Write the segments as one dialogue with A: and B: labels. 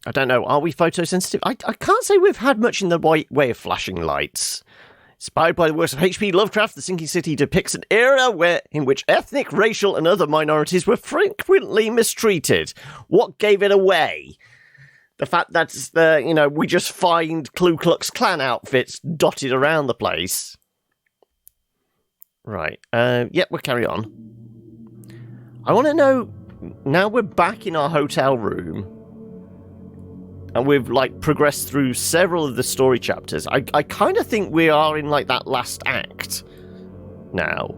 A: I don't know. Are we photosensitive? I can't say we've had much in the way of flashing lights. Inspired by the works of H.P. Lovecraft, The Sinking City depicts an era in which ethnic, racial, and other minorities were frequently mistreated. What gave it away? The fact that, we just find Ku Klux Klan outfits dotted around the place. Right. We'll carry on. I want to know, now we're back in our hotel room, and we've, progressed through several of the story chapters. I kind of think we are in, that last act now.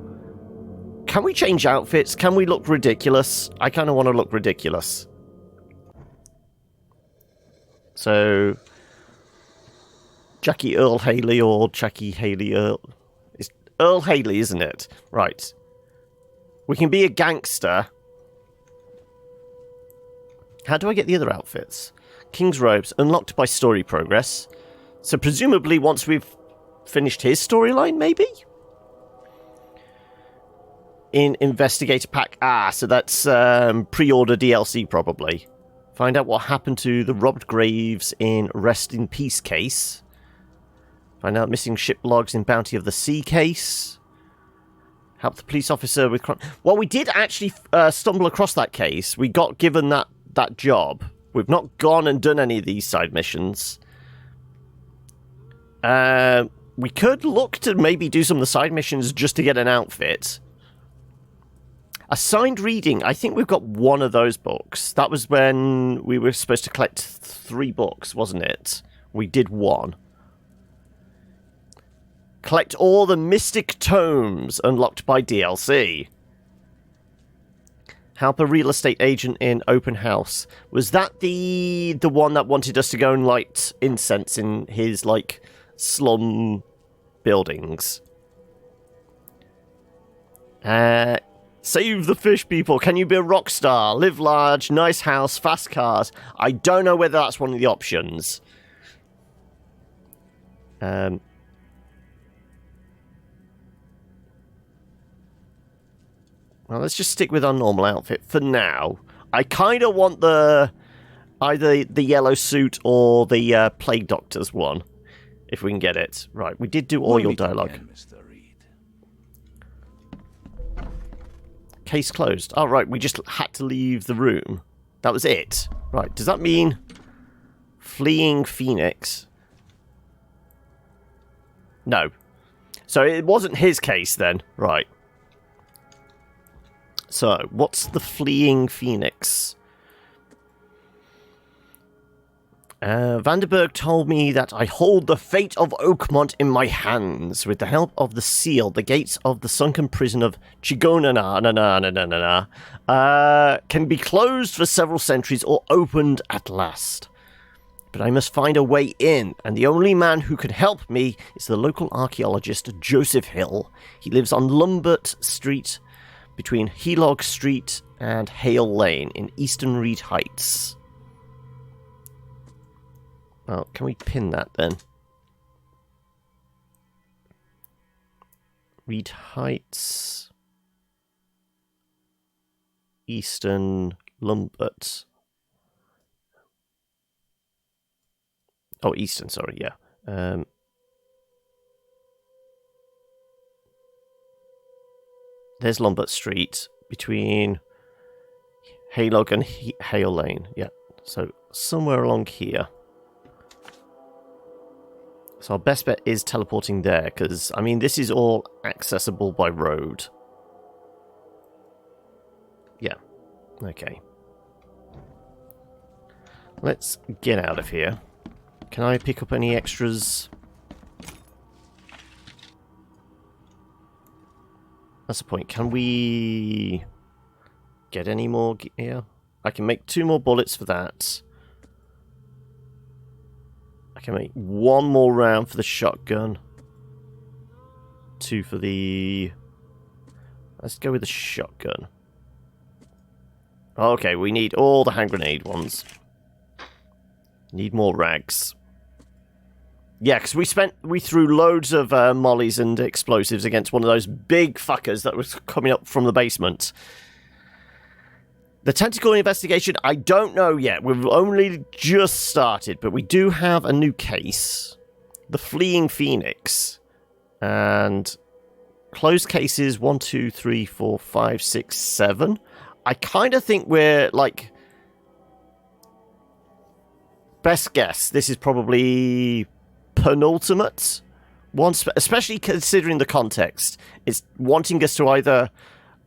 A: Can we change outfits? Can we look ridiculous? I kind of want to look ridiculous. So, Jackie Earl Haley or Jackie Haley Earl... It's Earl Haley, isn't it? Right. We can be a gangster. How do I get the other outfits? King's robes, unlocked by story progress. So presumably once we've finished his storyline, maybe? In Investigator Pack. So that's pre-order DLC, probably. Find out what happened to the robbed graves in Rest in Peace case. Find out missing ship logs in Bounty of the Sea case. Help the police officer with crime. Well, we did actually stumble across that case. We got given that job. We've not gone and done any of these side missions. We could look to maybe do some of the side missions just to get an outfit. Assigned reading. I think we've got one of those books. That was when we were supposed to collect 3 books, wasn't it? We did 1. Collect all the mystic tomes unlocked by DLC. Help a real estate agent in open house. Was that the one that wanted us to go and light incense in his, slum buildings? Save the fish people. Can you be a rock star? Live large, nice house, fast cars. I don't know whether that's one of the options. Well, let's just stick with our normal outfit for now. I kind of want either the yellow suit or the Plague Doctor's one, if we can get it. Right, we did do all your dialogue. Case closed. Oh, right, we just had to leave the room. That was it. Right, does that mean fleeing Phoenix? No. So it wasn't his case then. Right. So, what's the fleeing Phoenix? Vanderberg told me that I hold the fate of Oakmont in my hands. With the help of the seal, the gates of the sunken prison of Chigonana can be closed for several centuries or opened at last. But I must find a way in, and the only man who can help me is the local archaeologist Joseph Hill. He lives on Lumbert Street, between Helog Street and Hale Lane in Eastern Reed Heights. Well, can we pin that then? Reed Heights. Eastern Lumbert. Oh, Eastern, sorry, yeah. There's Lombard Street between Haylog and Hale Lane. Yeah, so somewhere along here. So our best bet is teleporting there, because, I mean, this is all accessible by road. Yeah, okay. Let's get out of here. Can I pick up any extras? That's the point. Can we get any more gear? I can make 2 more bullets for that. I can make 1 more round for the shotgun. 2 for the... Let's go with the shotgun. Okay, we need all the hand grenade ones. Need more rags. Yeah, because we threw loads of mollies and explosives against one of those big fuckers that was coming up from the basement. The tentacle investigation, I don't know yet. We've only just started, but we do have a new case. The Fleeing Phoenix. And closed cases 1, 2, 3, 4, 5, 6, 7. I kind of think we're, like... Best guess, this is probably penultimate one, especially considering the context. It's wanting us to either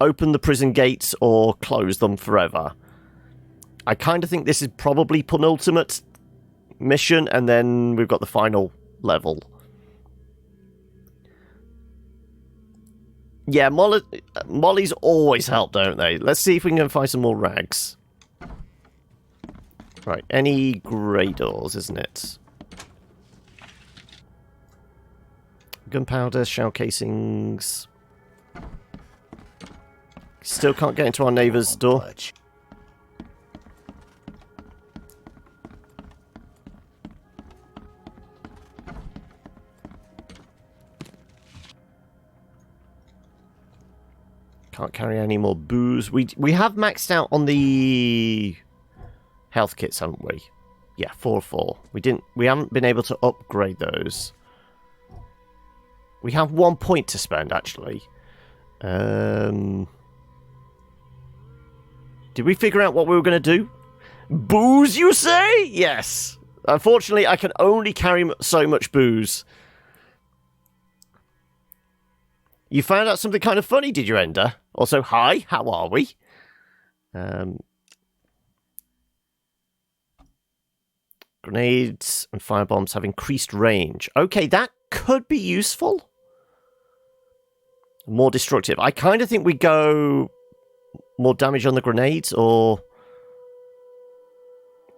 A: open the prison gates or close them forever. I kind of think this is probably penultimate mission, and then we've got the final level. Yeah, Molly's always help, don't they? Let's see if we can find some more rags. Right, any grey doors, isn't it? Gunpowder, shell casings. Still can't get into our neighbour's door. Can't carry any more booze. We have maxed out on the health kits, haven't we? Yeah, 4. We haven't been able to upgrade those. We have 1 point to spend, actually. Did we figure out what we were going to do? Booze, you say? Yes. Unfortunately, I can only carry so much booze. You found out something kind of funny, did you, Ender? Also, hi, how are we? Grenades and firebombs have increased range. Okay, that could be useful. More destructive. I kind of think we go more damage on the grenades or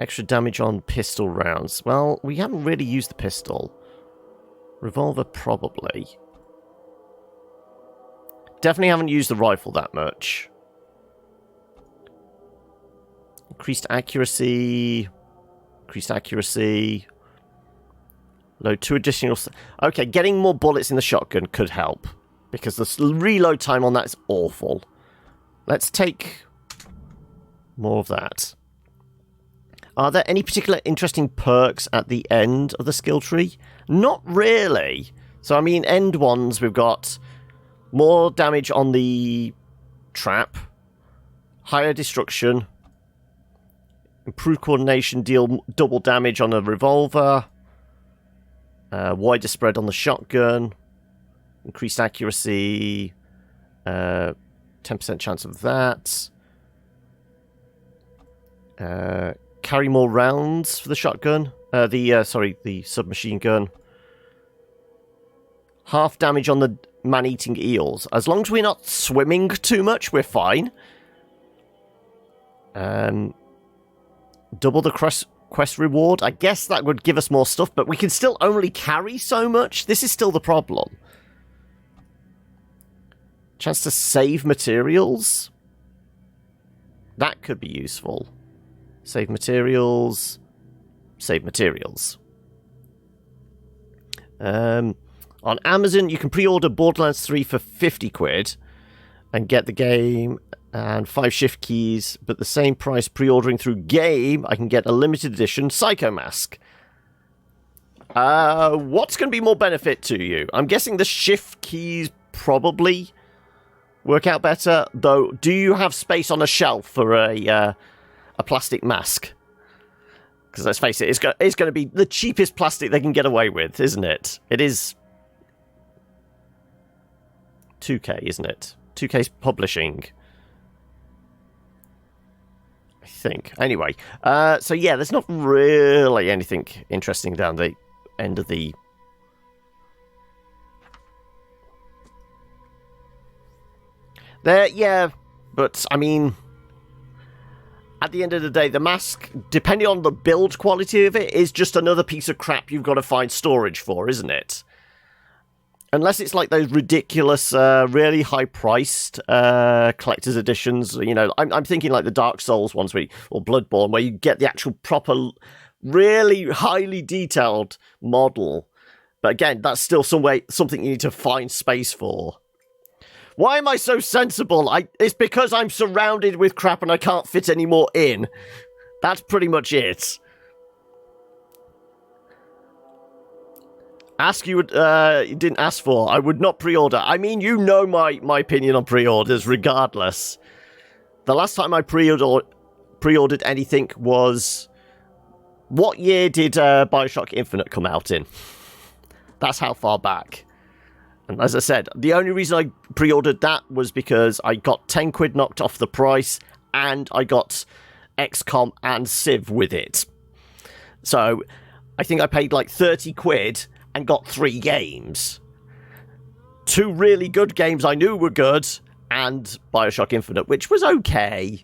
A: extra damage on pistol rounds. Well, we haven't really used the pistol. Revolver, probably. Definitely haven't used the rifle that much. Increased accuracy. Increased accuracy. Load 2 additional... Okay, getting more bullets in the shotgun could help. Because the reload time on that is awful. Let's take more of that. Are there any particular interesting perks at the end of the skill tree? Not really. So, I mean, end ones, we've got more damage on the trap, higher destruction, improved coordination, deal double damage on a revolver, wider spread on the shotgun, increased accuracy, 10% chance of that, carry more rounds for the shotgun, the submachine gun, half damage on the man-eating eels. As long as we're not swimming too much, we're fine. Double the quest reward. I guess that would give us more stuff, but we can still only carry so much. This is still the problem. Chance to save materials. That could be useful. Save materials. Save materials. On Amazon, you can pre-order Borderlands 3 for 50 quid and get the game and 5 shift keys, but the same price pre-ordering through Game, I can get a limited edition Psycho Mask. What's going to be more benefit to you? I'm guessing the shift keys probably work out better, though. Do you have space on a shelf for a plastic mask? Because let's face it, it's going to be the cheapest plastic they can get away with, isn't it? It is 2K, isn't it? 2K's publishing, I think. Anyway, so yeah, there's not really anything interesting down the end of the... There, yeah, but, I mean... At the end of the day, the mask, depending on the build quality of it, is just another piece of crap you've got to find storage for, isn't it? Unless it's like those ridiculous, really high-priced collector's editions. You know, I'm thinking like the Dark Souls ones, or Bloodborne, where you get the actual proper, really highly detailed model. But again, that's still something you need to find space for. Why am I so sensible? It's because I'm surrounded with crap and I can't fit any more in. That's pretty much it. You didn't ask for. I would not pre-order. I mean, you know my opinion on pre-orders, regardless. The last time I pre-ordered anything was... What year did Bioshock Infinite come out in? That's how far back. And as I said, the only reason I pre-ordered that was because I got 10 quid knocked off the price, and I got XCOM and Civ with it. So, I think I paid like 30 quid... and got 3 games. 2 really good games I knew were good, and Bioshock Infinite, which was okay.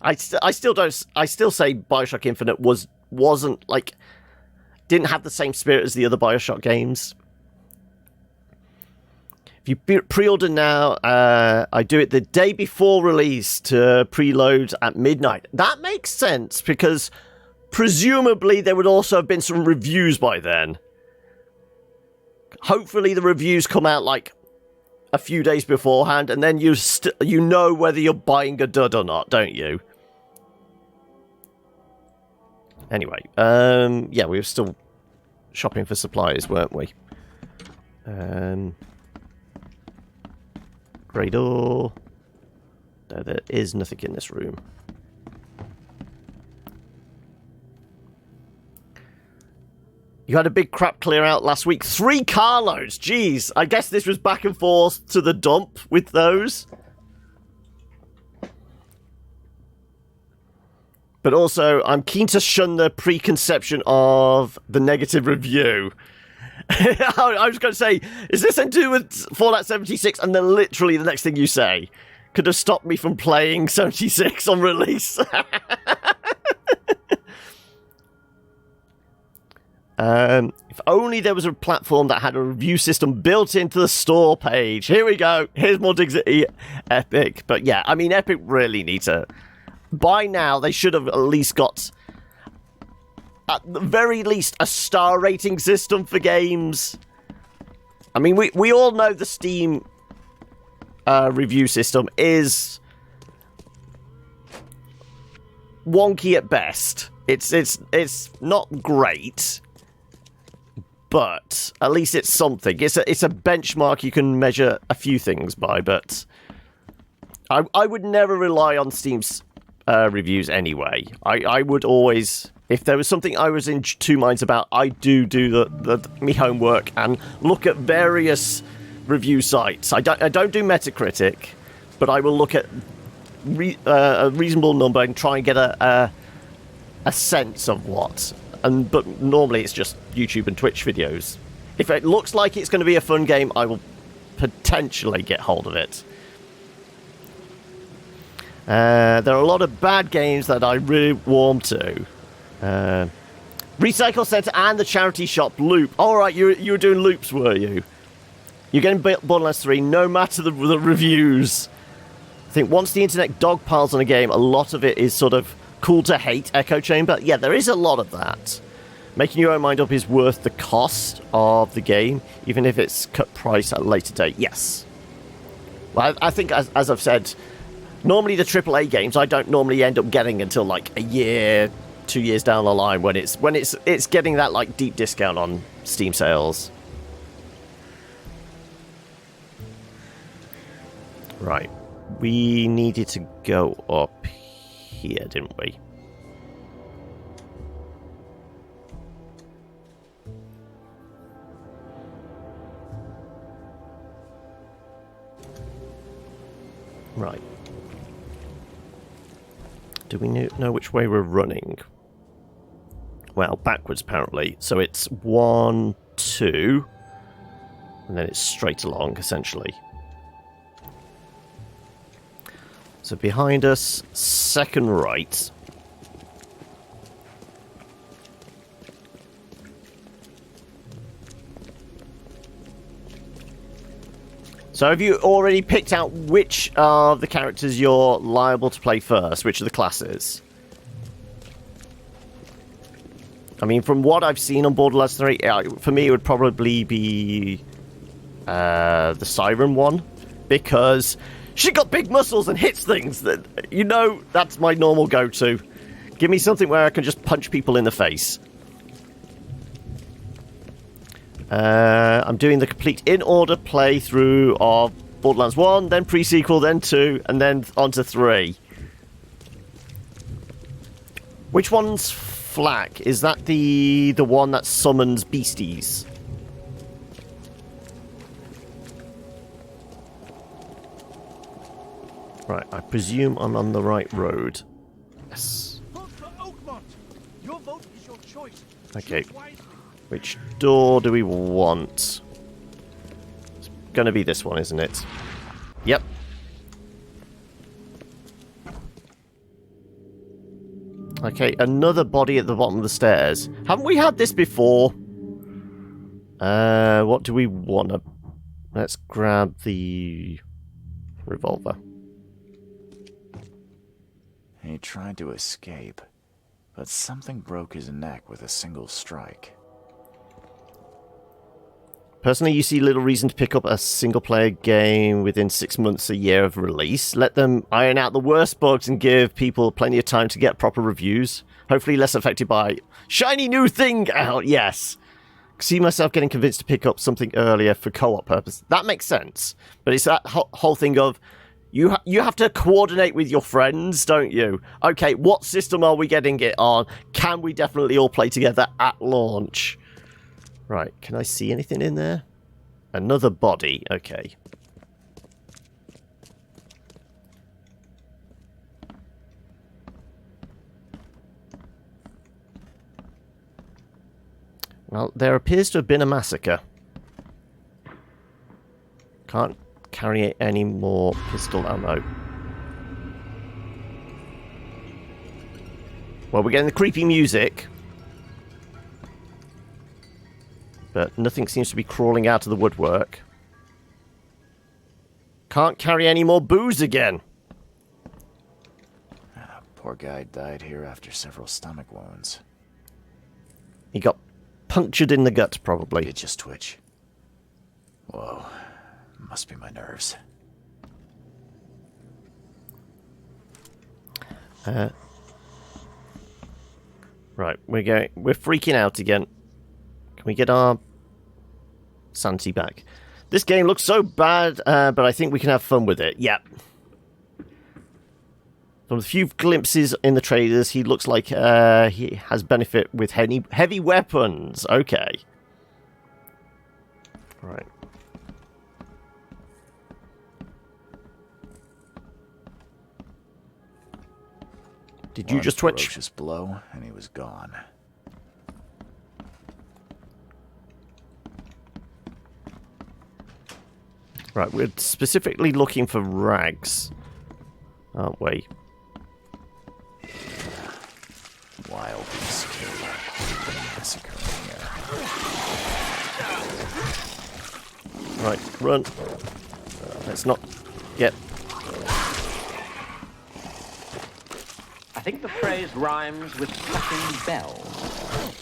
A: I still say Bioshock Infinite wasn't like, didn't have the same spirit as the other Bioshock games. If you pre-order now, I do it the day before release to preload at midnight. That makes sense, because presumably there would also have been some reviews by then. Hopefully the reviews come out like a few days beforehand, and then you know whether you're buying a dud or not, don't you? Anyway, yeah, we were still shopping for supplies, weren't we? Grey door. No, there is nothing in this room. You had a big crap clear out last week. 3 carloads! Jeez, I guess this was back and forth to the dump with those. But also, I'm keen to shun the preconception of the negative review. I was going to say, is this to do with Fallout 76? And then literally the next thing you say could have stopped me from playing 76 on release. If only there was a platform that had a review system built into the store page. Here we go. Here's more digs at Epic. But yeah, I mean, Epic really needs to... By now, they should have at least got, at the very least, a star rating system for games. I mean, we all know the Steam review system is wonky at best. It's not great. But at least it's something. It's a benchmark you can measure a few things by, but I would never rely on Steam's reviews anyway. I would always, if there was something I was in 2 minds about, I do me homework and look at various review sites. I don't do Metacritic, but I will look at a reasonable number and try and get a sense of what. But normally it's just YouTube and Twitch videos. If it looks like it's going to be a fun game, I will potentially get hold of it. There are a lot of bad games that I really warm to. Recycle Center and the charity shop Loop. Alright, you were doing loops, were you? You're getting Borderlands 3 no matter the reviews. I think once the internet dogpiles on a game, a lot of it is sort of cool to hate echo chamber. Yeah, there is a lot of that. Making your own mind up is worth the cost of the game, even if it's cut price at a later date. Yes. Well, I think, as I've said, normally the AAA games I don't normally end up getting until like a year, 2 years down the line when it's getting that like deep discount on Steam sales. Right. We needed to go up here, didn't we? Right. Do we know which way we're running? Well, backwards apparently. So it's 1, 2, and then it's straight along, essentially. So behind us, second right. So have you already picked out which of the characters you're liable to play first? Which of the classes? I mean, from what I've seen on Borderlands 3, for me it would probably be the Siren one. because she got big muscles and hits things. That, you know, that's my normal go-to. Give me something where I can just punch people in the face. I'm doing the complete in-order playthrough of Borderlands 1, then pre-sequel, then 2, and then on to 3. Which one's Flak? Is that the one that summons beasties? Right, I presume I'm on the right road. Yes.
B: Vote for Oakmont. Your vote is your choice.
A: Okay.
B: Choose wisely.
A: Which door do we want? It's gonna be this one, isn't it? Yep. Okay, another body at the bottom of the stairs. Haven't we had this before? What do we want to... Let's grab the revolver.
C: He tried to escape, but something broke his neck with a single strike.
A: Personally, you see little reason to pick up a single-player game within 6 months, a year of release. Let them iron out the worst bugs and give people plenty of time to get proper reviews. Hopefully less affected by shiny new thing out, yes. See myself getting convinced to pick up something earlier for co-op purpose. That makes sense. But it's that whole thing of, you have to coordinate with your friends, don't you? Okay, what system are we getting it on? Can we definitely all play together at launch? Right, can I see anything in there? Another body, okay. Well, there appears to have been a massacre. Can't carry any more pistol ammo. Well, we're getting the creepy music. But nothing seems to be crawling out of the woodwork. Can't carry any more booze again.
C: Poor guy died here after several stomach wounds.
A: He got punctured in the gut, probably.
C: It just twitch. Whoa. Must be my nerves.
A: Right, we're freaking out again. Can we get our sanity back? This game looks so bad, but I think we can have fun with it. Yep. From the few glimpses in the trailers, he looks like he has benefit with heavy weapons. Okay. Right. Did you just twitch?
C: Ferocious blow, and he was gone.
A: Right, we're specifically looking for rags, aren't we?
C: Wild beast killer. Massacre in here.
A: Right, run. Let's not get...
D: I think the phrase rhymes with clapping bells.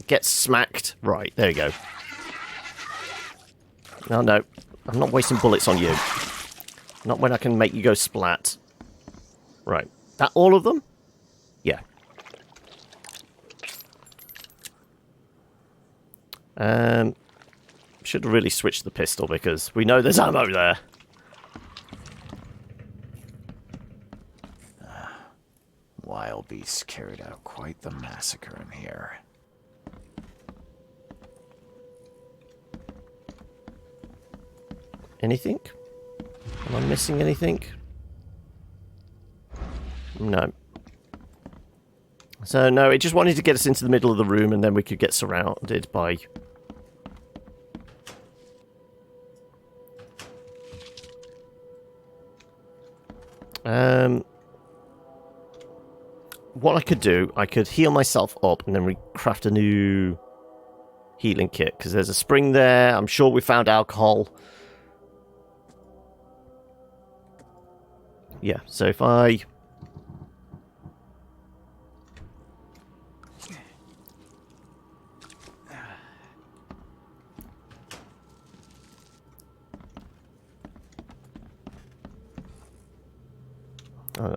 A: Get smacked. Right, there you go. No, no. I'm not wasting bullets on you. Not when I can make you go splat. Right. That all of them? Yeah. Should have really switched the pistol because we know there's ammo there.
C: Wild beasts carried out quite the massacre in here.
A: Anything? Am I missing anything? No. So, no, it just wanted to get us into the middle of the room and then we could get surrounded by... What I could do, I could heal myself up and then recraft a new healing kit, because there's a spring there. I'm sure we found alcohol. Yeah, so if I...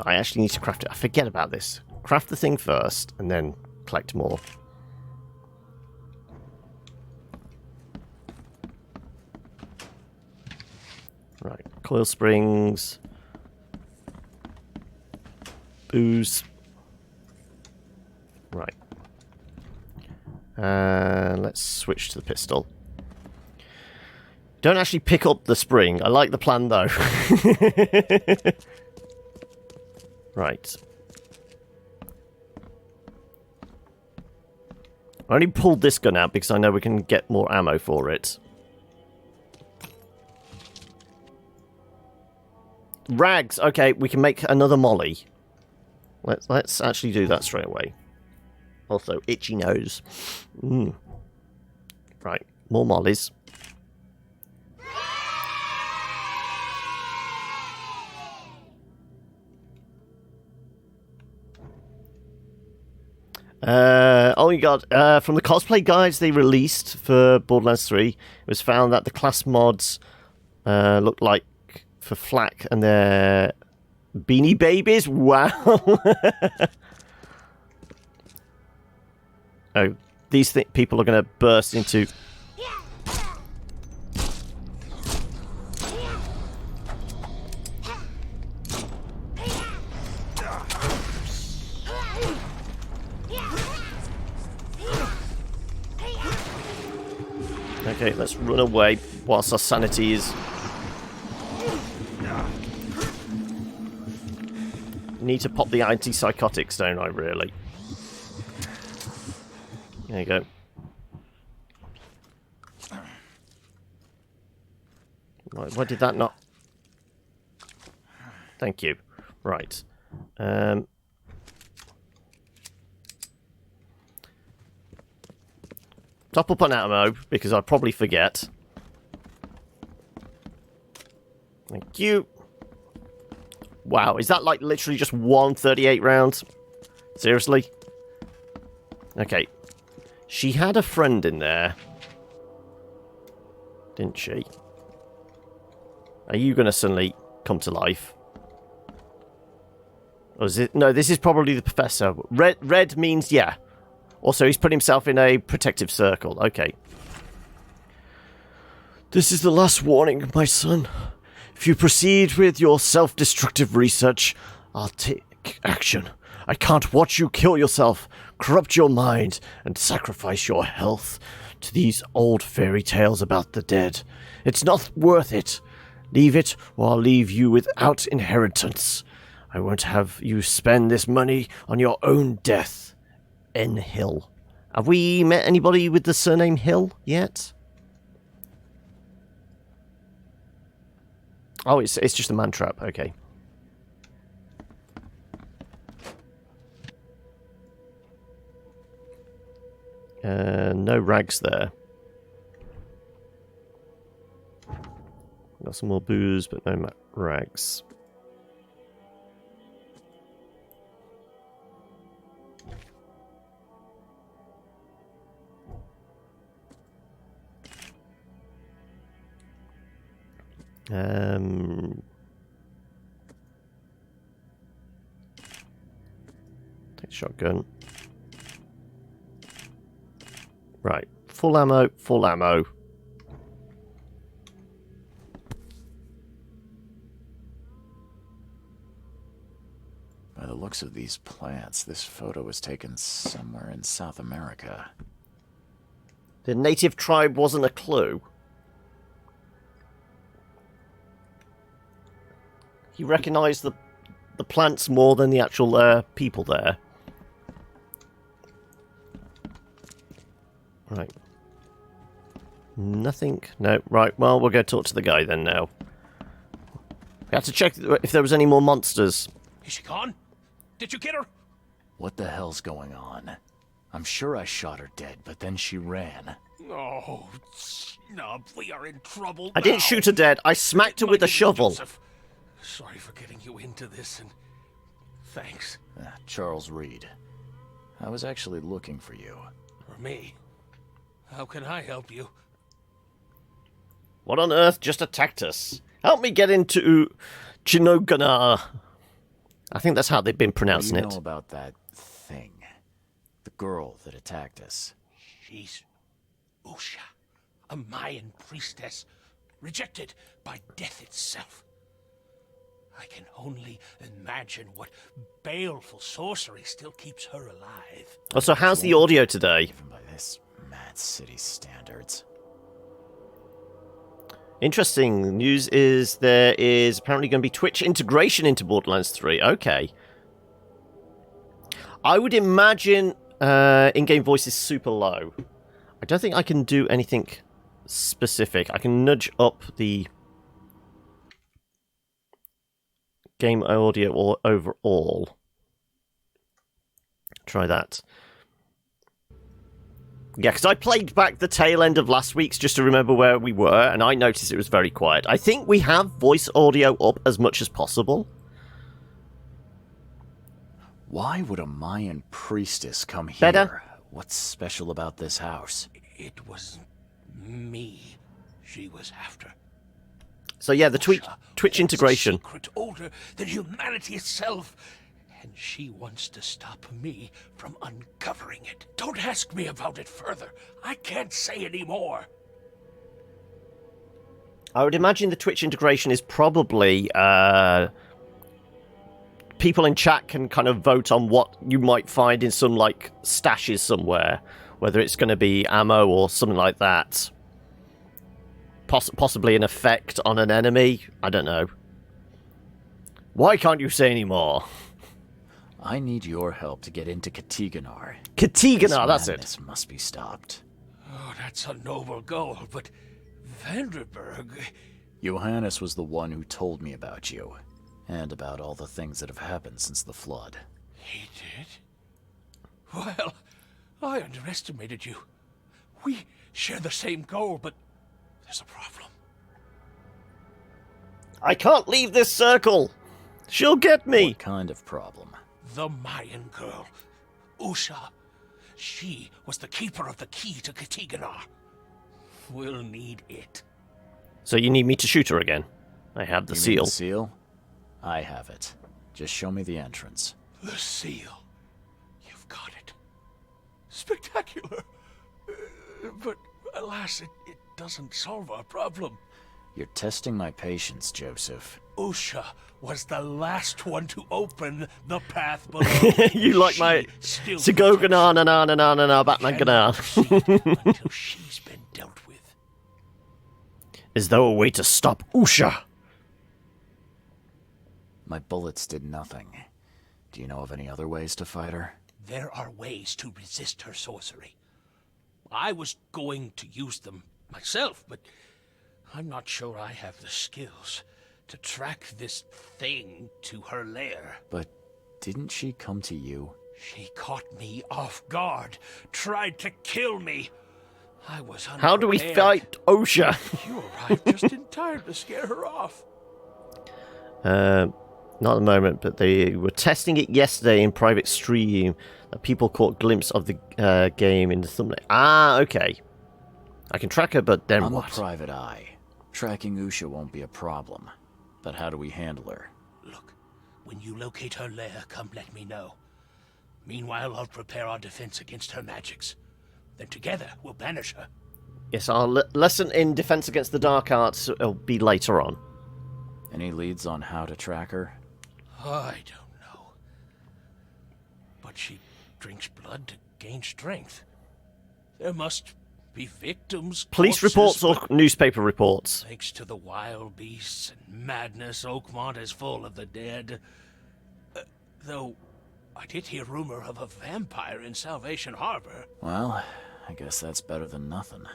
A: I actually need to craft it. I forget about this. Craft the thing first, and then collect more. Right, coil springs. Booze. Right. Let's switch to the pistol. Don't actually pick up the spring. I like the plan, though. Right. I only pulled this gun out because I know we can get more ammo for it. Rags. Okay, we can make another molly. Let's actually do that straight away. Also, itchy nose. Right, more mollies. Oh my god, from the cosplay guides they released for Borderlands 3, it was found that the class mods look like for Flak and their Beanie Babies. Wow. Oh, these people are going to burst into... Okay, let's run away whilst our sanity is... Need to pop the antipsychotics, don't I, really? There you go. Right, why did that not... Thank you. Right. Top up on ammo, because I probably forget. Thank you. Wow, is that like literally just 138 rounds? Seriously? Okay. She had a friend in there. Didn't she? Are you going to suddenly come to life? Or is it... No, this is probably the professor. Red means yeah. Also, he's put himself in a protective circle. Okay. This is the last warning, my son. If you proceed with your self-destructive research, I'll take action. I can't watch you kill yourself, corrupt your mind, and sacrifice your health to these old fairy tales about the dead. It's not worth it. Leave it, or I'll leave you without inheritance. I won't have you spend this money on your own death. N. Hill. Have we met anybody with the surname Hill yet? Oh, it's just a man trap. Okay. No rags there. Got some more booze, but no rags. Take shotgun. Right, full ammo, full ammo.
C: By the looks of these plants, this photo was taken somewhere in South America.
A: The native tribe wasn't a clue. He recognised the plants more than the actual people there. Right. Nothing. No. Right. Well, we'll go talk to the guy then now. We have to check if there was any more monsters.
B: Is she gone? Did you get her?
C: What the hell's going on? I'm sure I shot her dead, but then she ran.
B: Oh, snub, we are in trouble
A: I didn't
B: now.
A: shoot her dead. I smacked her with a shovel.
B: Joseph. Sorry for getting you into this, and thanks.
C: Charles Reed. I was actually looking for you.
B: For me. How can I help you?
A: What on earth just attacked us? Help me get into Chinogana. I think that's how they've been
C: What do
A: pronouncing
C: you know
A: it.
C: about that thing? The girl that attacked us?
B: She's Usha, a Mayan priestess, rejected by death itself. I can only imagine what baleful sorcery still keeps her alive.
A: Oh, so how's the audio today?
C: Even by this mad city standards.
A: Interesting news is there is apparently going to be Twitch integration into Borderlands 3. Okay. I would imagine in-game voice is super low. I don't think I can do anything specific. I can nudge up the game audio or overall. Try that. Yeah, because I played back the tail end of last week's just to remember where we were, and I noticed it was very quiet. I think we have voice audio up as much as possible.
C: Why would a Mayan priestess come here?
A: Better.
C: What's special about this house?
B: It was me she was after.
A: So yeah, the Twitch
B: holds a
A: integration.
B: secret older than humanity itself, and she wants to stop me from uncovering it. Don't ask me about it further. I can't say any more.
A: I would imagine the Twitch integration is probably people in chat can kind of vote on what you might find in some like stashes somewhere, whether it's going to be ammo or something like that. Possibly an effect on an enemy. I don't know. Why can't you say any more?
C: I need your help to get into Katiganar.
A: Katiganar, that's it.
C: This must be stopped.
B: Oh, that's a noble goal, but Vanderberg...
C: Johannes was the one who told me about you, and about all the things that have happened since the flood.
B: He did? Well, I underestimated you. We share the same goal, but there's a problem.
A: I can't leave this circle. She'll get me.
C: What kind of problem?
B: The Mayan girl, Usha. She was the keeper of the key to Katiganar. We'll need it.
A: So you need me to shoot her again? I have the
C: You mean
A: seal.
C: the seal? I have it. Just show me the entrance.
B: The seal. You've got it. Spectacular. But alas, it doesn't solve our problem.
C: You're testing my patience, Joseph.
B: Usha was the last one to open the path below.
A: You like my Sigogana na na na na na na Batman Gana.
B: Until she's been dealt with.
A: Is there a way to stop Usha?
C: My bullets did nothing. Do you know of any other ways to fight her?
B: There are ways to resist her sorcery. I was going to use them myself, but I'm not sure I have the skills to track this thing to her lair.
C: But didn't she come to you?
B: She caught me off guard, tried to kill me. I was unprepared.
A: How do we fight Usha?
B: You arrived just in time to scare her off.
A: Not at the moment, but they were testing it yesterday in private stream. People caught a glimpse of the game in the thumbnail. Ah, okay. I can track her, but then
C: I'm
A: what?
C: a private eye. Tracking Usha won't be a problem. But how do we handle her?
B: Look, when you locate her lair, come let me know. Meanwhile, I'll prepare our defense against her magics. Then together, we'll banish her.
A: Yes, our lesson in Defense Against the Dark Arts will be later on.
C: Any leads on how to track her?
B: I don't know. But she drinks blood to gain strength. There must be victims.
A: Police
B: corpses,
A: reports or
B: but
A: newspaper reports?
B: thanks to the wild beasts and madness, Oakmont is full of the dead. Though, I did hear rumor of a vampire in Salvation Harbor.
C: Well, I guess that's better than nothing.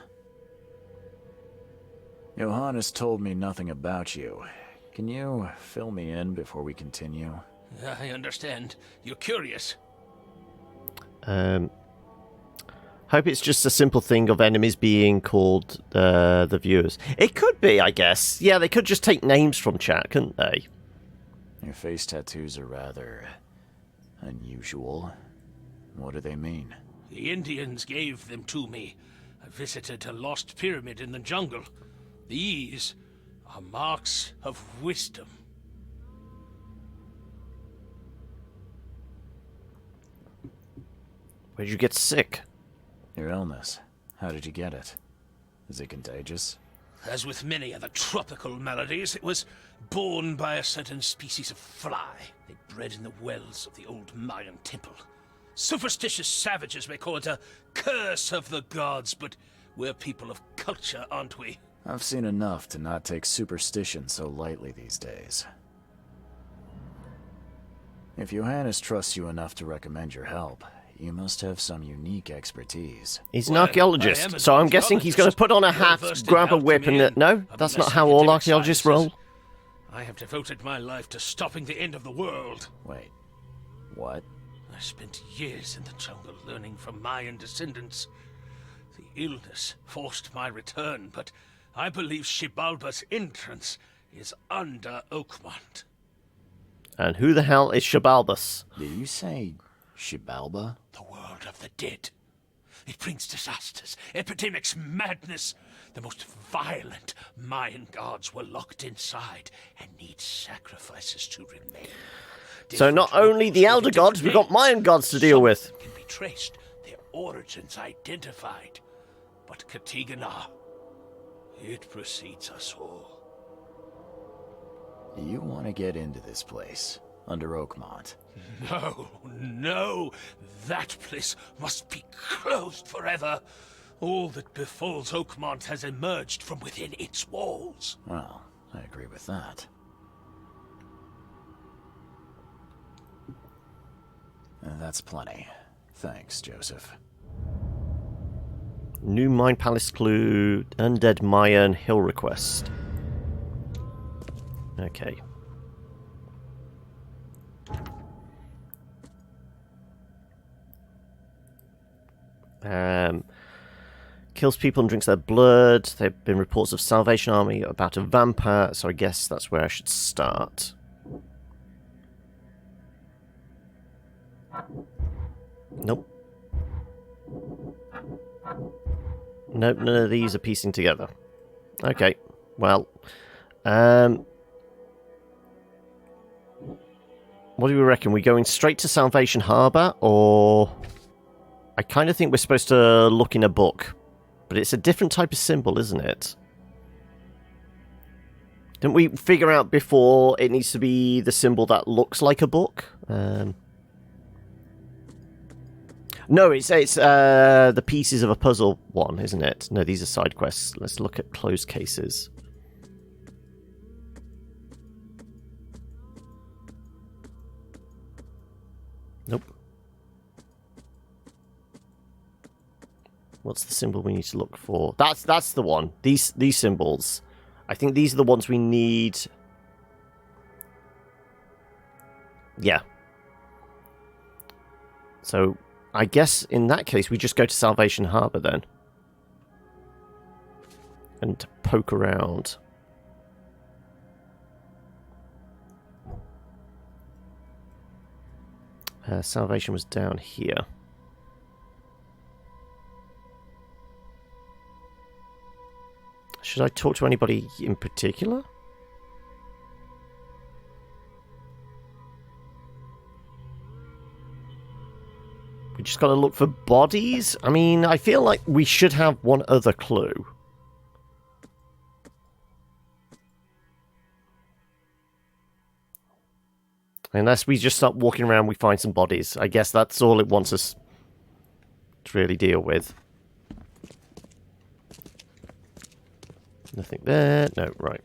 C: Johannes told me nothing about you. Can you fill me in before we continue?
B: I understand. You're curious.
A: Hope it's just a simple thing of enemies being called the viewers. It could be, I guess. Yeah, they could just take names from chat, couldn't they?
C: Your face tattoos are rather unusual. What do they mean?
B: The Indians gave them to me. I visited a lost pyramid in the jungle. These are marks of wisdom.
A: Where'd you get sick?
C: Your illness. How did you get it? Is it contagious?
B: As with many other tropical maladies, it was borne by a certain species of fly. They bred in the wells of the old Mayan temple. Superstitious savages may call it a curse of the gods, but we're people of culture, aren't we?
C: I've seen enough to not take superstition so lightly these days. If Johannes trusts you enough to recommend your help, you must have some unique expertise.
A: He's an archaeologist, so I'm guessing he's going to put on a hat, grab a whip, and... No, that's not how all archaeologists roll.
B: I have devoted my life to stopping the end of the world.
C: Wait, what?
B: I spent years in the jungle learning from Mayan descendants. The illness forced my return, but I believe Xibalba's entrance is under Oakmont.
A: And who the hell is Xibalbas?
C: Did you say Xibalba?
B: The world of the dead. It brings disasters, epidemics, madness. The most violent Mayan gods were locked inside and need sacrifices to remain.
A: So not only the elder gods, we've got Mayan gods to deal with.
B: Can be traced, their origins identified. But Katigana, it precedes us all.
C: You want to get into this place, under Oakmont?
B: No, that place must be closed forever. All that befalls Oakmont has emerged from within its walls.
C: Well, I agree with that. That's plenty. Thanks, Joseph.
A: New Mind Palace clue, Undead Mayan Hill request. Okay. Kills people and drinks their blood. There have been reports of Salvation Army about a vampire, so I guess that's where I should start. Nope. Nope, none of these are piecing together. Okay, well, what do we reckon? We going straight to Salvation Harbour, or... I kind of think we're supposed to look in a book, but it's a different type of symbol, isn't it? Didn't we figure out before it needs to be the symbol that looks like a book? No, it's the pieces of a puzzle one, isn't it? No, these are side quests. Let's look at closed cases. Nope. What's the symbol we need to look for? That's the one. These symbols. I think these are the ones we need. Yeah. So, I guess in that case we just go to Salvation Harbour then. And poke around. Salvation was down here. Should I talk to anybody in particular? We just gotta look for bodies? I mean, I feel like we should have one other clue. Unless we just start walking around, we find some bodies. I guess that's all it wants us to really deal with. Nothing there. No, right.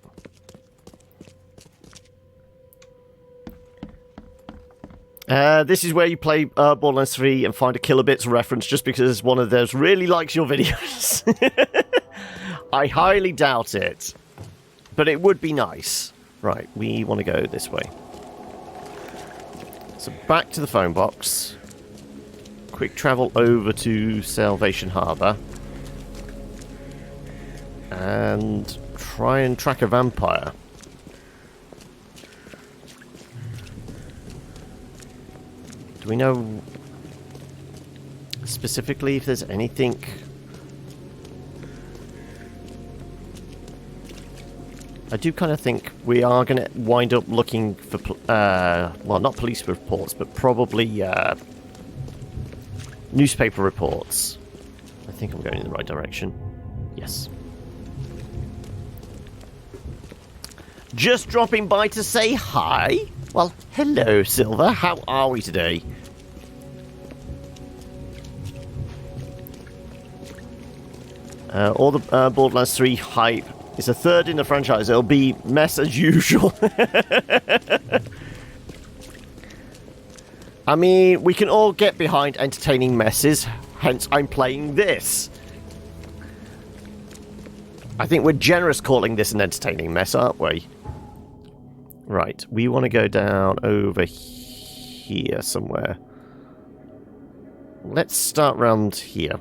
A: This is where you play Borderlands 3 and find a Kilobits reference just because one of those really likes your videos. I highly doubt it. But it would be nice. Right, we want to go this way. So back to the phone box. Quick travel over to Salvation Harbour. And try and track a vampire. Do we know specifically if there's anything? I do kind of think we are going to wind up looking for, well, not police reports, but probably Newspaper reports. I think I'm going in the right direction. Yes. Just dropping by to say hi. Well, hello, Silver. How are we today? All the Borderlands 3 hype is a third in the franchise. It'll be mess as usual. I mean, we can all get behind entertaining messes, hence I'm playing this. I think we're generous calling this an entertaining mess, aren't we? Right, we want to go down over here somewhere. Let's start round here.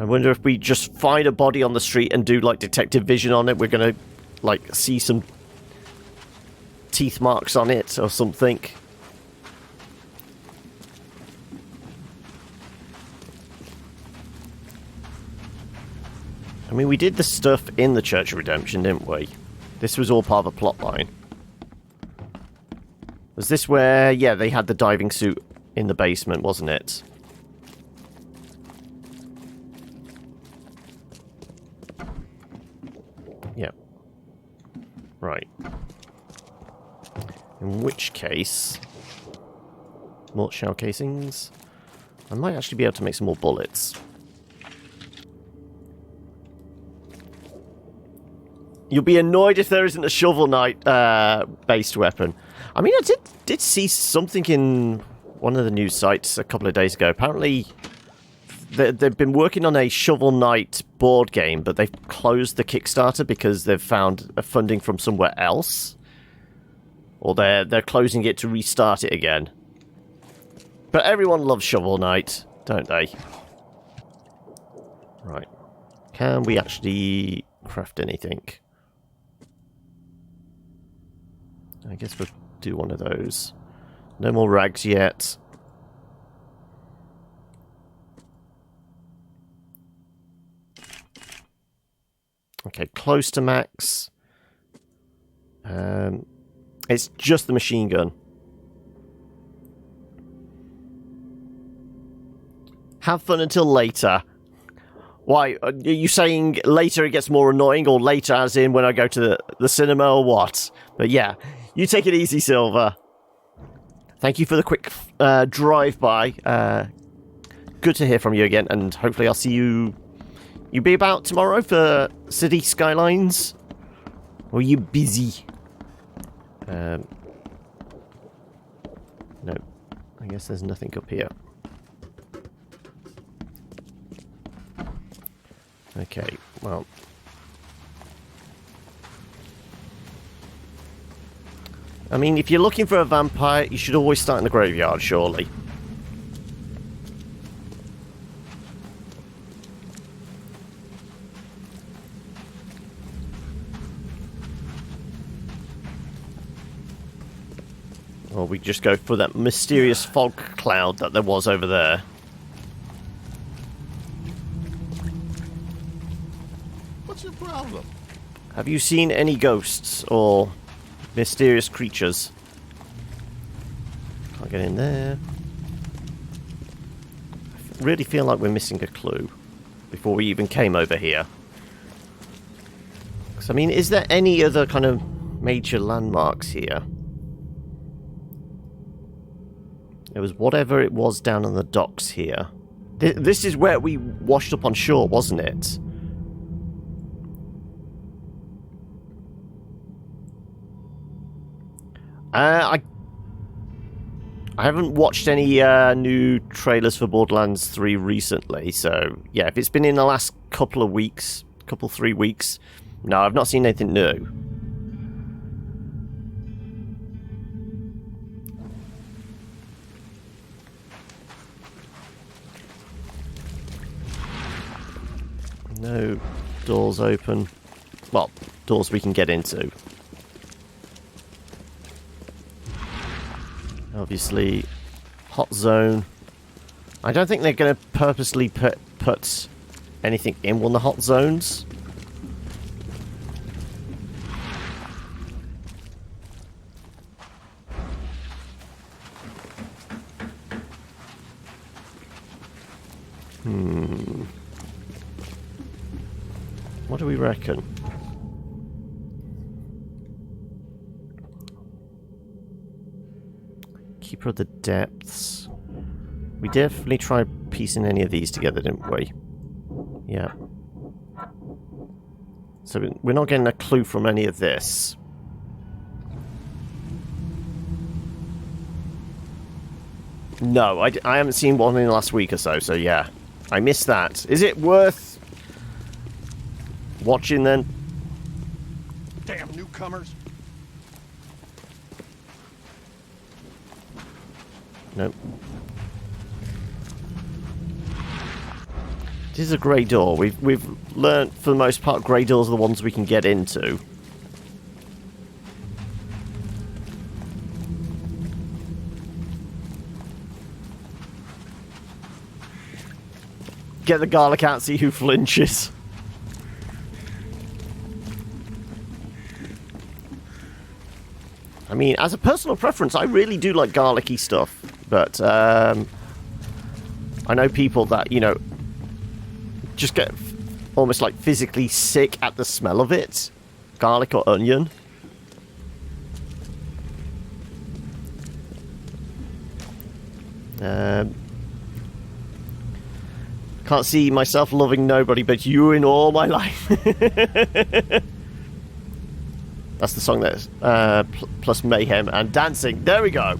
A: I wonder if we just find a body on the street and do, like, detective vision on it, we're going to, like, see some teeth marks on it or something. I mean, we did the stuff in the Church of Redemption, didn't we? This was all part of a plot line. Was this where, yeah, they had the diving suit in the basement, wasn't it? Yep. Right. In which case... more shell casings. I might actually be able to make some more bullets. You'll be annoyed if there isn't a Shovel Knight based weapon. I mean, I did see something in one of the news sites a couple of days ago. Apparently, they've been working on a Shovel Knight board game, but they've closed the Kickstarter because they've found funding from somewhere else. Or they're closing it to restart it again. But everyone loves Shovel Knight, don't they? Right. Can we actually craft anything? I guess we'll do one of those. No more rags yet. Okay, close to max. It's just the machine gun. Have fun until later. Why? Are you saying later it gets more annoying, or later as in when I go to the cinema, or what? But yeah, you take it easy, Silver. Thank you for the quick drive-by. Good to hear from you again, and hopefully I'll see you... You be about tomorrow for City Skylines? Or are you busy? No. I guess there's nothing up here. Okay, well... I mean, if you're looking for a vampire, you should always start in the graveyard, surely. Or we just go for that mysterious fog cloud that there was over there.
E: What's your problem?
A: Have you seen any ghosts or mysterious creatures? Can't get in there. I really feel like we're missing a clue before we even came over here. Because, I mean, is there any other kind of major landmarks here? It was whatever it was down on the docks here. This is where we washed up on shore, wasn't it? I haven't watched any new trailers for Borderlands 3 recently, so yeah, if it's been in the last couple of weeks, 3 weeks, no, I've not seen anything new. No doors open. Well, doors we can get into. Obviously, hot zone. I don't think they're going to purposely put anything in one of the hot zones. What do we reckon? Keeper of the Depths. We definitely tried piecing any of these together, didn't we? Yeah. So we're not getting a clue from any of this. No, I haven't seen one in the last week or so, so yeah. I missed that. Is it worth watching then?
E: Damn newcomers.
A: Nope. This is a grey door. We've learnt for the most part grey doors are the ones we can get into. Get the garlic out, see who flinches. I mean, as a personal preference, I really do like garlicky stuff. But, I know people that, you know, just get almost like physically sick at the smell of it. Garlic or onion. Can't see myself loving nobody but you in all my life. That's the song that's plus mayhem and dancing. There we go.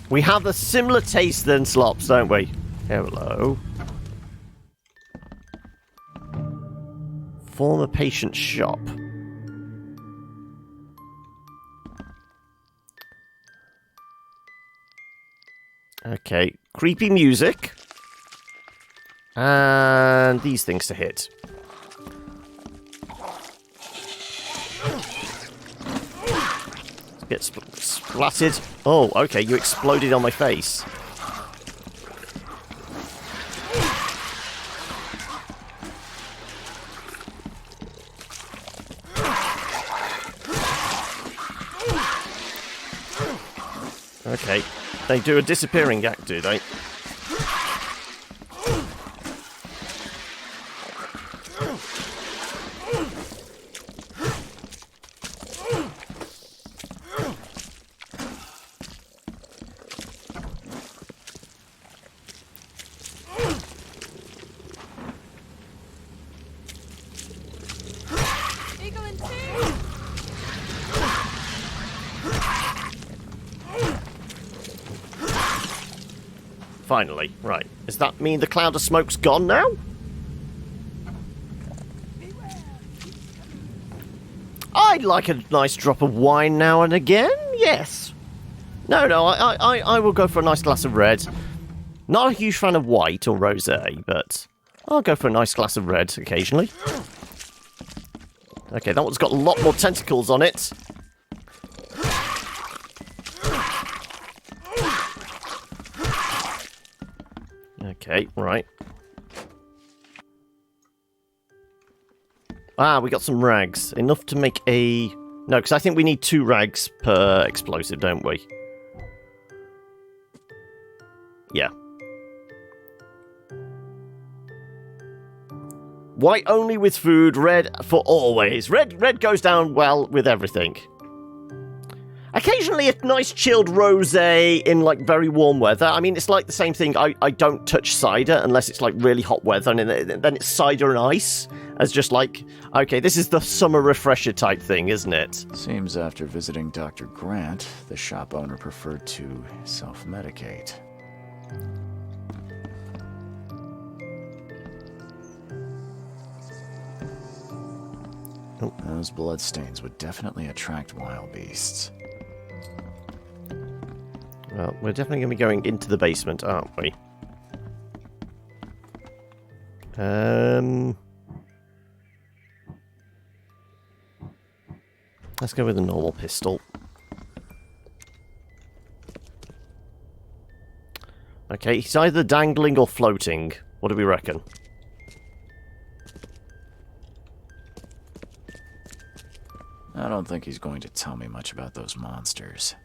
A: We have a similar taste than slops, don't we? Hello. Former patient shop. Okay, creepy music. And these things to hit. Get splattered. Oh, okay, you exploded on my face. Okay, they do a disappearing act, do they? Finally, right. Does that mean the cloud of smoke's gone now? I'd like a nice drop of wine now and again, yes. No, I will go for a nice glass of red. Not a huge fan of white or rosé, but I'll go for a nice glass of red occasionally. Okay, that one's got a lot more tentacles on it. Okay, right. Ah, we got some rags. Enough to make a... No, because I think we need 2 rags per explosive, don't we? Yeah. White only with food, red for always. Red goes down well with everything. Occasionally a nice chilled rosé in like very warm weather. I mean, it's like the same thing. I don't touch cider unless it's like really hot weather, and then it's cider and ice as just like, okay, this is the summer refresher type thing, isn't it?
C: Seems after visiting Dr. Grant, the shop owner preferred to self-medicate.
A: Oh.
C: Those bloodstains would definitely attract wild beasts.
A: Well, we're definitely going to be going into the basement, aren't we? Let's go with a normal pistol. Okay, he's either dangling or floating. What do we reckon?
C: I don't think he's going to tell me much about those monsters.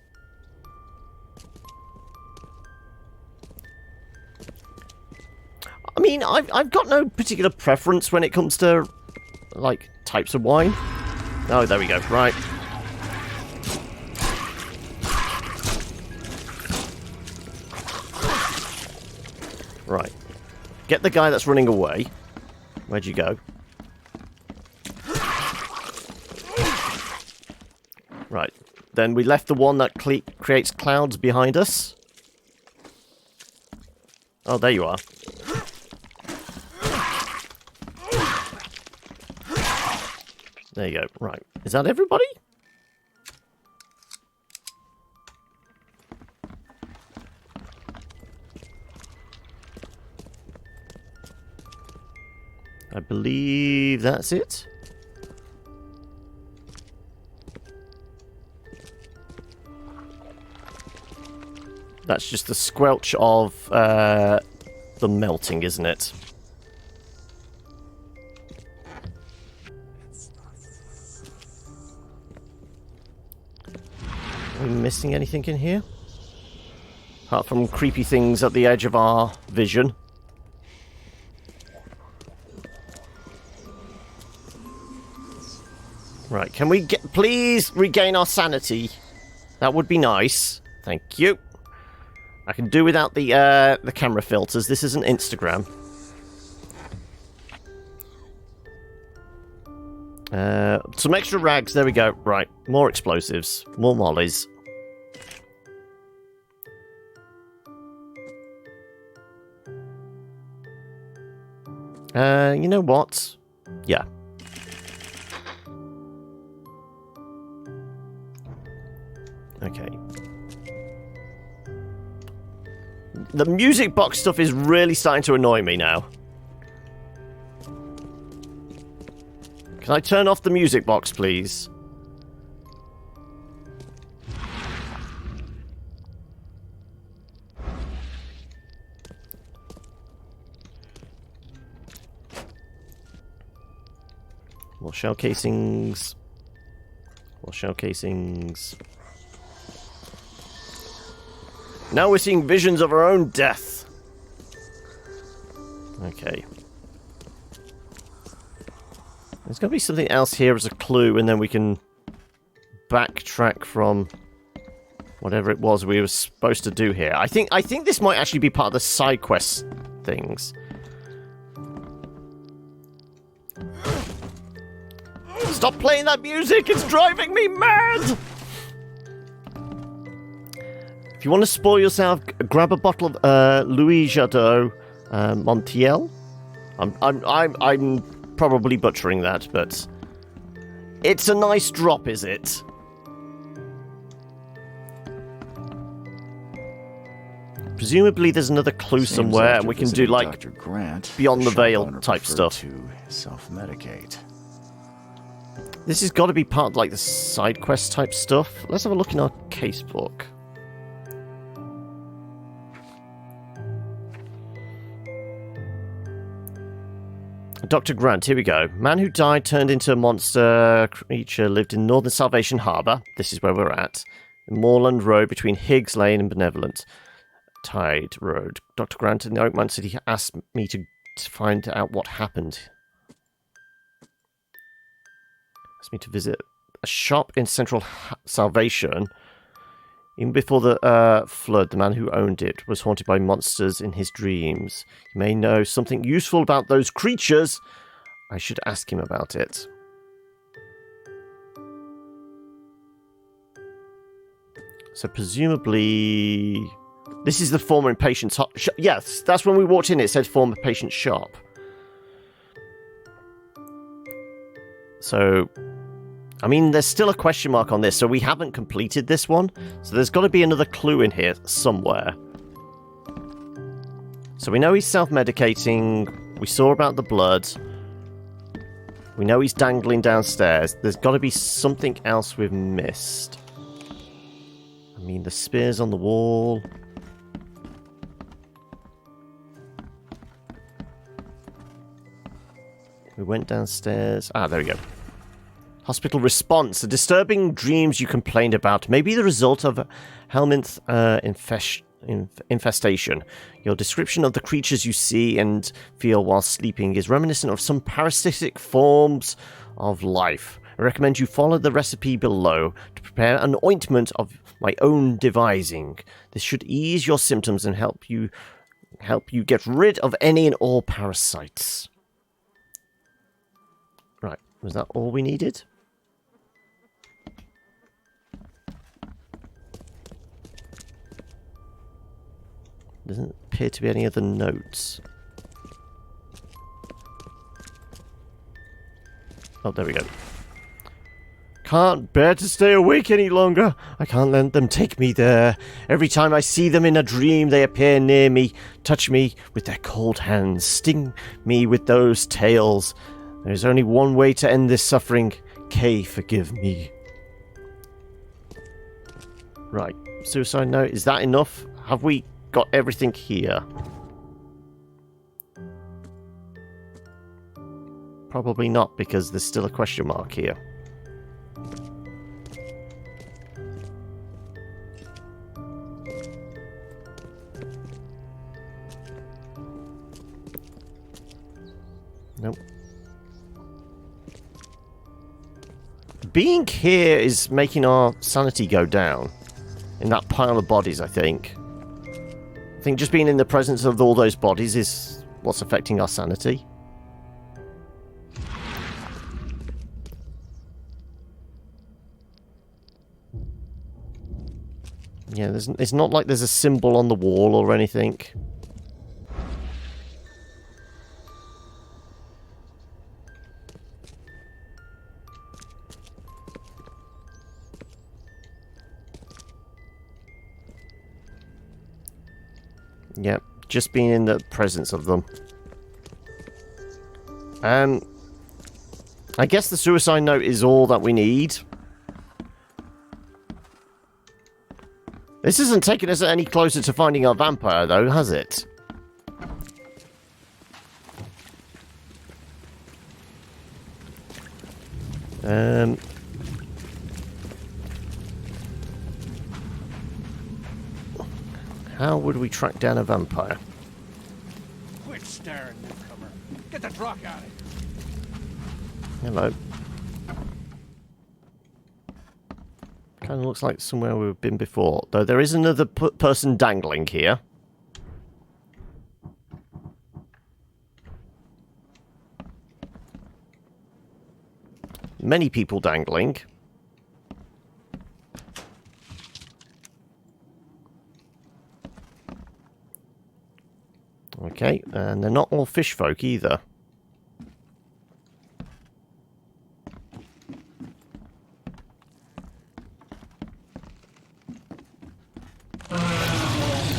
A: I mean, I've got no particular preference when it comes to, like, types of wine. Oh, there we go. Right. Right. Get the guy that's running away. Where'd you go? Right. Then we left the one that creates clouds behind us. Oh, there you are. There you go. Right. Is that everybody? I believe that's it. That's just the squelch of the melting, isn't it? Are we missing anything in here? Apart from creepy things at the edge of our vision. Right, can we please regain our sanity? That would be nice. Thank you. I can do without the camera filters. This isn't Instagram. Some extra rags. There we go. Right, more explosives, more mollies. You know what? Yeah. Okay. The music box stuff is really starting to annoy me now. Can I turn off the music box, please? More shell casings. More shell casings. Now we're seeing visions of our own death. Okay. There's got to be something else here as a clue, and then we can backtrack from whatever it was we were supposed to do here. I think this might actually be part of the side quest things. Stop playing that music! It's driving me mad! If you want to spoil yourself, grab a bottle of Louis Jadot Montiel. I'm probably butchering that, but it's a nice drop, is it? Presumably, there's another clue somewhere, and we can do like
C: Dr. Grant,
A: beyond the
C: shop
A: veil
C: owner
A: type
C: preferred
A: stuff.
C: To self-medicate.
A: This has got to be part of like the side quest type stuff. Let's have a look in our casebook. Dr. Grant, here we go. Man who died turned into a monster creature lived in northern Salvation Harbour. This is where we're at. Moorland Road between Higgs Lane and Benevolent Tide Road. Dr. Grant in the Oakman City asked me to find out what happened. Asked me to visit a shop in Central Salvation. Even before the flood, the man who owned it was haunted by monsters in his dreams. He may know something useful about those creatures. I should ask him about it. So presumably... This is the former impatient shop. Yes, that's when we walked in. It said former patient shop. So... I mean, there's still a question mark on this, so we haven't completed this one. So there's got to be another clue in here somewhere. So we know he's self-medicating. We saw about the blood. We know he's dangling downstairs. There's got to be something else we've missed. I mean, the spears on the wall. We went downstairs. Ah, there we go. Hospital response. The disturbing dreams you complained about may be the result of a helminth infestation. Your description of the creatures you see and feel while sleeping is reminiscent of some parasitic forms of life. I recommend you follow the recipe below to prepare an ointment of my own devising. This should ease your symptoms and help you get rid of any and all parasites. Right, was that all we needed? Doesn't appear to be any other notes. Oh, there we go. Can't bear to stay awake any longer. I can't let them take me there. Every time I see them in a dream, they appear near me, touch me with their cold hands, sting me with those tails. There is only one way to end this suffering. Kay, forgive me. Right. Suicide note. Is that enough? Have we got everything here? Probably not, because there's still a question mark here. Nope. Being here is making our sanity go down. In that pile of bodies, I think. I think just being in the presence of all those bodies is what's affecting our sanity. Yeah, it's not like there's a symbol on the wall or anything. Yep, just being in the presence of them. I guess the suicide note is all that we need. This isn't taking us any closer to finding our vampire, though, has it? How would we track down a vampire?
B: Quit staring, newcomer. Get the rock out of here.
A: Hello. Kind of looks like somewhere we've been before. Though there is another person dangling here. Many people dangling. Okay, and they're not all fish folk either.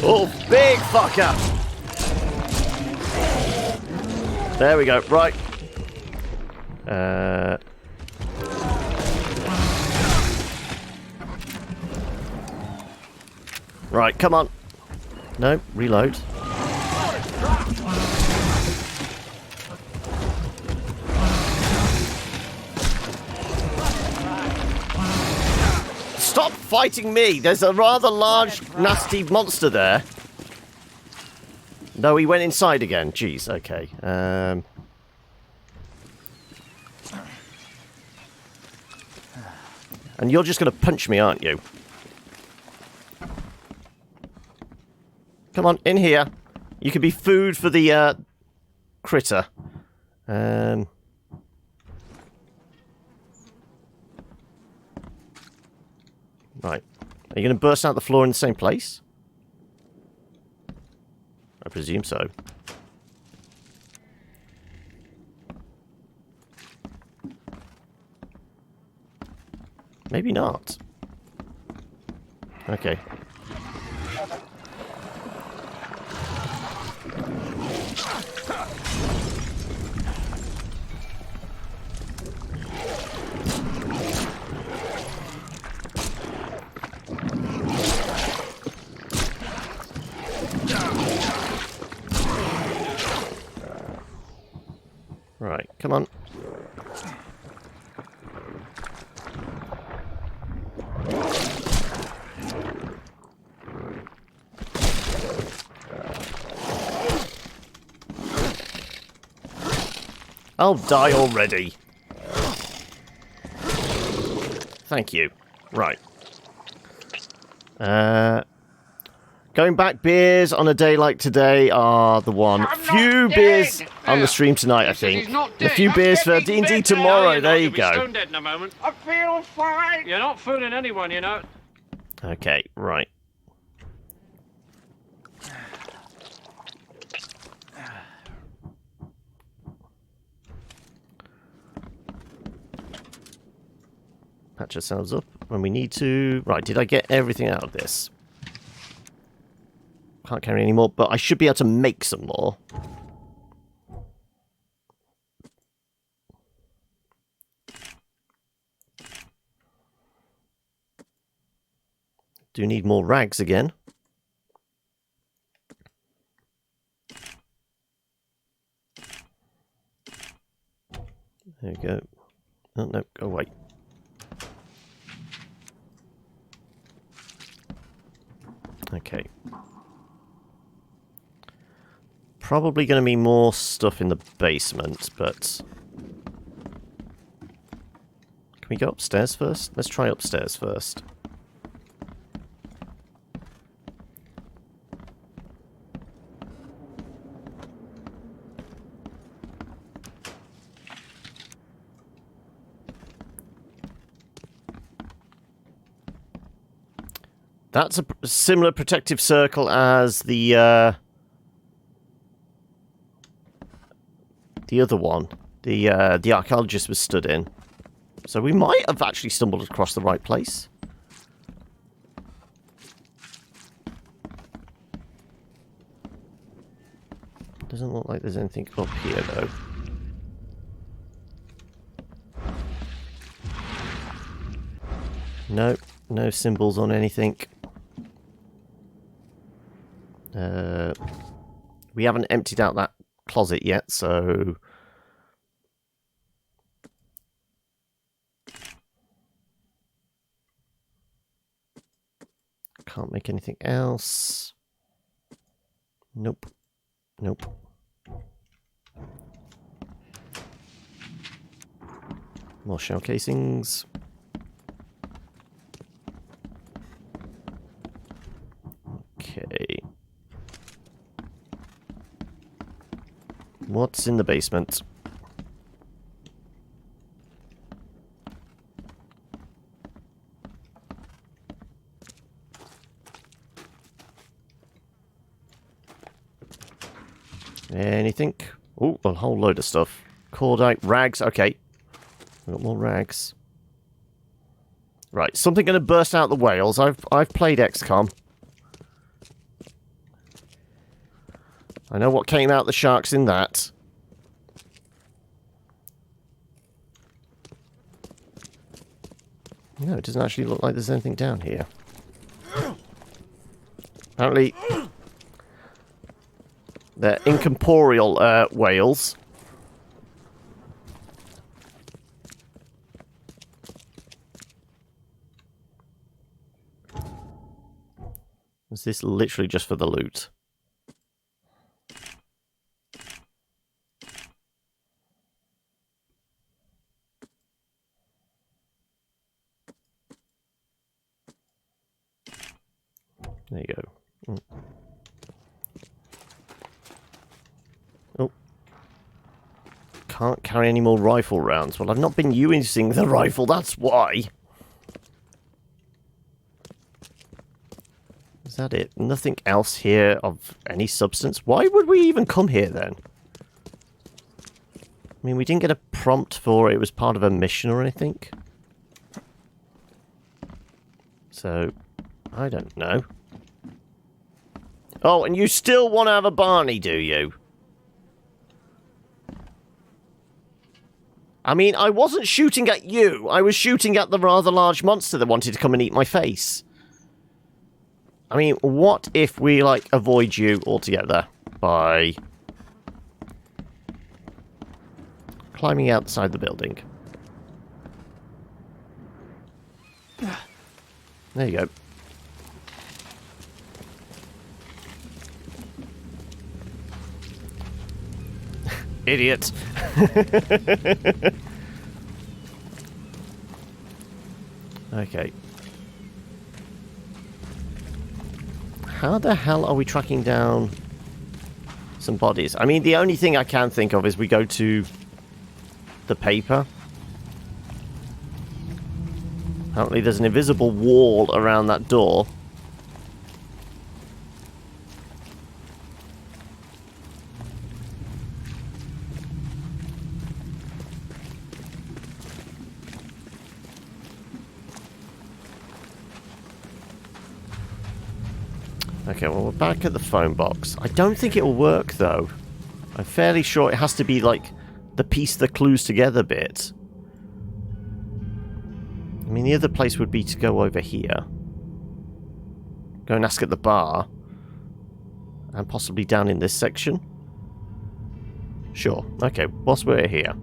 A: Oh, big fucker! There we go, right. Right, come on. No, reload. Stop fighting me! There's a rather large, nasty monster there. No, he went inside again. Jeez, okay. And you're just going to punch me, aren't you? Come on, in here. You can be food for the critter. Right. Are you going to burst out the floor in the same place? I presume so. Maybe not. Okay. Right, come on. I'll die already. Thank you. Right. Going back, beers on a day like today are the one. Few beers on the stream tonight, I think. A few beers for D&D tomorrow. There you go.
F: Stone dead in a moment. I feel fine. You're not fooling anyone, you know.
A: Okay, right. Patch ourselves up when we need to. Right, did I get everything out of this? Can't carry any more, but I should be able to make some more. Do need more rags again. There we go. Oh, no, go away. Okay. Probably going to be more stuff in the basement, but... Can we go upstairs first? Let's try upstairs first. That's a similar protective circle as the other one. The archaeologist was stood in. So we might have actually stumbled across the right place. Doesn't look like there's anything up here, though. No, no symbols on anything. We haven't emptied out that closet yet, so... Can't make anything else. Nope. Nope. More shell casings. Okay. What's in the basement? Anything? Oh, a whole load of stuff. Cordite, rags. Okay. We've got more rags. Right, something going to burst out the whales. I've played XCOM. I know what came out the sharks in that. No, it doesn't actually look like there's anything down here. Apparently, they're incorporeal whales. Is this literally just for the loot? There you go. Mm. Oh. Can't carry any more rifle rounds. Well, I've not been using the rifle, that's why. Is that it? Nothing else here of any substance? Why would we even come here then? I mean, we didn't get a prompt for it was part of a mission or anything. So, I don't know. Oh, and you still want to have a Barney, do you? I mean, I wasn't shooting at you. I was shooting at the rather large monster that wanted to come and eat my face. I mean, what if we, like, avoid you altogether by climbing outside the building? There you go. Idiot. Okay. How the hell are we tracking down some bodies? I mean, the only thing I can think of is we go to the paper. Apparently there's an invisible wall around that door. Okay, well, we're back at the phone box. I don't think it'll work, though. I'm fairly sure it has to be, like, the piece that clues together bit. I mean, the other place would be to go over here. Go and ask at the bar. And possibly down in this section. Sure. Okay, whilst we're here.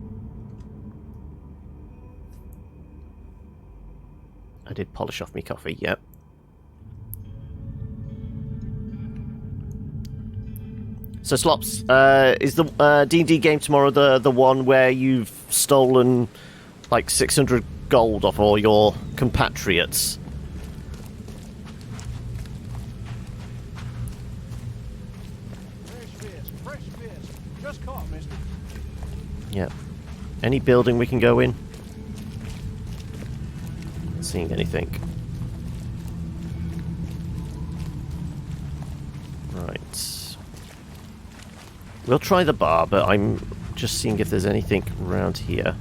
A: I did polish off my coffee, yep. So, Slops, is the D&D game tomorrow the one where you've stolen, like, 600 gold off all your compatriots?
E: Fresh fish. Just caught, mister.
A: Yeah. Any building we can go in? Not seeing anything. Right. We'll try the bar, but I'm just seeing if there's anything around here.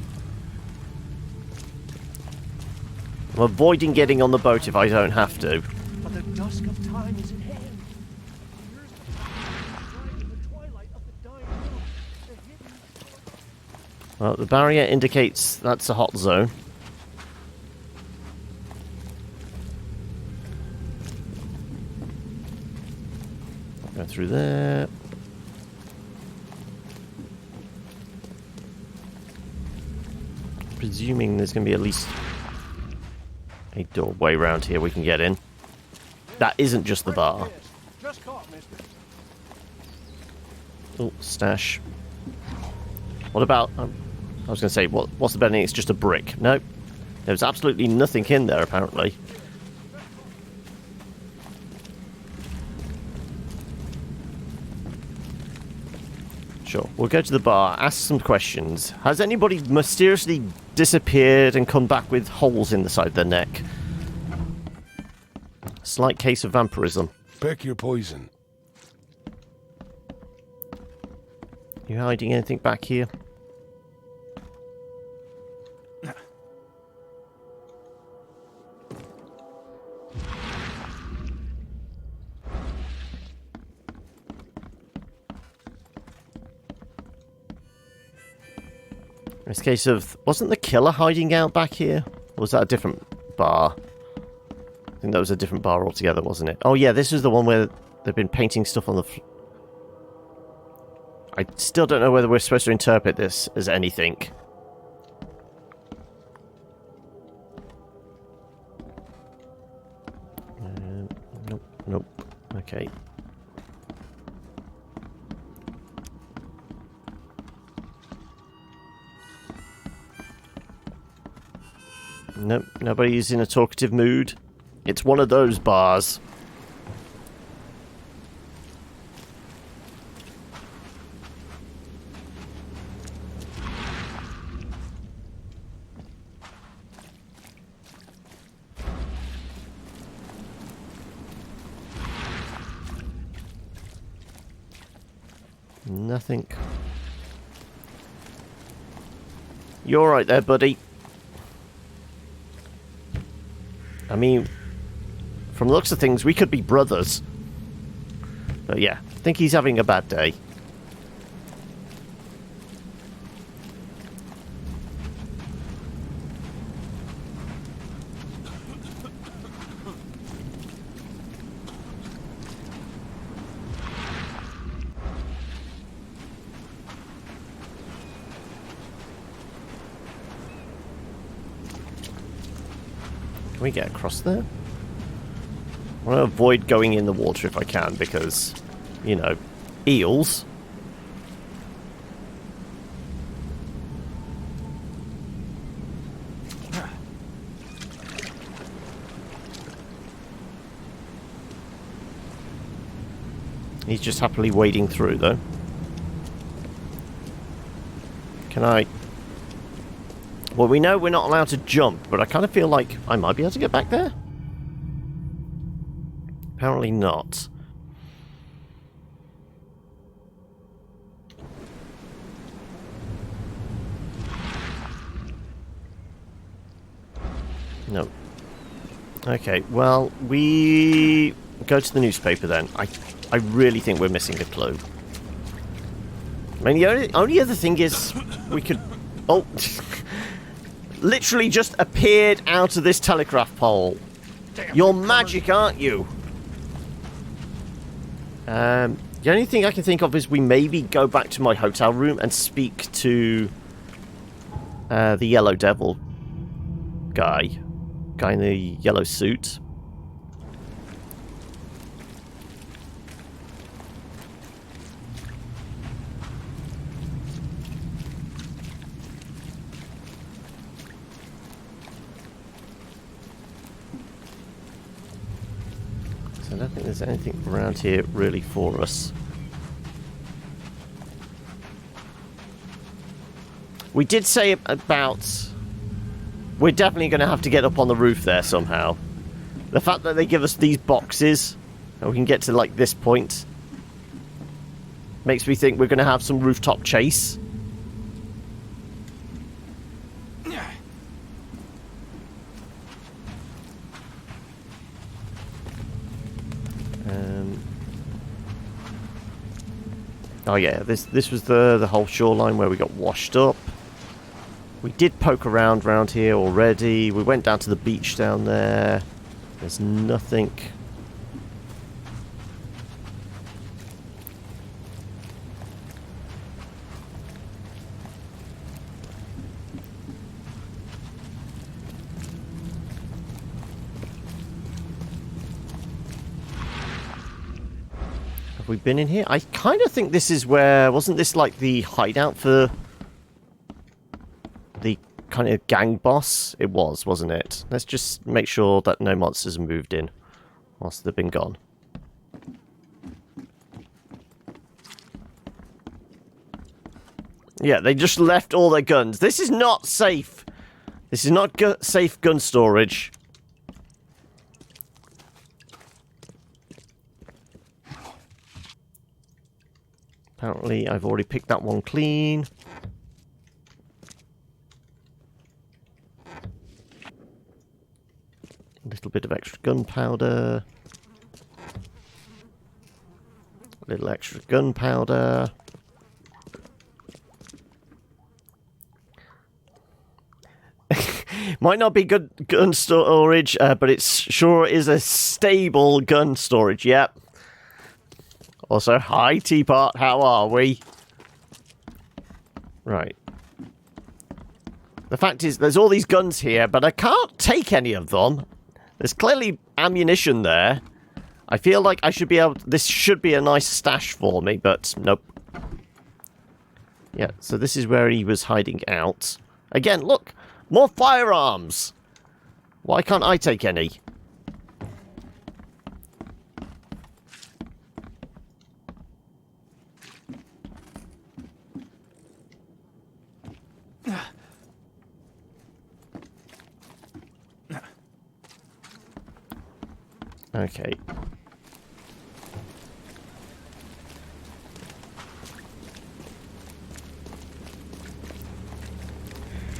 A: I'm avoiding getting on the boat if I don't have to.
E: But the dusk of time is at hand. Here's the right in the twilight of the dying moon. The hidden...
A: Well, the barrier indicates that's a hot zone. Go through there. Presuming there's going to be at least a doorway around here we can get in. That isn't just the bar.
E: Just caught, mister.
A: Oh, stash. What about... I was going to say, what's the better thing? It's just a brick. Nope. There's absolutely nothing in there, apparently. Sure. We'll go to the bar, ask some questions. Has anybody mysteriously disappeared and come back with holes in the side of their neck? Slight case of vampirism.
G: Pick your poison.
A: You hiding anything back here? It's a case of... Wasn't the killer hiding out back here? Or was that a different bar? I think that was a different bar altogether, wasn't it? Oh yeah, this is the one where they've been painting stuff on the... I still don't know whether we're supposed to interpret this as anything. Nope, nope. Okay. Nope, nobody's in a talkative mood. It's one of those bars. Nothing. You alright there, buddy? I mean, from the looks of things, we could be brothers. But yeah, I think he's having a bad day. Can we get across there? I want to avoid going in the water if I can, because, you know, eels. He's just happily wading through, though. Can I... Well, we know we're not allowed to jump, but I kind of feel like I might be able to get back there. Apparently not. No. Okay, well, we go to the newspaper then. I really think we're missing a clue. I mean, the only other thing is we could... Oh! Literally just appeared out of this telegraph pole. You're magic, aren't you? The only thing I can think of is we maybe go back to my hotel room and speak to the Yellow Devil guy. Guy in the yellow suit. So I don't think there's anything around here really for us. We did say about... We're definitely going to have to get up on the roof there somehow. The fact that they give us these boxes, and we can get to, like, this point, makes me think we're going to have some rooftop chase. Oh yeah, this was the whole shoreline where we got washed up. We did poke around here already. We went down to the beach down there. There's nothing. Have we been in here? I kind of think this is where... Wasn't this like the hideout for... the kind of gang boss? It was, wasn't it? Let's just make sure that no monsters have moved in whilst they've been gone. Yeah, they just left all their guns. This is not safe. This is not safe gun storage. Apparently, I've already picked that one clean. A little bit of extra gunpowder. A little extra gunpowder. Might not be good gun storage, but it sure is a stable gun storage, yep. Also, hi Teapot, how are we? Right. The fact is, there's all these guns here, but I can't take any of them. There's clearly ammunition there. I feel like I should be able... This should be a nice stash for me, but nope. Yeah, so this is where he was hiding out. Again, look! More firearms! Why can't I take any? Okay.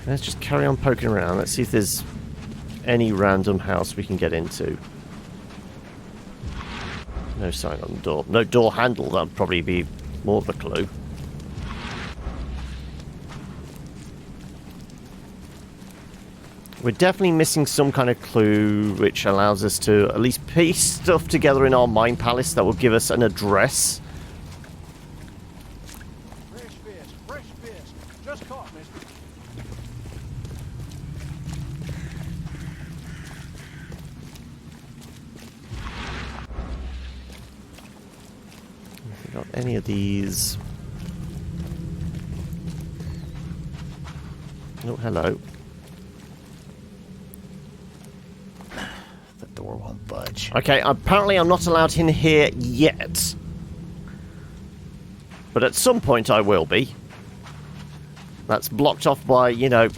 A: Let's just carry on poking around. Let's see if there's any random house we can get into. No sign on the door. No door handle. That'd probably be more of a clue. We're definitely missing some kind of clue which allows us to at least piece stuff together in our mind palace that will give us an address.
E: Fresh fish. Just caught, mister.
A: Have we got any of these? Oh, hello.
C: The door won't budge.
A: Okay, apparently I'm not allowed in here yet. But at some point I will be. That's blocked off by, you know,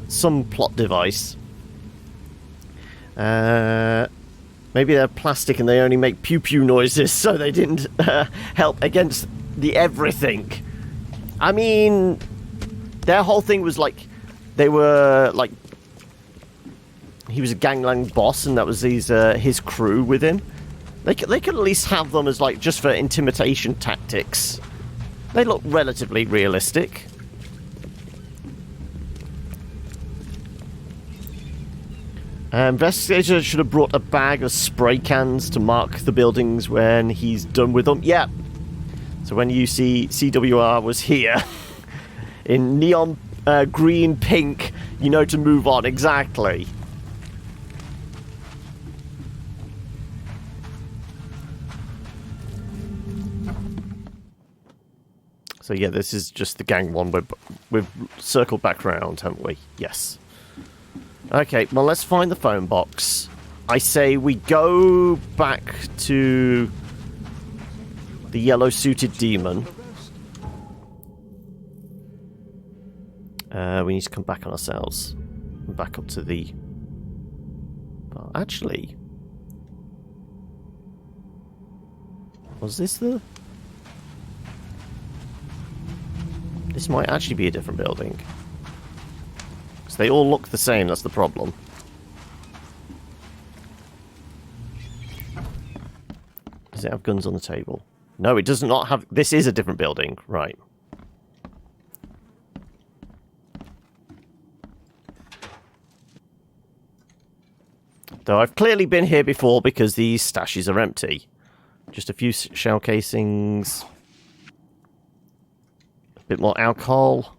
A: some plot device. Maybe they're plastic and they only make pew-pew noises, so they didn't help against the everything. I mean, their whole thing was like, they were like, he was a gangland boss and that was his crew with him. They could at least have them as like, just for intimidation tactics. They look relatively realistic. Investigator should have brought a bag of spray cans to mark the buildings when he's done with them. Yeah. So when you see CWR was here in neon green, pink, you know to move on. Exactly. So yeah, this is just the gang one. We've circled back around, haven't we? Yes. Okay, well, let's find the phone box. I say we go back to the yellow-suited demon. We need to come back on ourselves. Back up to the... Well, actually... Was this the... This might actually be a different building. They all look the same, that's the problem. Does it have guns on the table? No, it does not have... This is a different building, right. Though I've clearly been here before because these stashes are empty. Just a few shell casings. A bit more alcohol.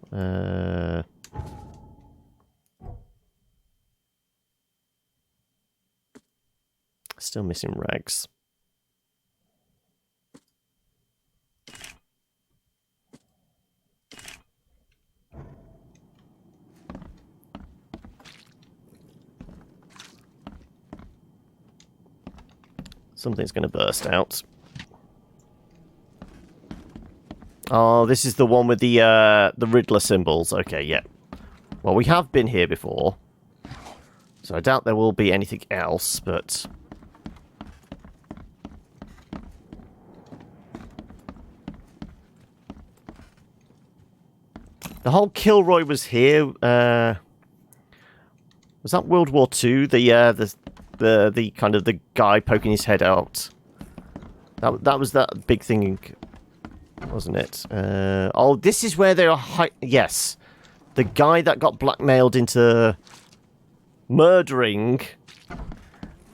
A: Still missing rags. Something's going to burst out. Oh, this is the one with the Riddler symbols. Okay, yeah. Well, we have been here before. So I doubt there will be anything else, but... The whole Kilroy was here. Was that World War II? The kind of the guy poking his head out. That was that big thing, wasn't it? Oh, this is where they are. Yes, the guy that got blackmailed into murdering.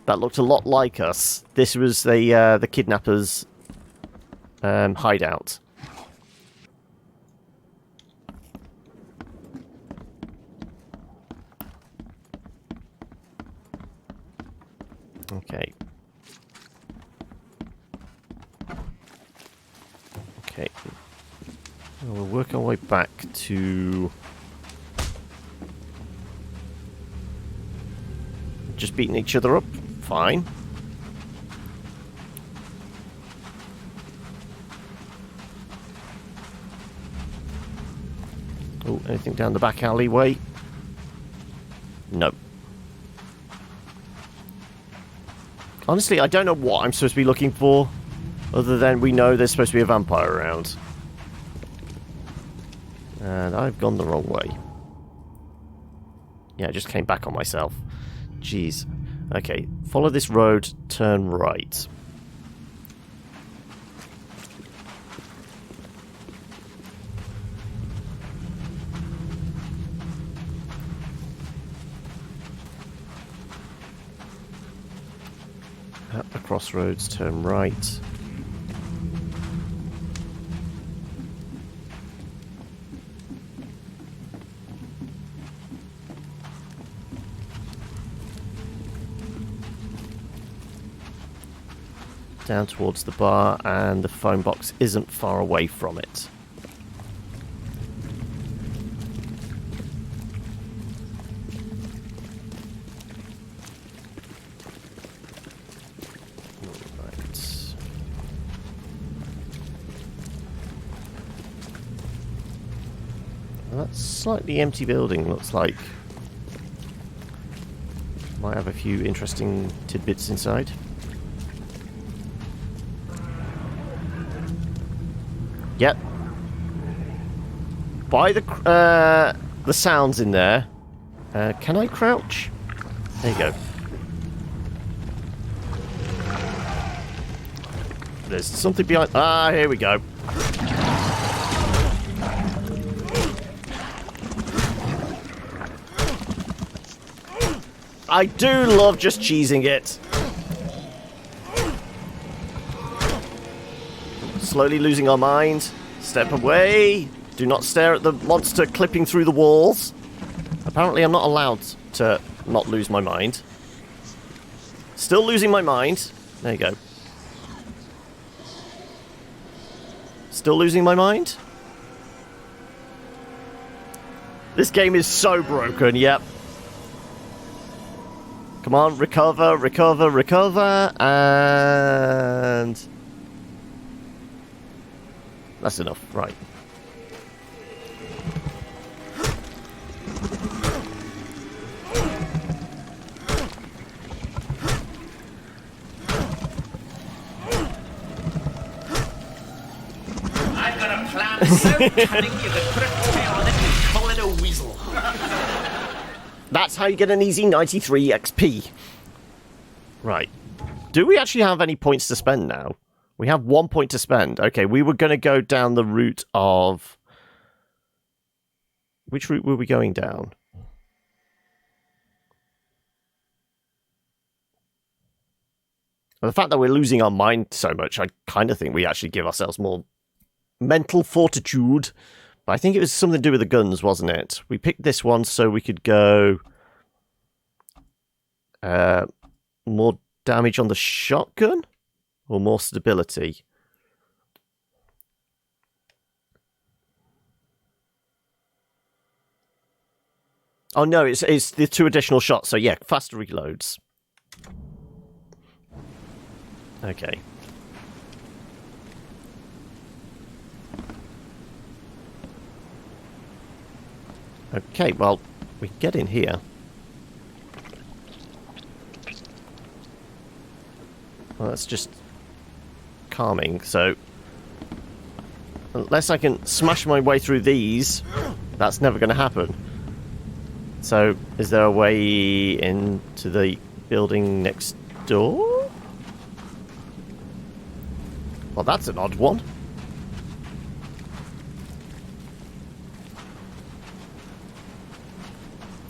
A: That looked a lot like us. This was the kidnappers' hideout. Okay. Okay. Well, we'll work our way back to... Just beating each other up? Fine. Oh, anything down the back alleyway? No. Honestly, I don't know what I'm supposed to be looking for, other than we know there's supposed to be a vampire around. And I've gone the wrong way. Yeah, I just came back on myself. Jeez. Okay, follow this road, turn right. At the crossroads, turn right. Down towards the bar, and the phone box isn't far away from it. Well, that slightly empty building looks like. Might have a few interesting tidbits inside. Yep. By the sounds in there. Can I crouch? There you go. There's something behind. Ah, here we go. I do love just cheesing it. Slowly losing our mind. Step away. Do not stare at the monster clipping through the walls. Apparently I'm not allowed to not lose my mind. Still losing my mind. There you go. Still losing my mind? This game is so broken, yep. Come on, recover, recover, recover, and... That's enough, right.
D: I've got a plan so cunning you could put a tail on it and call it a weasel.
A: That's how you get an easy 93 XP. Right. Do we actually have any points to spend now? We have 1 point to spend. Okay, we were going to go down the route of... Which route were we going down? Well, the fact that we're losing our mind so much, I kind of think we actually give ourselves more mental fortitude. But I think it was something to do with the guns, wasn't it? We picked this one so we could go... more damage on the shotgun? Or more stability? Oh no, it's the 2 additional shots, so yeah, faster reloads. Okay. Okay, well, we can get in here. Well, that's just calming, so... Unless I can smash my way through these, that's never going to happen. So, is there a way into the building next door? Well, that's an odd one.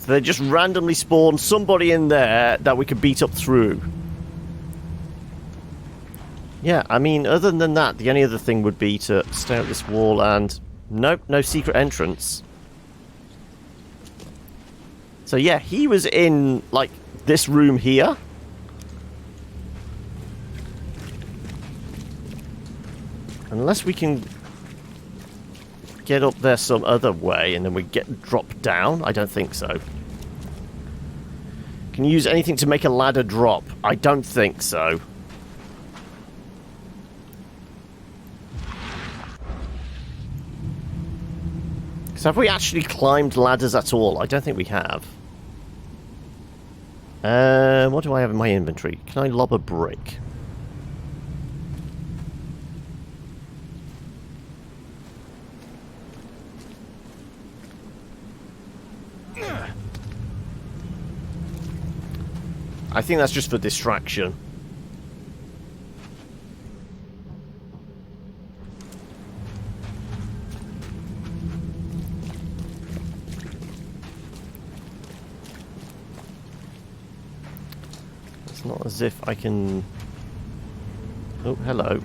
A: So they just randomly spawn somebody in there that we could beat up through. Yeah, I mean, other than that, the only other thing would be to stare at this wall and... Nope, no secret entrance. So yeah, he was in, like, this room here. Unless we can get up there some other way and then we get dropped down. I don't think so. Can you use anything to make a ladder drop? I don't think so. So have we actually climbed ladders at all? I don't think we have. What do I have in my inventory? Can I lob a brick? I think that's just for distraction. It's not as if I can... Oh, hello.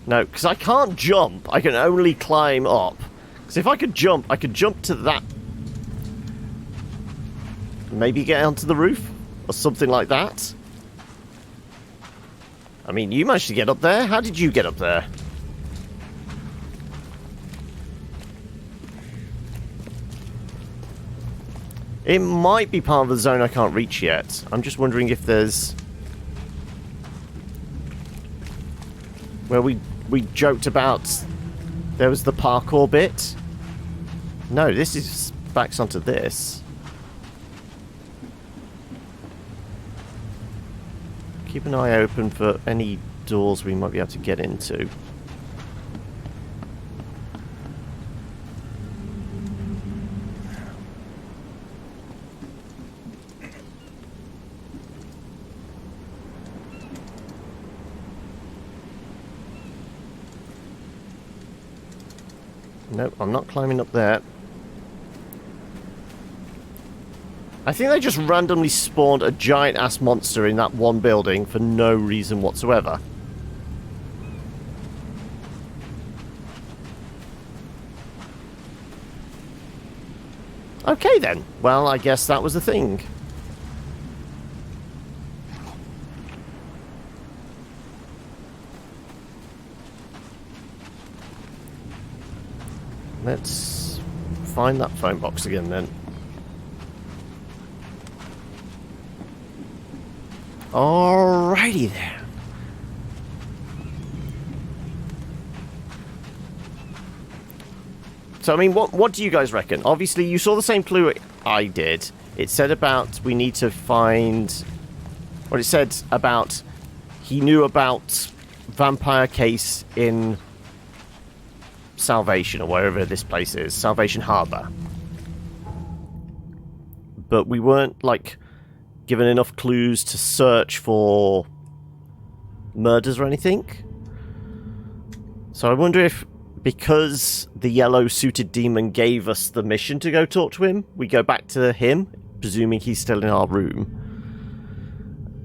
A: No, because I can't jump. I can only climb up. Because if I could jump to that... Maybe get onto the roof? Or something like that? I mean, you managed to get up there. How did you get up there? It might be part of the zone I can't reach yet. I'm just wondering if there's... Where we joked about There was the parkour bit. No, this is backs onto this. Keep an eye open for any doors we might be able to get into. Nope, I'm not climbing up there. I think they just randomly spawned a giant-ass monster in that one building for no reason whatsoever. Okay then. Well, I guess that was the thing. Let's find that phone box again then. Alrighty there. So, I mean, what do you guys reckon? Obviously, you saw the same clue I did. It said about we need to find... What it said about... He knew about vampire case in Salvation, or wherever this place is. Salvation Harbor. But we weren't, like, given enough clues to search for murders or anything. So I wonder if, because the yellow-suited demon gave us the mission to go talk to him, we go back to him, presuming he's still in our room,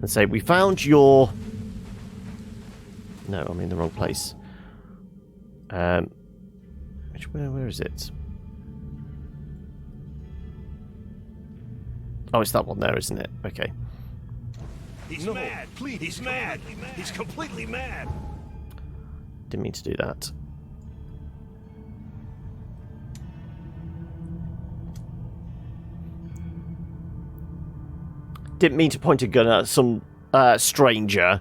A: and say, we found your... No, I'm in the wrong place. Where is it? Oh, it's that one there, isn't it? Okay.
B: He's mad. Please, he's mad. He's completely mad.
A: Didn't mean to do that. Didn't mean to point a gun at some stranger.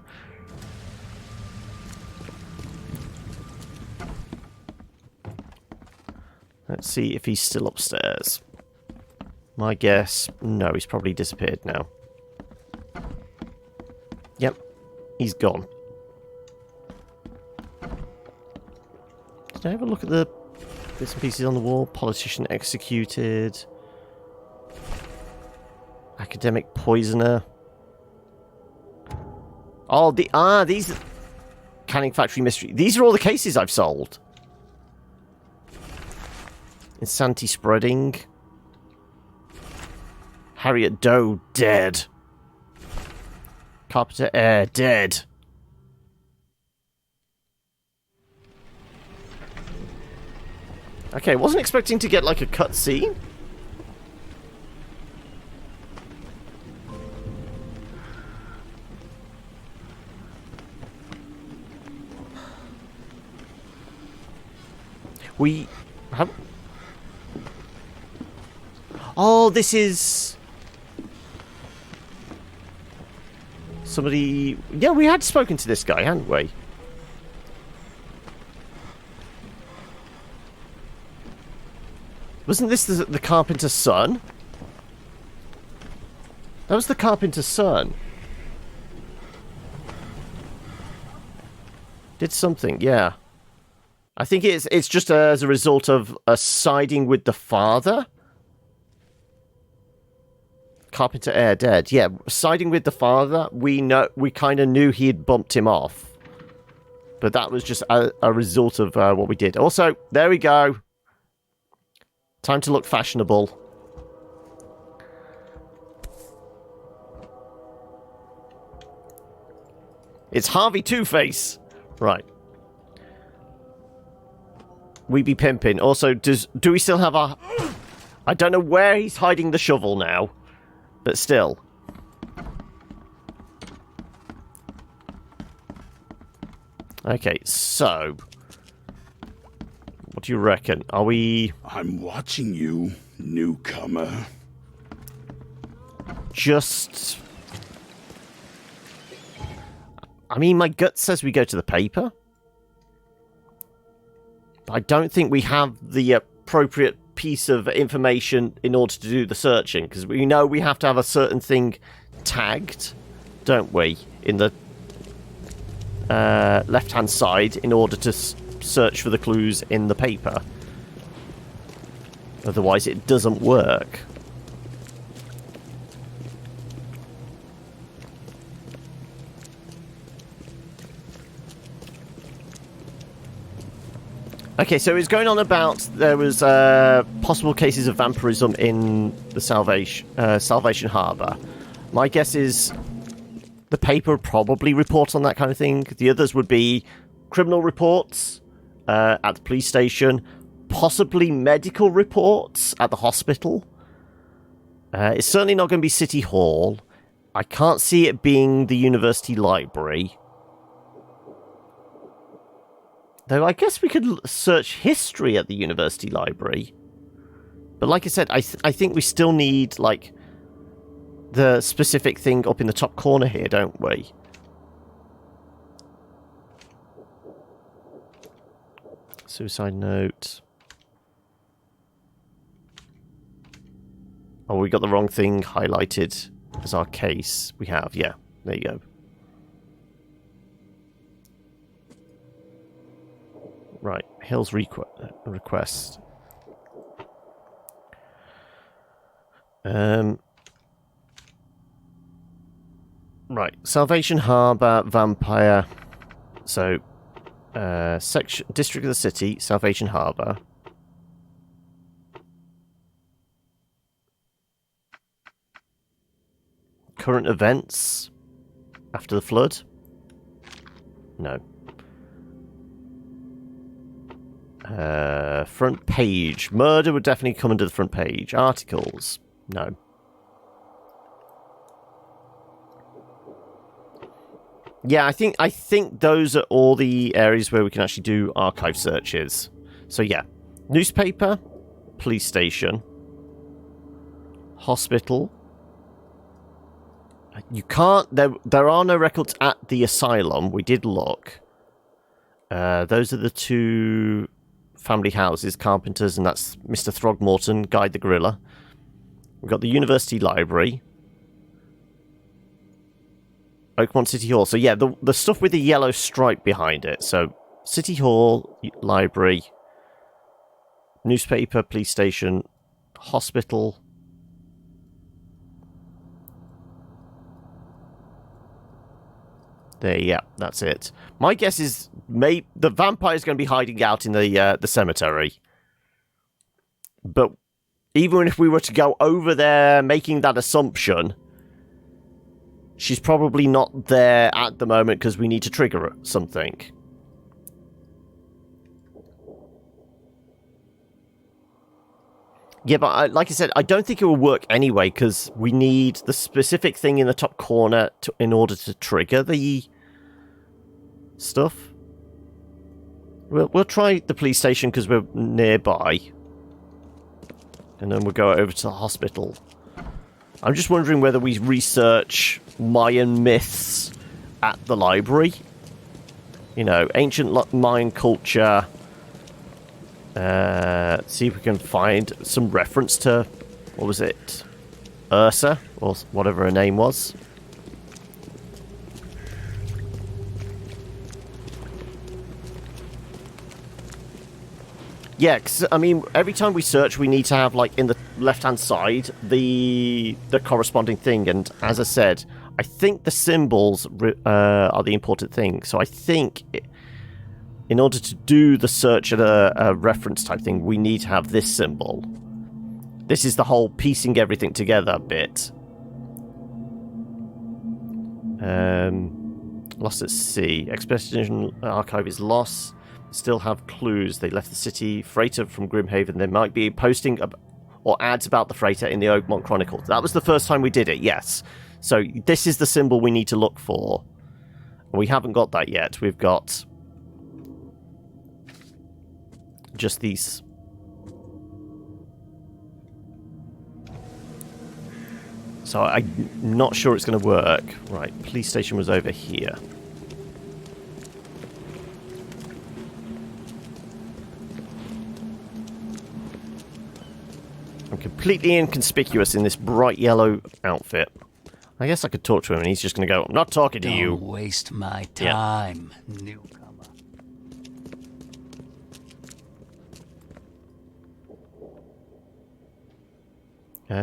A: Let's see if he's still upstairs. My guess, no, he's probably disappeared now. Yep, he's gone. Did I have a look at the bits and pieces on the wall? Politician executed. Academic poisoner. Oh, these canning factory mystery. These are all the cases I've solved. Insanity spreading. Harriet Doe dead. Carpenter Air dead. Okay, wasn't expecting to get like a cutscene. We have... Oh, this is... Somebody... Yeah, we had spoken to this guy, hadn't we? Wasn't this the carpenter's son? That was the carpenter's son. Did something, yeah. I think it's just as a result of siding with the father. Carpenter Air dead. Yeah, siding with the father. We kind of knew he had bumped him off, but that was just a result of what we did. Also, there we go. Time to look fashionable. It's Harvey Two-Face. Right. We be pimping. Also, do we still have our... I don't know where he's hiding the shovel now, but still. Okay, so... What do you reckon? Are we...
G: I'm watching you, newcomer.
A: Just... I mean, my gut says we go to the paper. But I don't think we have the appropriate piece of information in order to do the searching, because we know we have to have a certain thing tagged, don't we, in the left-hand side in order to search for the clues in the paper. Otherwise it doesn't work. Okay, so it's going on about there was possible cases of vampirism in the Salvation Harbour. My guess is the paper would probably report on that kind of thing. The others would be criminal reports at the police station, possibly medical reports at the hospital. It's certainly not going to be City Hall. I can't see it being the university library. Though I guess we could search history at the university library. But like I said, I think we still need, like, the specific thing up in the top corner here, don't we? Suicide note. Oh, we got the wrong thing highlighted as our case. We have, yeah. There you go. Right, Hill's request. Right, Salvation Harbour, Vampire. So, section, District of the City, Salvation Harbour. Current events after the flood? No. Front page. Murder would definitely come under the front page. Articles. No. Yeah, I think those are all the areas where we can actually do archive searches. So yeah. Newspaper, police station, hospital. You can't, there are no records at the asylum. We did look. Those are the two family houses, Carpenters, and that's Mr. Throgmorton, Guide the Gorilla. We've got the University Library. Oakmont City Hall. So yeah, the stuff with the yellow stripe behind it. So City Hall, Library, newspaper, police station, hospital. There, yeah, that's it. My guess is the vampire's going to be hiding out in the cemetery. But even if we were to go over there making that assumption, she's probably not there at the moment because we need to trigger something. Yeah, but like I said, I don't think it will work anyway because we need the specific thing in the top corner in order to trigger the stuff. We'll try the police station because we're nearby. And then we'll go over to the hospital. I'm just wondering whether we research Mayan myths at the library. You know, ancient Mayan culture. See if we can find some reference to, what was it? Ursa, or whatever her name was. Yeah, because, I mean, every time we search, we need to have, like, in the left-hand side, the corresponding thing. And as I said, I think the symbols are the important thing. So I think in order to do the search at a reference type thing, we need to have this symbol. This is the whole piecing everything together bit. Lost at sea. Expedition archive is lost. Still have clues. They left the city. Freighter from Grimhaven. They might be posting or ads about the freighter in the Oakmont Chronicle. That was the first time we did it, yes. So this is the symbol we need to look for. We haven't got that yet. We've got just these. So I'm not sure it's going to work. Right, police station was over here. I'm completely inconspicuous in this bright yellow outfit. I guess I could talk to him and he's just going to go, I'm not talking to you.
H: Don't waste my time, newcomer.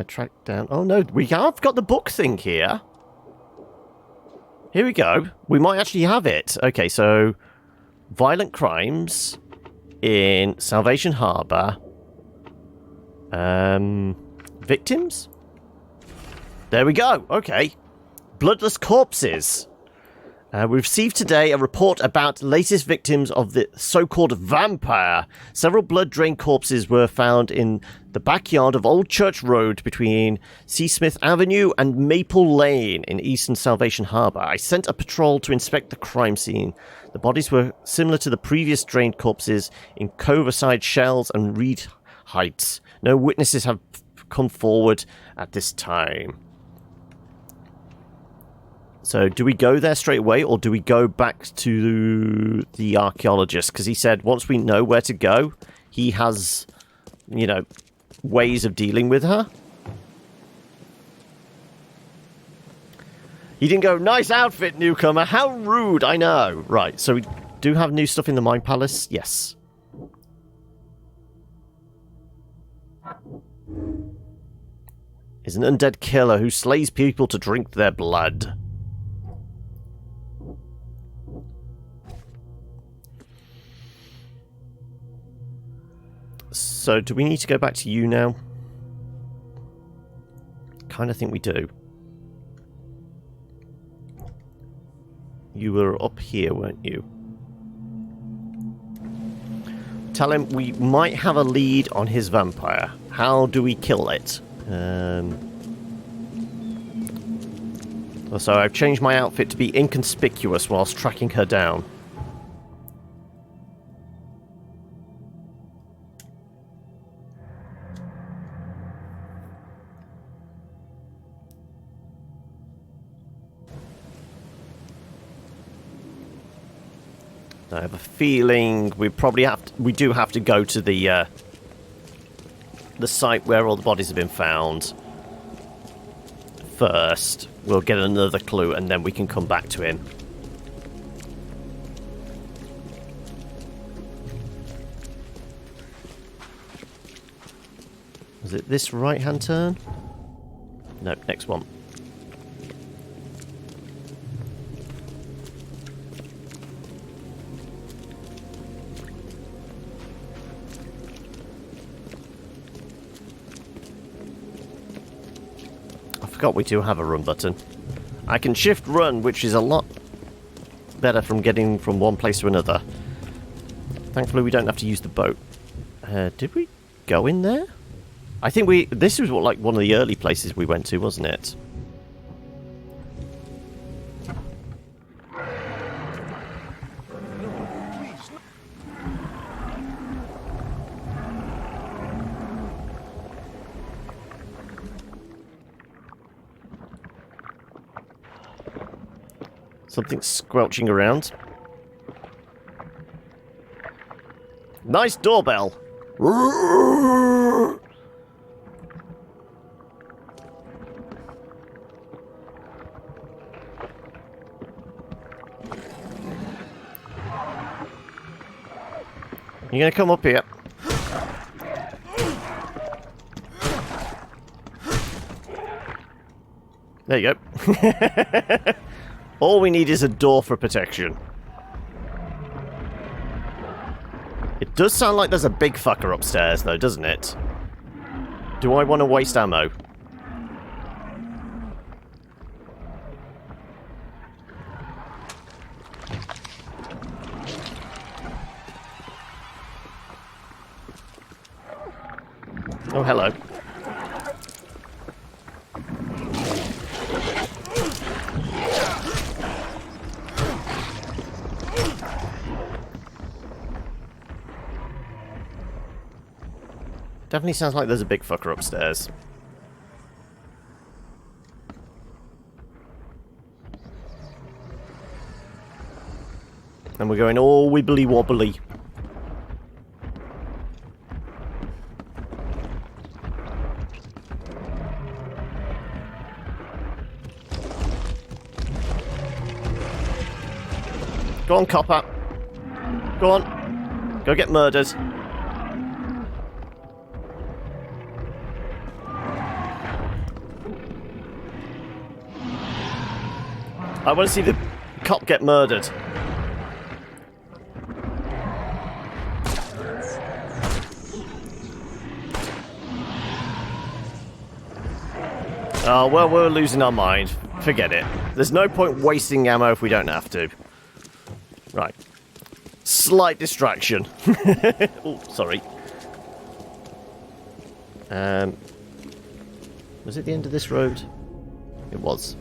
A: Track down. Oh no, we have got the book thing here. Here we go. We might actually have it. Okay, so violent crimes in Salvation Harbor. Victims? There we go. Okay. Bloodless corpses. We received today a report about latest victims of the so-called vampire. Several blood-drained corpses were found in the backyard of Old Church Road between Seasmith Avenue and Maple Lane in Eastern Salvation Harbor. I sent a patrol to inspect the crime scene. The bodies were similar to the previous drained corpses in Coverside Shells and Reed Heights. No witnesses have come forward at this time. So do we go there straight away, or do we go back to the archaeologist? Because he said once we know where to go, he has, you know, ways of dealing with her. He didn't go, nice outfit, newcomer. How rude, I know. Right, so we do have new stuff in the Mind Palace. Yes. Is an undead killer who slays people to drink their blood. So, do we need to go back to you now? Kind of think we do. You were up here, weren't you? Tell him we might have a lead on his vampire. How do we kill it? So I've changed my outfit to be inconspicuous whilst tracking her down. I have a feeling we do have to go to the site where all the bodies have been found first. We'll get another clue and then we can come back to him. Was it this right-hand turn? No, next one. I forgot we do have a run button. I can shift run, which is a lot better from getting from one place to another. Thankfully we don't have to use the boat. Did we go in there? I think this was like one of the early places we went to, wasn't it? Something squelching around. Nice doorbell. You gonna come up here? There you go. All we need is a door for protection. It does sound like there's a big fucker upstairs, though, doesn't it? Do I want to waste ammo? Oh, hello. Definitely sounds like there's a big fucker upstairs. And we're going all wibbly wobbly. Go on, copper. Go on. Go get murdered. I want to see the cop get murdered. Oh, well, we're losing our mind. Forget it. There's no point wasting ammo if we don't have to. Right. Slight distraction. Oh, sorry. Was it the end of this road? It was.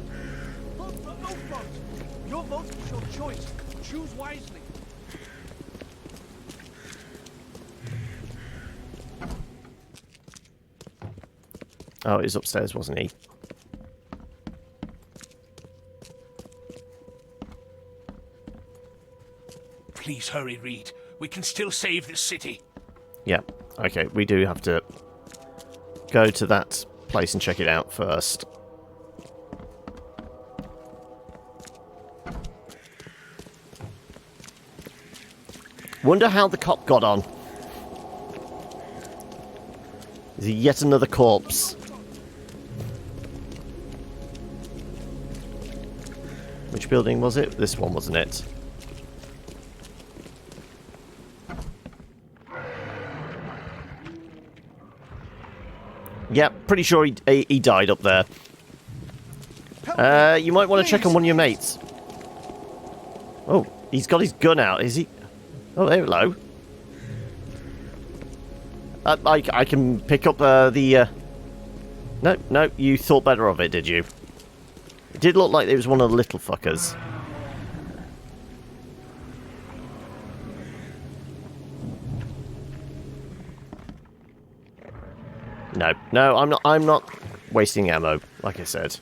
E: Vote for Lovecraft. Your vote is your choice. Choose wisely.
A: Oh, he was upstairs, wasn't he?
B: Please hurry, Reed. We can still save this city.
A: Yeah. Okay, we do have to go to that place and check it out first. Wonder how the cop got on. Is he yet another corpse? Which building was it? This one, wasn't it? Yeah, pretty sure he died up there. You might want to check on one of your mates. Oh, he's got his gun out, is he? Oh, hello. I can pick up the... No, you thought better of it, did you? It did look like it was one of the little fuckers. No, I'm not wasting ammo, like I said.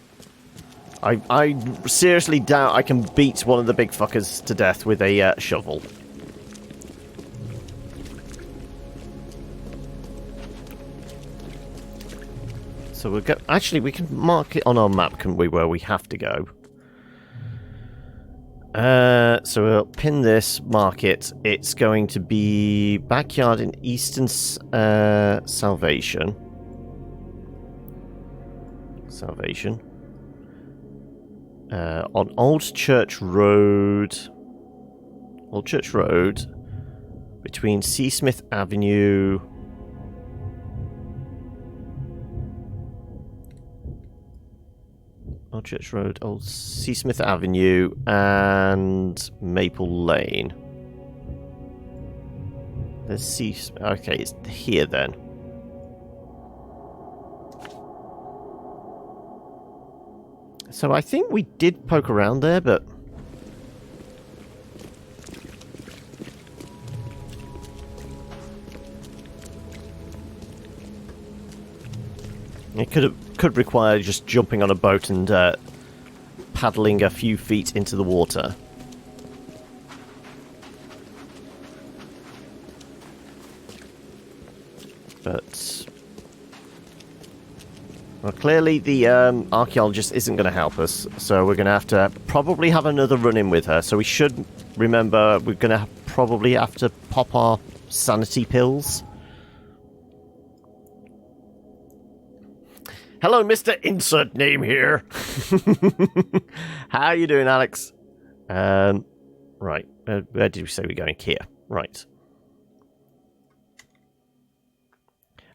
A: I seriously doubt I can beat one of the big fuckers to death with a shovel. So we'll go. Actually, we can mark it on our map, can we, where we have to go? So we'll pin this, mark it. It's going to be backyard in Eastern Salvation. On Old Church Road, between C. Smith Avenue. Old Church Road, Old C. Smith Avenue, and Maple Lane. There's C. Okay, it's here then. So I think we did poke around there, but... It could require just jumping on a boat and paddling a few feet into the water. But... Well, clearly the archaeologist isn't going to help us, so we're going to have to probably have another run-in with her. So we should remember we're going to probably have to pop our sanity pills. Hello, Mr. Insert Name here. How you doing, Alex? Right. Where did we say we're going? Here. Right.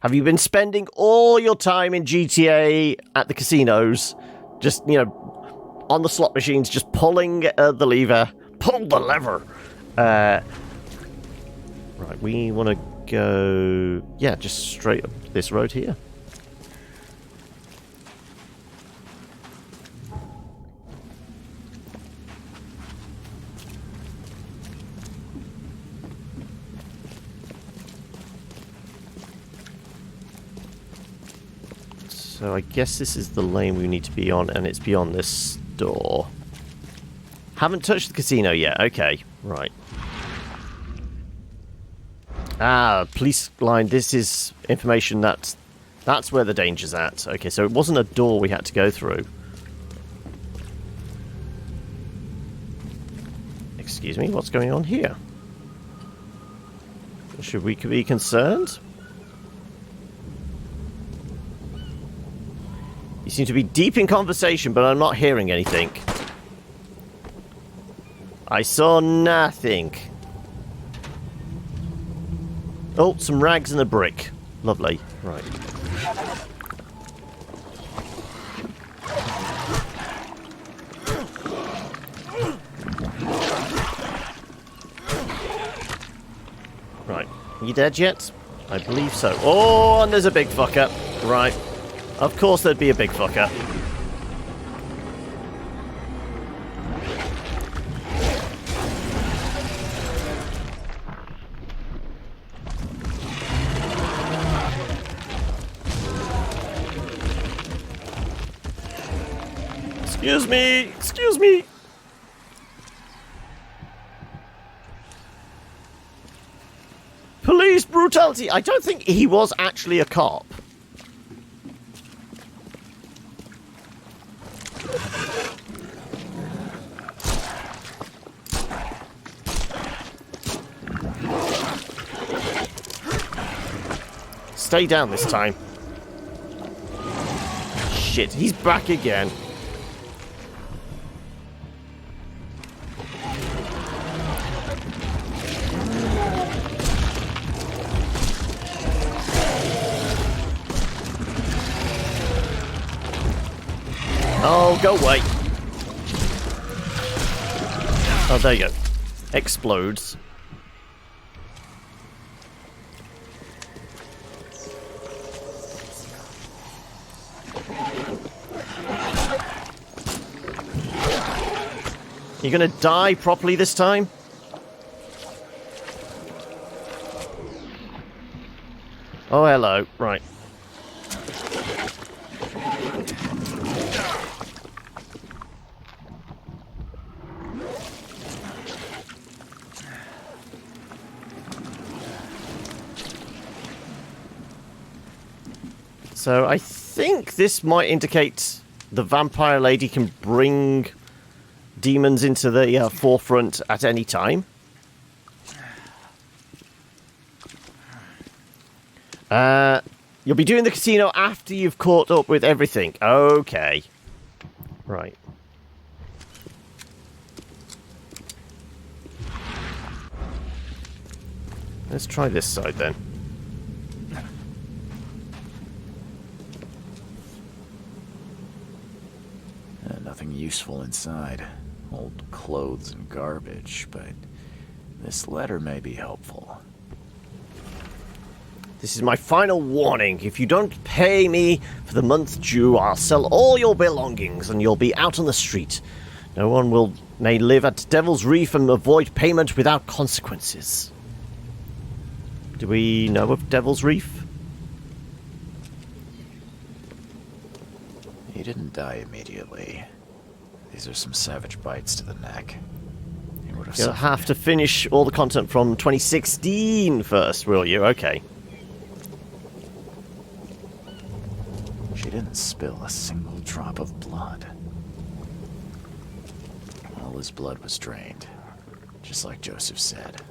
A: Have you been spending all your time in GTA at the casinos? Just, you know, on the slot machines, just pulling the lever. Pull the lever! Right, we want to go... Yeah, just straight up this road here. So I guess this is the lane we need to be on, and it's beyond this door. Haven't touched the casino yet. Okay, right. Ah, police line. This is information that's where the danger's at. Okay, so it wasn't a door we had to go through. Excuse me, what's going on here? Should we be concerned? You seem to be deep in conversation, but I'm not hearing anything. I saw nothing. Oh, some rags and a brick. Lovely. Right. Right. You dead yet? I believe so. Oh, and there's a big fucker. Right. Of course there'd be a big fucker. Excuse me! Excuse me! Police brutality! I don't think he was actually a cop. Stay down this time. Shit, he's back again. Oh, go away. Oh, there you go. Explodes. You gonna die properly this time? Oh, hello. Right. So I think this might indicate the vampire lady can bring demons into the forefront at any time. You'll be doing the casino after you've caught up with everything. Okay. Right. Let's try this side then.
C: Nothing useful inside. Old clothes and garbage, but this letter may be helpful.
A: This is my final warning. If you don't pay me for the month due, I'll sell all your belongings and you'll be out on the street. No one may live at Devil's Reef and avoid payment without consequences. Do we know of Devil's Reef?
C: He didn't die immediately. These are some savage bites to the neck. He would have
A: You'll have to finish all the content from 2016 first, will you? Okay.
C: She didn't spill a single drop of blood. All his blood was drained, just like Joseph said.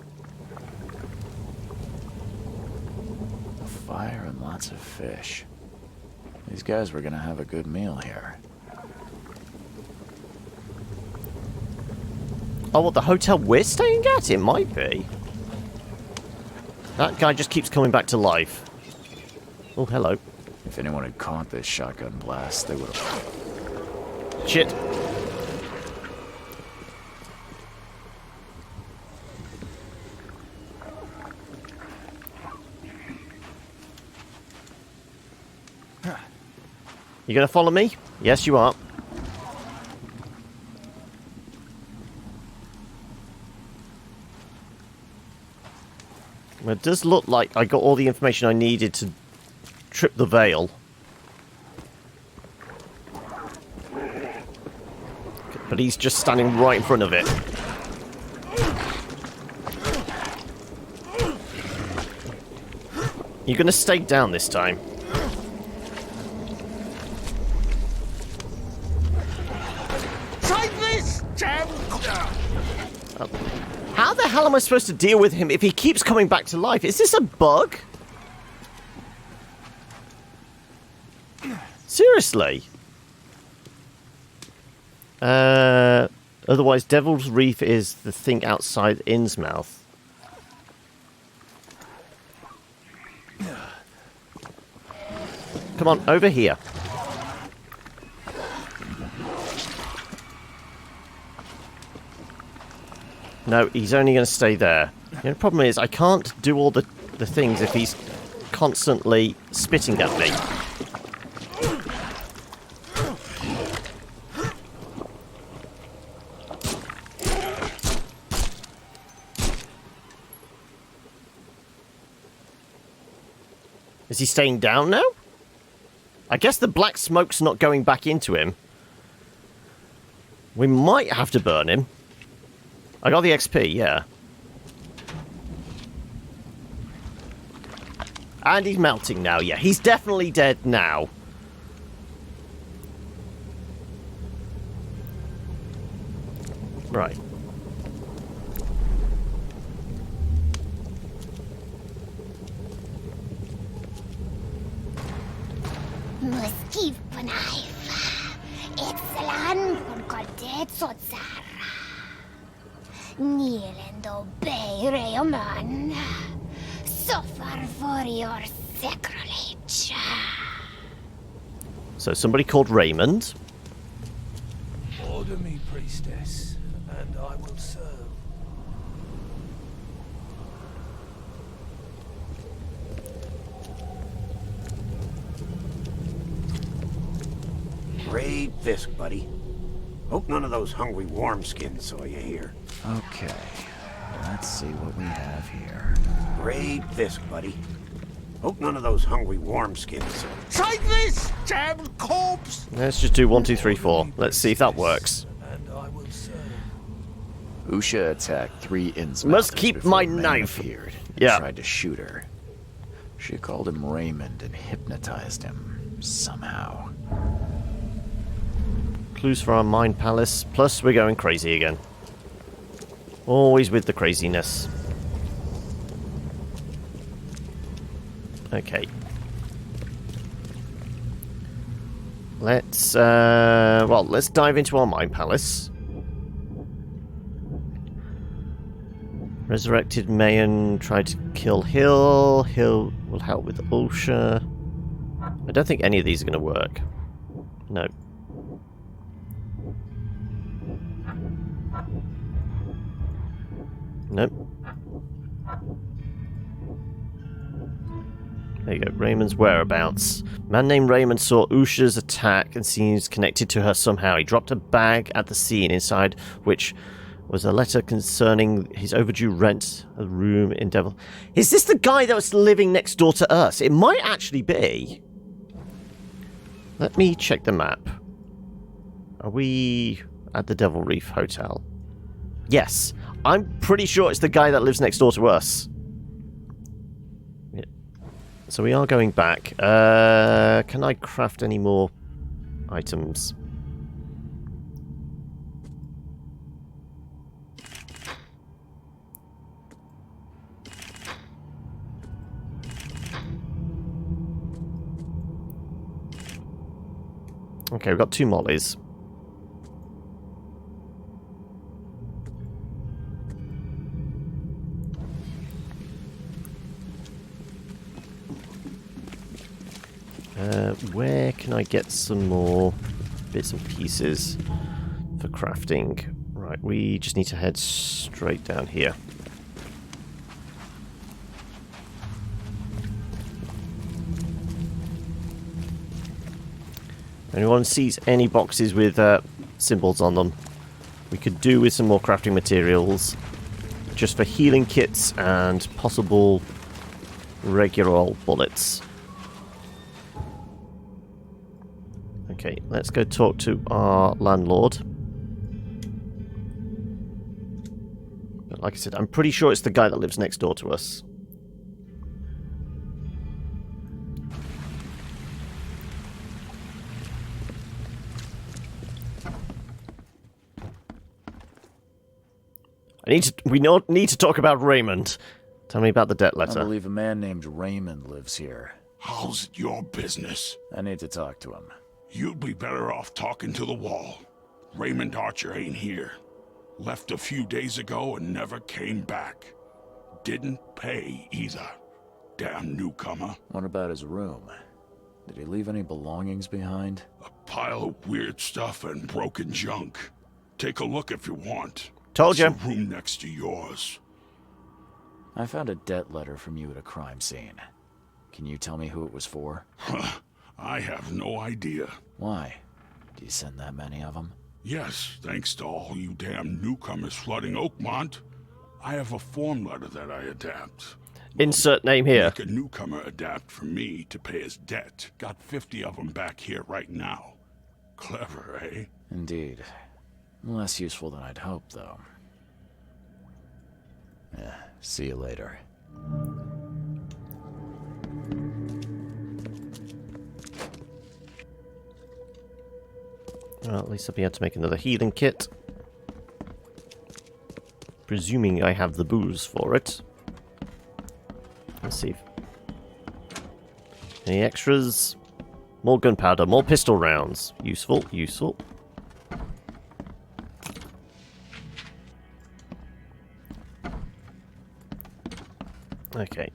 C: A fire and lots of fish. These guys were gonna have a good meal here.
A: Oh, what, the hotel we're staying at? It might be. That guy just keeps coming back to life. Oh, hello.
C: If anyone had caught this shotgun blast, they would have...
A: Shit. You gonna follow me? Yes, you are. Well, it does look like I got all the information I needed to trip the veil. But he's just standing right in front of it. You're gonna stay down this time.
B: Try this, Jam!
A: Oh. am I supposed to deal with him if he keeps coming back to life? Is this a bug? Seriously? Otherwise, Devil's Reef is the thing outside Innsmouth. Come on, over here. No, he's only going to stay there. The problem is, I can't do all the things if he's constantly spitting at me. Is he staying down now? I guess the black smoke's not going back into him. We might have to burn him. I got the XP, yeah. And he's melting now, yeah. He's definitely dead now. Right.
I: Nilendo Beireoman. Suffer for your sacrilege.
A: So somebody called Raymond.
B: Order me, priestess, and I will serve.
J: Great Fisk, buddy. Hope none of those hungry warmskins saw you here.
C: Okay, let's see what we have here.
J: Great Fisk, buddy. Hope none of those hungry warmskins saw you.
B: Take this, damn corpse!
A: Let's just do 1, 2, 3, 4. Let's see if that works.
B: And I will serve.
C: Usha attacked 3 Innsmouthers
A: Must keep
C: before
A: my
C: Rain
A: knife.
C: appeared and
A: Yeah.
C: tried to shoot her. She called him Raymond and hypnotized him somehow.
A: Clues for our mine palace. Plus, we're going crazy again. Always with the craziness. Okay. Let's dive into our mine palace. Resurrected Mayan tried to kill Hill. Hill will help with Ulsha. I don't think any of these are going to work. No. Nope. There you go. Raymond's whereabouts. Man named Raymond saw Usha's attack and seems connected to her somehow. He dropped a bag at the scene, inside which was a letter concerning his overdue rent, a room in Devil. Is this the guy that was living next door to us? It might actually be. Let me check the map. Are we at the Devil Reef Hotel? Yes. I'm pretty sure it's the guy that lives next door to us. Yeah. So we are going back. Can I craft any more items? Okay, we've got 2 mollies. Where can I get some more bits and pieces for crafting? Right, we just need to head straight down here. Anyone sees any boxes with symbols on them, we could do with some more crafting materials just for healing kits and possible regular old bullets. Okay, let's go talk to our landlord. But like I said, I'm pretty sure it's the guy that lives next door to us. We need to talk about Raymond. Tell me about the debt
C: I
A: letter.
C: believe a man named Raymond lives here.
G: How's it your business?
C: I need to talk to him.
G: You'd be better off talking to the wall. Raymond Archer ain't here. Left a few days ago and never came back. Didn't pay either. Damn newcomer.
C: What about his room? Did he leave any belongings behind?
G: A pile of weird stuff and broken junk. Take a look if you want.
A: Told you.
G: It's the room next to yours.
C: I found a debt letter from you at a crime scene. Can you tell me who it was for?
G: I have no idea.
C: Why? Do you send that many of them?
G: Yes, thanks to all you damn newcomers flooding Oakmont. I have a form letter that I adapt.
A: Insert name here.
G: Make a newcomer adapt for me to pay his debt. Got 50 of them back here right now. Clever, eh?
C: Indeed. Less useful than I'd hoped, though. Yeah, see you later.
A: Well, at least I'll be able to make another healing kit. Presuming I have the booze for it. Let's see. Any extras? More gunpowder, more pistol rounds. Useful, useful. Okay.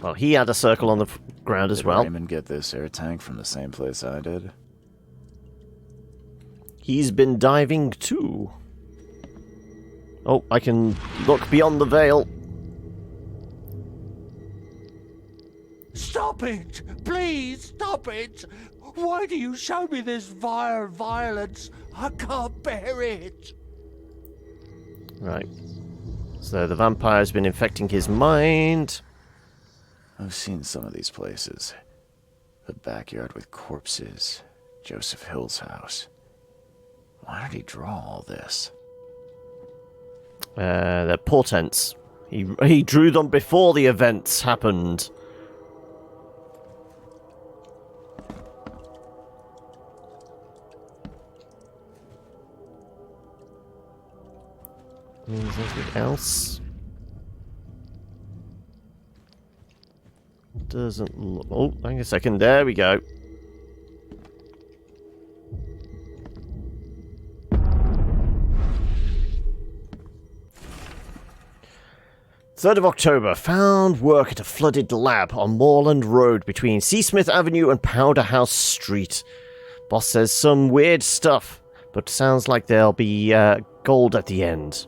A: Well, he had a circle on the ground as well.
C: Did Raymond get this air tank from the same place I did?
A: He's been diving too. Oh, I can look beyond the veil.
B: Stop it! Please, stop it! Why do you show me this vile violence? I can't bear it!
A: Right. So the vampire's been infecting his mind.
C: I've seen some of these places. The backyard with corpses. Joseph Hill's house. Why did he draw all this?
A: They're portents. He drew them before the events happened. Is there anything else? Doesn't look... Oh, hang a second. There we go. "3rd of October. Found work at a flooded lab on Moorland Road between Seasmith Avenue and Powder House Street. Boss says some weird stuff, but sounds like there'll be gold at the end.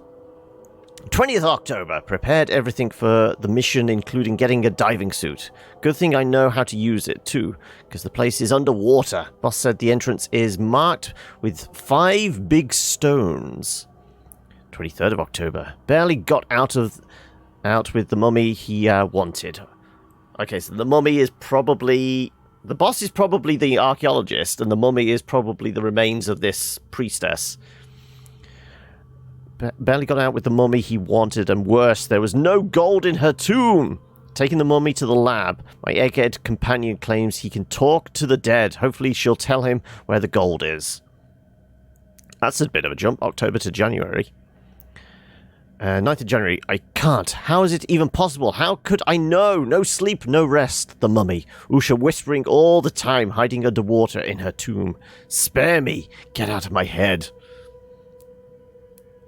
A: 20th October. Prepared everything for the mission, including getting a diving suit. Good thing I know how to use it, too, because the place is underwater. Boss said the entrance is marked with 5 big stones. 23rd of October. Barely got out with the mummy he wanted." Okay, so the mummy is probably... The boss is probably the archaeologist, and the mummy is probably the remains of this priestess. Barely got out with the mummy he wanted, and worse, there was no gold in her tomb. Taking the mummy to the lab, my egghead companion claims he can talk to the dead. Hopefully she'll tell him where the gold is. That's a bit of a jump, October to January. 9th of January, I can't. How is it even possible? How could I know? No sleep, no rest. The mummy. Usha whispering all the time, hiding underwater in her tomb. Spare me. Get out of my head.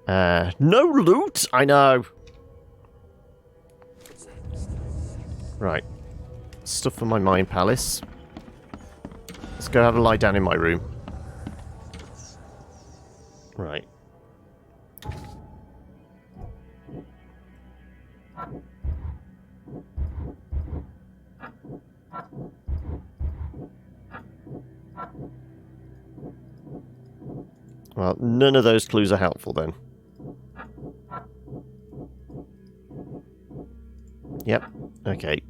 A: No loot? I know. Right. Stuff for my mind palace. Let's go have a lie down in my room. Right. Well, none of those clues are helpful then. Yep. Okay.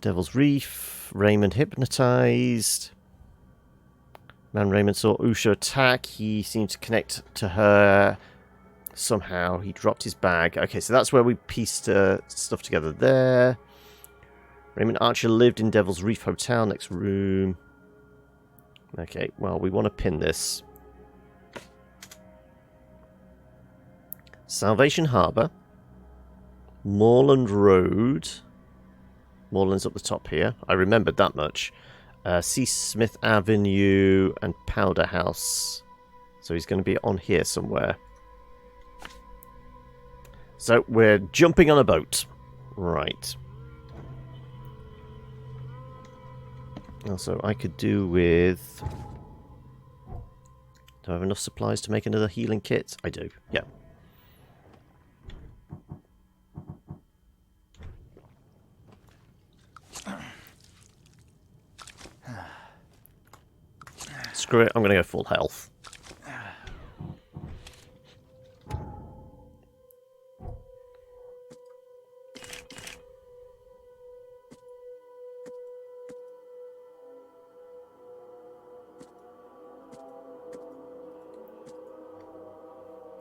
A: Devil's Reef. Raymond hypnotized. Man Raymond saw Usha attack. He seemed to connect to her somehow. He dropped his bag. Okay, so that's where we pieced stuff together there. Raymond Archer lived in Devil's Reef Hotel, next room. Okay, well, we want to pin this. Salvation Harbour. Moorland Road. Moorland's up the top here. I remembered that much. C. Smith Avenue and Powder House. So he's going to be on here somewhere. So we're jumping on a boat. Right. Also, I could do with... Do I have enough supplies to make another healing kit? I do, yeah. Screw it, I'm going to go full health.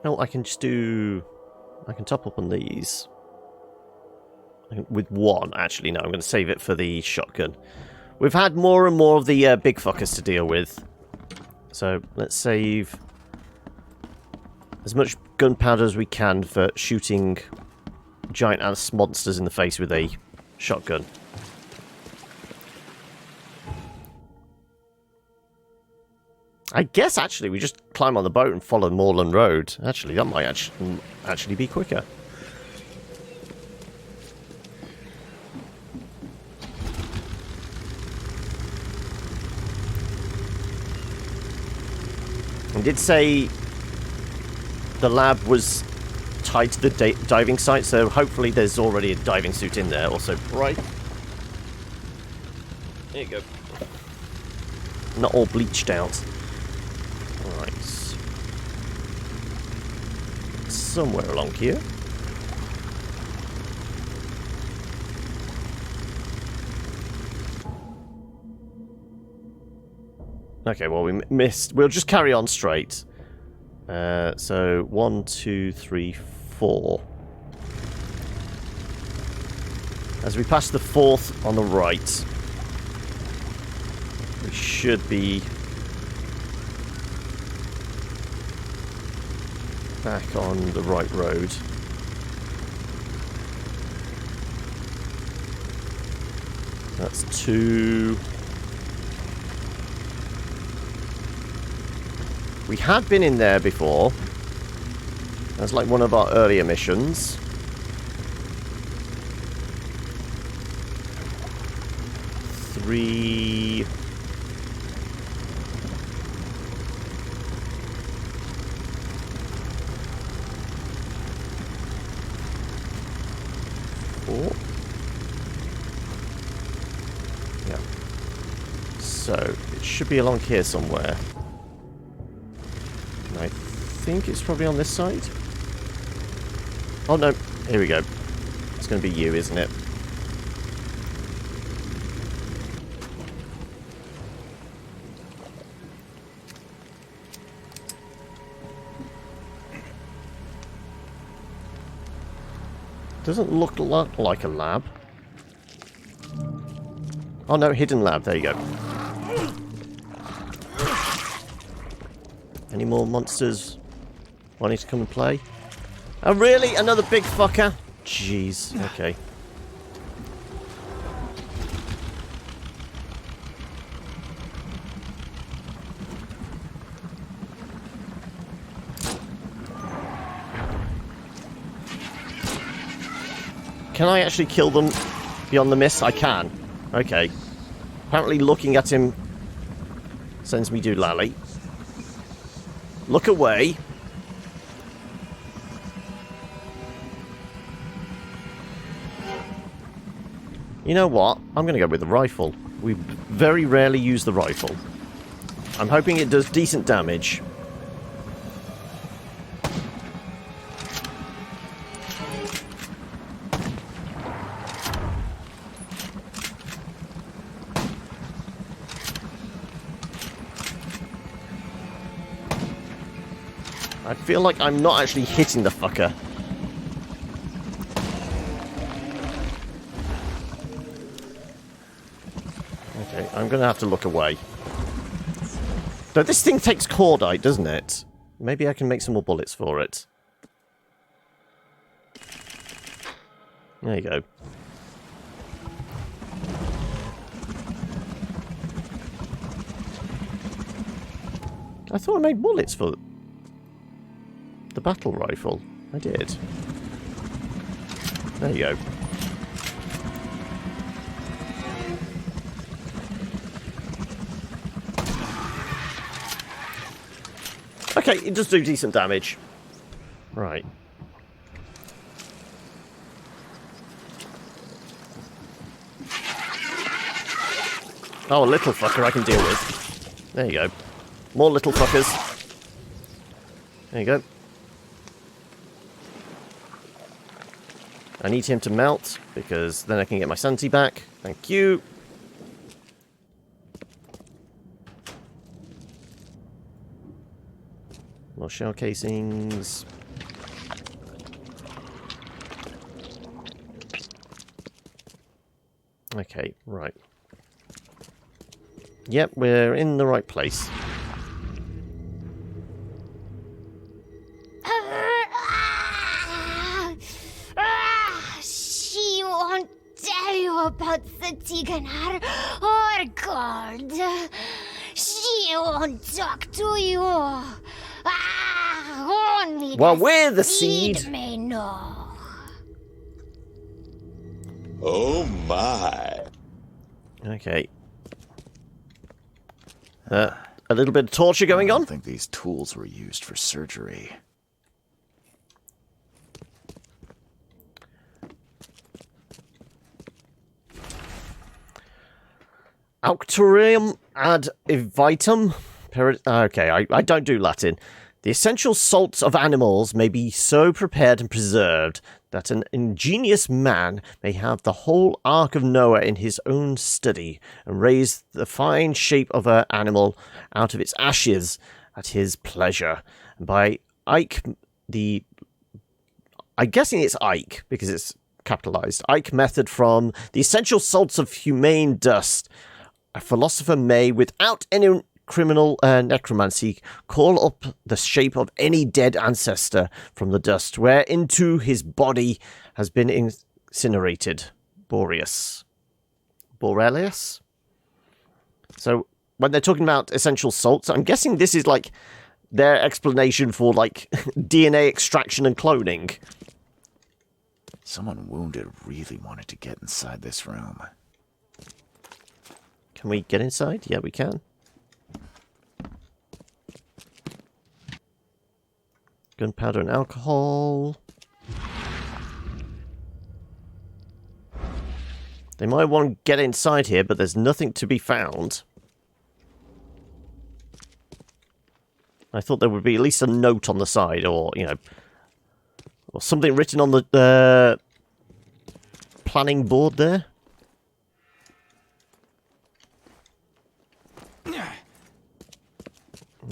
A: No, I can just do... I can top up on these. With one, actually. No, I'm going to save it for the shotgun. We've had more and more of the big fuckers to deal with. So, let's save as much gunpowder as we can for shooting giant-ass monsters in the face with a shotgun. I guess, actually, we just climb on the boat and follow Moorland Road. Actually, that might actually be quicker. I did say the lab was tied to the diving site, so hopefully there's already a diving suit in there. Also, right. There you go. Not all bleached out. Right. Somewhere along here. Okay, well, we missed. We'll just carry on straight. So, 1, 2, 3, 4. As we pass the 4th on the right, we should be back on the right road. That's 2. We had been in there before. That's like one of our earlier missions. Three. 4. Yeah. So, it should be along here somewhere. I think it's probably on this side. Oh no, here we go. It's going to be you, isn't it? Doesn't look like a lab. Oh no, hidden lab, there you go. Any more monsters wanting to come and play? Oh, really? Another big fucker? Jeez. Okay. Can I actually kill them beyond the miss? I can. Okay. Apparently looking at him sends me doolally. Look away. You know what? I'm going to go with the rifle. We very rarely use the rifle. I'm hoping it does decent damage. I feel like I'm not actually hitting the fucker. Okay, I'm going to have to look away. So this thing takes cordite, doesn't it? Maybe I can make some more bullets for it. There you go. I thought I made bullets for the battle rifle. I did. There you go. Okay, it does do decent damage. Right. Oh, a little fucker I can deal with. There you go. More little fuckers. There you go. I need him to melt, because then I can get my sanity back. Thank you. More shell casings. Okay, right. Yep, we're in the right place.
I: She won't tell you about the Tiganar or gold. She won't talk to you. Only
A: well,
I: the
A: we're the
I: seed
A: seed.
I: may know.
K: Oh my.
A: Okay. A little bit of torture going on.
C: I don't think these tools were used for surgery.
A: Auctorium ad evitum. Okay, I don't do Latin. The essential salts of animals may be so prepared and preserved that an ingenious man may have the whole Ark of Noah in his own study and raise the fine shape of an animal out of its ashes at his pleasure. And by Ike, I'm guessing it's Ike because it's capitalized. Ike method from the essential salts of humane dust. A philosopher may, without any criminal necromancy, call up the shape of any dead ancestor from the dust whereinto his body has been incinerated. Boreas. So when they're talking about essential salts, I'm guessing this is like their explanation for like DNA extraction and cloning.
C: Someone wounded really wanted to get inside this room.
A: Can we get inside? Yeah, we can. Gunpowder and alcohol. They might want to get inside here, but there's nothing to be found. I thought there would be at least a note on the side, or, you know, or something written on the planning board there.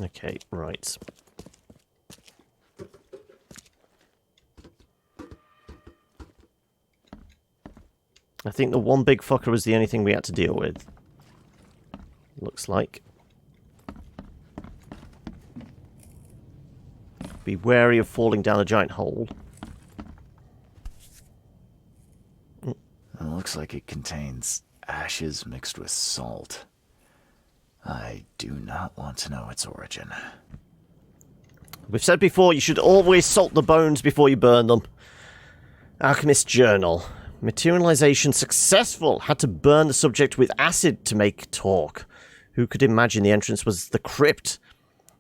A: Okay, right. I think the one big fucker was the only thing we had to deal with. Looks like. Be wary of falling down a giant hole.
C: It looks like it contains ashes mixed with salt. I do not want to know its origin.
A: We've said before, you should always salt the bones before you burn them. Alchemist's Journal. Materialization successful. Had to burn the subject with acid to make talk. Who could imagine the entrance was the crypt?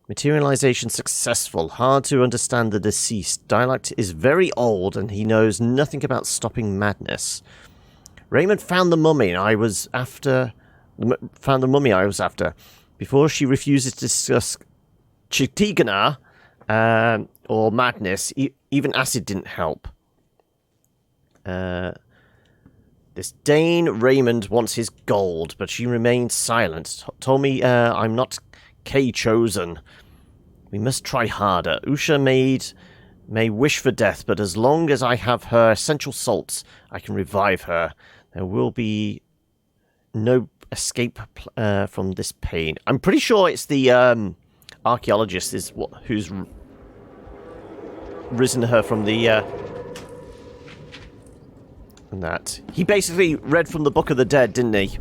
A: Materialization successful. Hard to understand the deceased. Dialect is very old and he knows nothing about stopping madness. Raymond found the mummy I was after. Before she refuses to discuss Chitigana or madness, even acid didn't help. This Dane Raymond wants his gold, but she remained silent. Told me I'm not K-chosen. We must try harder. Usha may wish for death, but as long as I have her essential salts, I can revive her. There will be no escape from this pain. I'm pretty sure it's the archaeologist who's risen her from the and that. He basically read from the Book of the Dead, didn't he?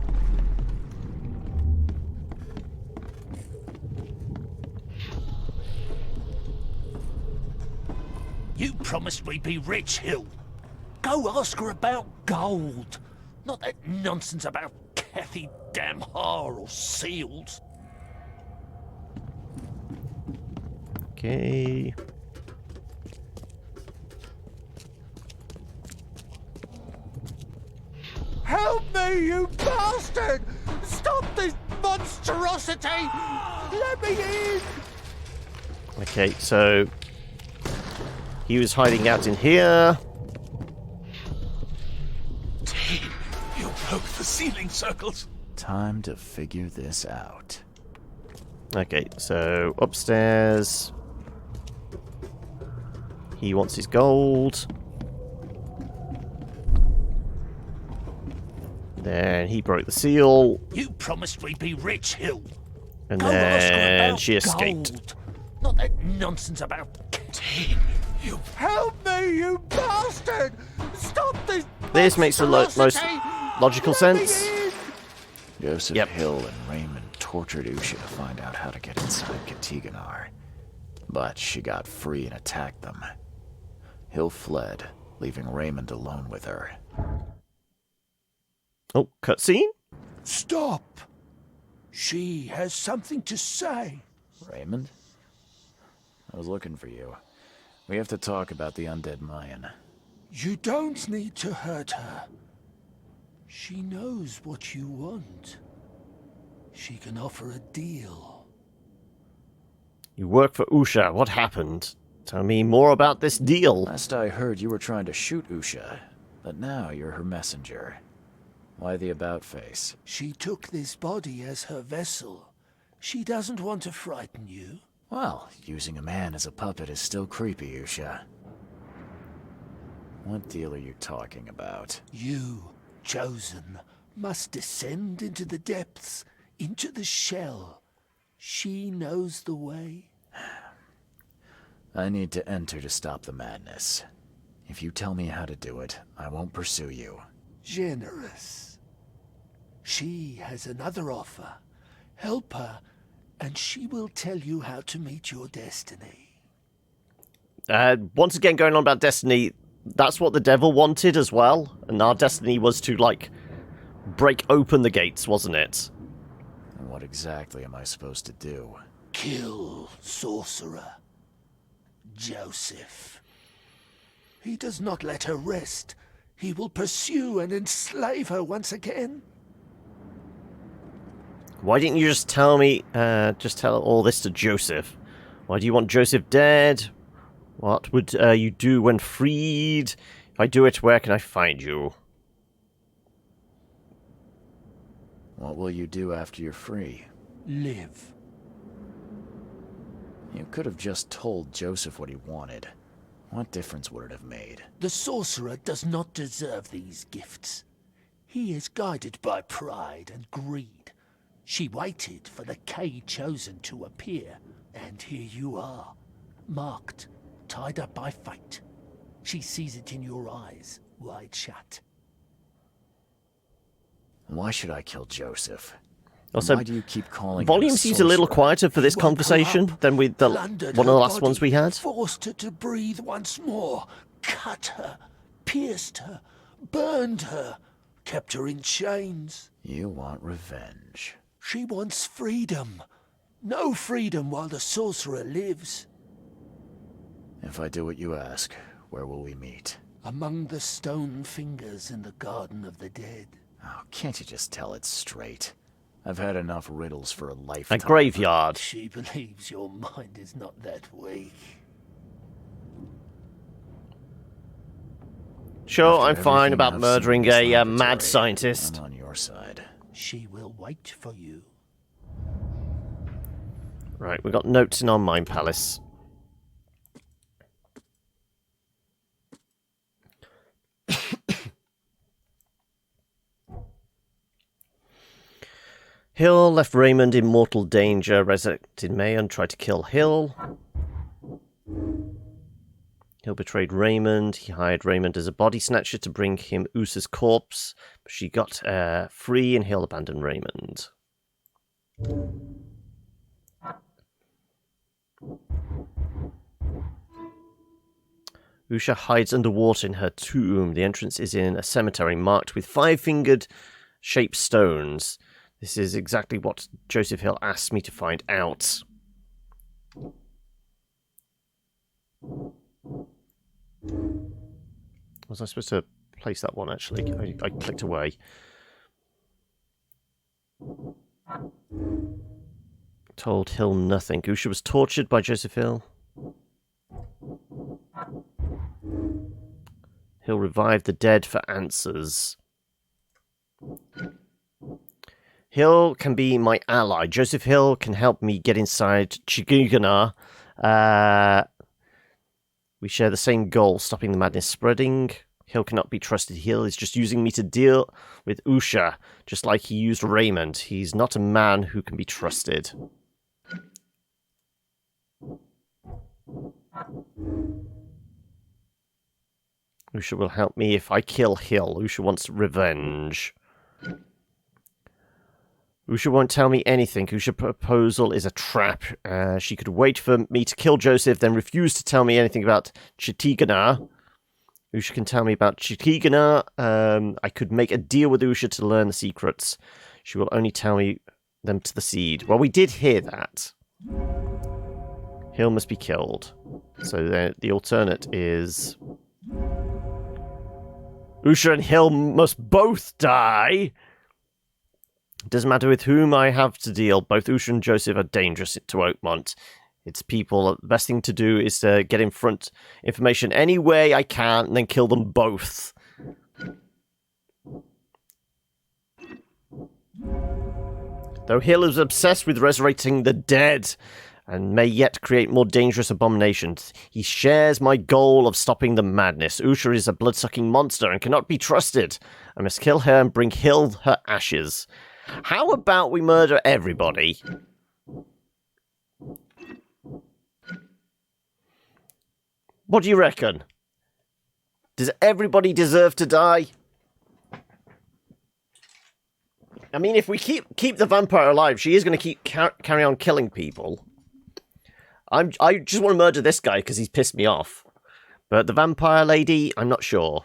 B: You promised we'd be rich, Hill. Go ask her about gold. Not that nonsense about Kathy Damhar or seals.
A: Okay.
B: Help me, you bastard! Stop this monstrosity! Let me in!
A: Okay, so he was hiding out in here.
B: You broke the ceiling circles.
C: Time to figure this out.
A: Okay, so upstairs. He wants his gold. Then he broke the seal.
B: You promised we'd be rich, Hill.
A: And
B: Go ask her
A: then
B: about
A: she escaped.
B: gold. Not that nonsense about... You help me, you bastard! Stop this!
A: This makes the most logical sense.
C: Joseph Hill and Raymond tortured Usha to find out how to get inside Katiganar. But she got free and attacked them. Hill fled, leaving Raymond alone with her.
A: Oh, cutscene?
B: Stop! She has something to say.
C: Raymond? I was looking for you. We have to talk about the undead Mayan.
B: You don't need to hurt her. She knows what you want. She can offer a deal.
A: You work for Usha. What happened? Tell me more about this deal.
C: Last I heard, you were trying to shoot Usha, but now you're her messenger. Why the about-face?
B: She took this body as her vessel. She doesn't want to frighten you.
C: Well, using a man as a puppet is still creepy, Usha. What deal are you talking about?
B: You, chosen, must descend into the depths, into the shell. She knows the way.
C: I need to enter to stop the madness. If you tell me how to do it, I won't pursue you.
B: Generous. She has another offer. Help her, and she will tell you how to meet your destiny.
A: Once again, going on about destiny, that's what the devil wanted as well. And our destiny was to, like, break open the gates, wasn't it?
C: And what exactly am I supposed to do?
B: Kill sorcerer Joseph. He does not let her rest. He will pursue and enslave her once again.
A: Why didn't you just tell me, just tell all this to Joseph? Why do you want Joseph dead? What would you do when freed? If I do it, where can I find you?
C: What will you do after you're free?
B: Live.
C: You could have just told Joseph what he wanted. What difference would it have made?
B: The sorcerer does not deserve these gifts. He is guided by pride and greed. She waited for the K chosen to appear, and here you are, marked, tied up by fate. She sees it in your eyes, wide shut.
C: Why should I kill Joseph?
A: Also,
C: why do you keep calling
A: volume seems a little quieter for this conversation than with one of the last ones we had.
B: Forced her to breathe once more, cut her, pierced her, burned her, kept her in chains.
C: You want revenge.
B: She wants freedom. No freedom while the sorcerer lives.
C: If I do what you ask, where will we meet?
B: Among the stone fingers in the Garden of the Dead.
C: Oh, can't you just tell it straight? I've had enough riddles for a lifetime.
A: A graveyard.
B: She believes your mind is not that weak.
A: Sure, I'm fine about murdering a mad scientist.
C: I'm on your side.
B: She will wait for you.
A: Right, we've got notes in our Mind Palace. Hill left Raymond in mortal danger, resurrected May and tried to kill Hill. Hill betrayed Raymond. He hired Raymond as a body snatcher to bring him Usa's corpse. But she got free and Hill abandoned Raymond. Usha hides underwater in her tomb. The entrance is in a cemetery marked with 5-fingered shaped stones. This is exactly what Joseph Hill asked me to find out. Was I supposed to place that one, actually? I clicked away. Told Hill nothing. Usha was tortured by Joseph Hill. Hill revived the dead for answers. Hill can be my ally. Joseph Hill can help me get inside Chigugana. We share the same goal, stopping the madness spreading. Hill cannot be trusted. Hill is just using me to deal with Usha, just like he used Raymond. He's not a man who can be trusted. Usha will help me if I kill Hill. Usha wants revenge. Usha won't tell me anything. Usha's proposal is a trap. She could wait for me to kill Joseph, then refuse to tell me anything about Chitigana. Usha can tell me about Chitigana. I could make a deal with Usha to learn the secrets. She will only tell me them to the seed. Well, we did hear that. Hill must be killed. So the alternate is... Usha and Hill must both die. Doesn't matter with whom I have to deal. Both Usha and Joseph are dangerous to Oakmont. It's people. The best thing to do is to get in front information any way I can and then kill them both. Though Hill is obsessed with resurrecting the dead and may yet create more dangerous abominations, he shares my goal of stopping the madness. Usha is a blood-sucking monster and cannot be trusted. I must kill her and bring Hill her ashes. How about we murder everybody? What do you reckon? Does everybody deserve to die? I mean, if we keep the vampire alive, she is going to keep carry on killing people. I just want to murder this guy because he's pissed me off. But the vampire lady, I'm not sure.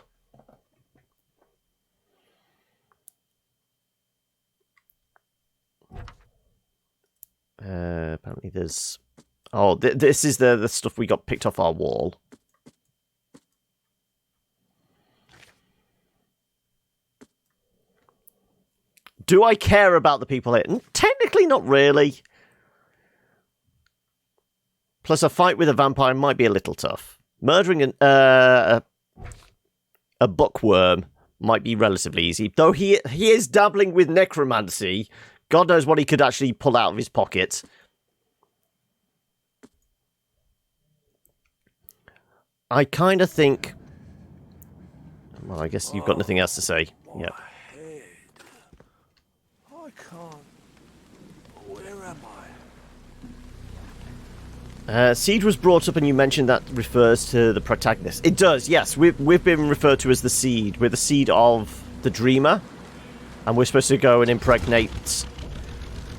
A: Apparently there's... Oh, this is the stuff we got picked off our wall. Do I care about the people here? Technically not really. Plus a fight with a vampire might be a little tough. Murdering a bookworm might be relatively easy. Though he is dabbling with necromancy. God knows what he could actually pull out of his pocket. I kind of think... Well, I guess you've got nothing else to say. Yep.
E: I can't. Where am I?
A: Seed was brought up and you mentioned that refers to the protagonist. It does, yes. We've been referred to as the Seed. We're the Seed of the Dreamer. And we're supposed to go and impregnate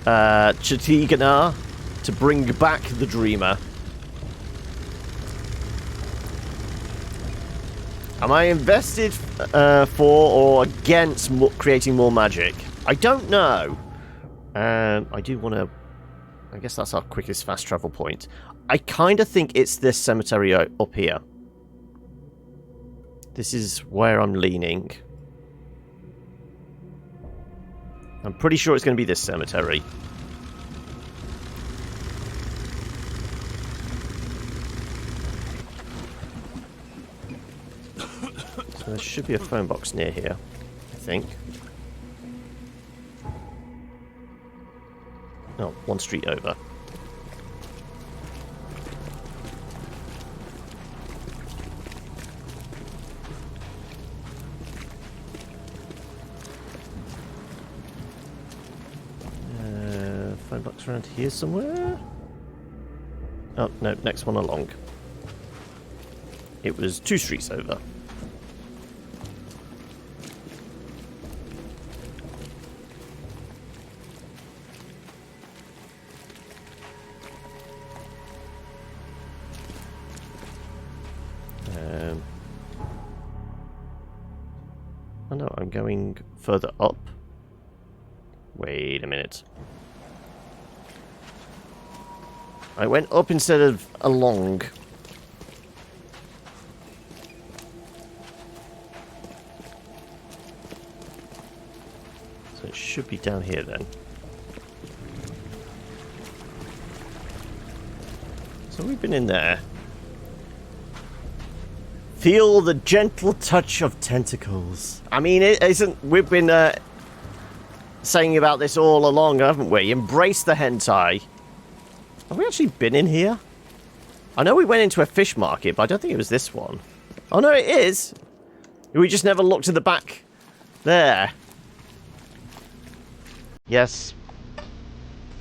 A: Chitigana to bring back the Dreamer. Am I invested for or against creating more magic? I don't know. I do want to... I guess that's our quickest fast travel point. I kind of think it's this cemetery up here. This is where I'm leaning. I'm pretty sure it's going to be this cemetery. So there should be a phone box near here, I think. Oh, one street over. It's around here somewhere. Oh, no, next one along. It was 2 streets over. Oh no, I'm going further up. Wait a minute. I went up instead of along. So it should be down here then. So we've been in there. Feel the gentle touch of tentacles. I mean, it isn't. We've been saying about this all along, haven't we? Embrace the hentai. Have we actually been in here? I know we went into a fish market, but I don't think it was this one. Oh no, it is. We just never looked at the back there. Yes.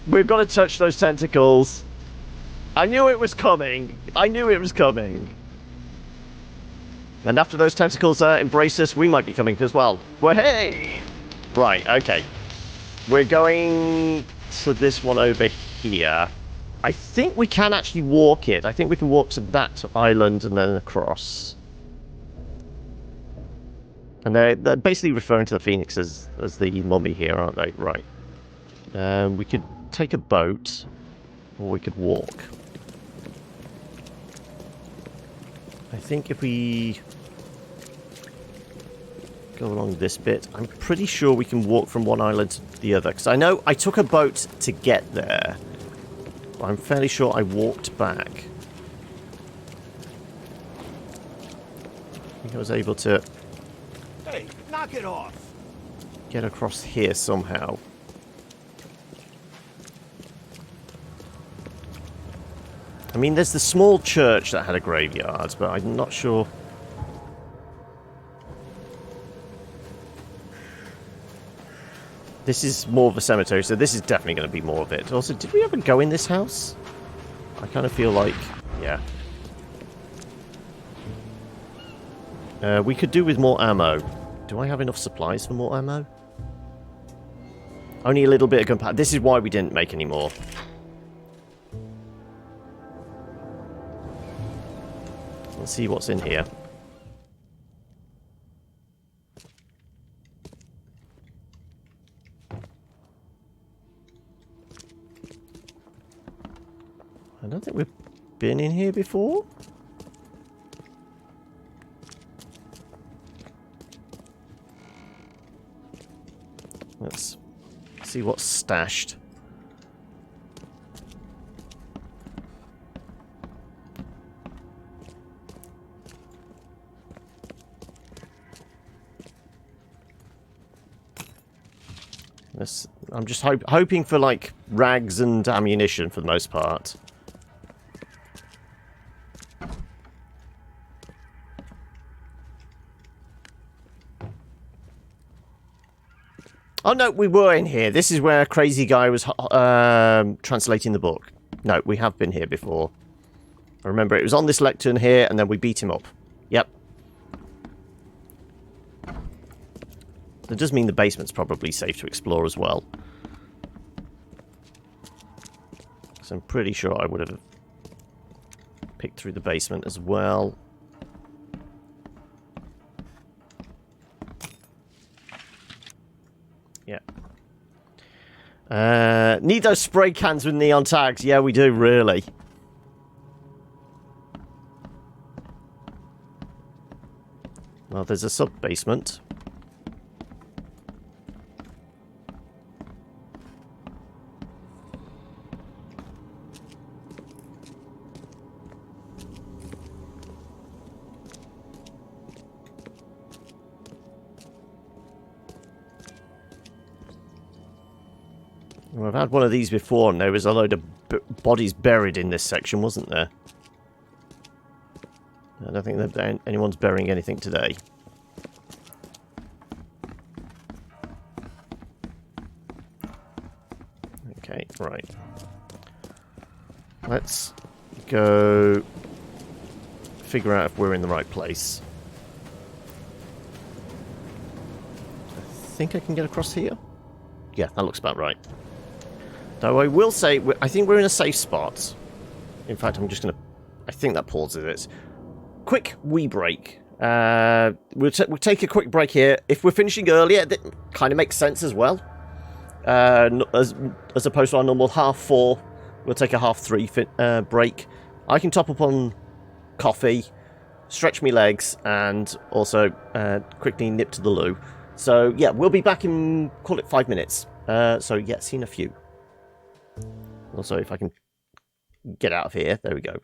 A: We've got to touch those tentacles. I knew it was coming. I knew it was coming. And after those tentacles embrace us, we might be coming as well. Well, hey! Right, okay. We're going to this one over here. I think we can actually walk it. I think we can walk to that island and then across. And they're basically referring to the Phoenix as the mummy here, aren't they? Right. We could take a boat, or we could walk. I think if we go along this bit, I'm pretty sure we can walk from one island to the other. Because I know I took a boat to get there. But I'm fairly sure I walked back. I think I was able to...
J: Hey, knock it off!
A: Get across here somehow. I mean, there's the small church that had a graveyard, but I'm not sure... This is more of a cemetery, so this is definitely going to be more of it. Also, did we ever go in this house? I kind of feel like... Yeah. We could do with more ammo. Do I have enough supplies for more ammo? Only a little bit of gunpowder. This is why we didn't make any more. Let's see what's in here. I don't think we've been in here before. Let's see what's stashed. I'm just hoping for, like, rags and ammunition for the most part. Oh, no, we were in here. This is where a crazy guy was translating the book. No, we have been here before. I remember it was on this lectern here, and then we beat him up. Yep. That does mean the basement's probably safe to explore as well. So I'm pretty sure I would have picked through the basement as well. Yeah. Need those spray cans with neon tags. Yeah, we do, really. Well, there's a sub-basement. Well, I've had one of these before, and there was a load of bodies buried in this section, wasn't there? I don't think that anyone's burying anything today. Okay, right. let's go figure out if we're in the right place. I think I can get across here. Yeah, that looks about right. Though I will say, I think we're in a safe spot. In fact, I'm just going to... I think that pauses it. Quick wee break. We'll take a quick break here. If we're finishing earlier, that kind of makes sense as well. As opposed to our normal 4:30, we'll take a 3:30 break. I can top up on coffee, stretch my legs, and also quickly nip to the loo. So, yeah, we'll be back in, call it 5 minutes. So, yeah, see you in a few. Also, if I can get out of here. There we go.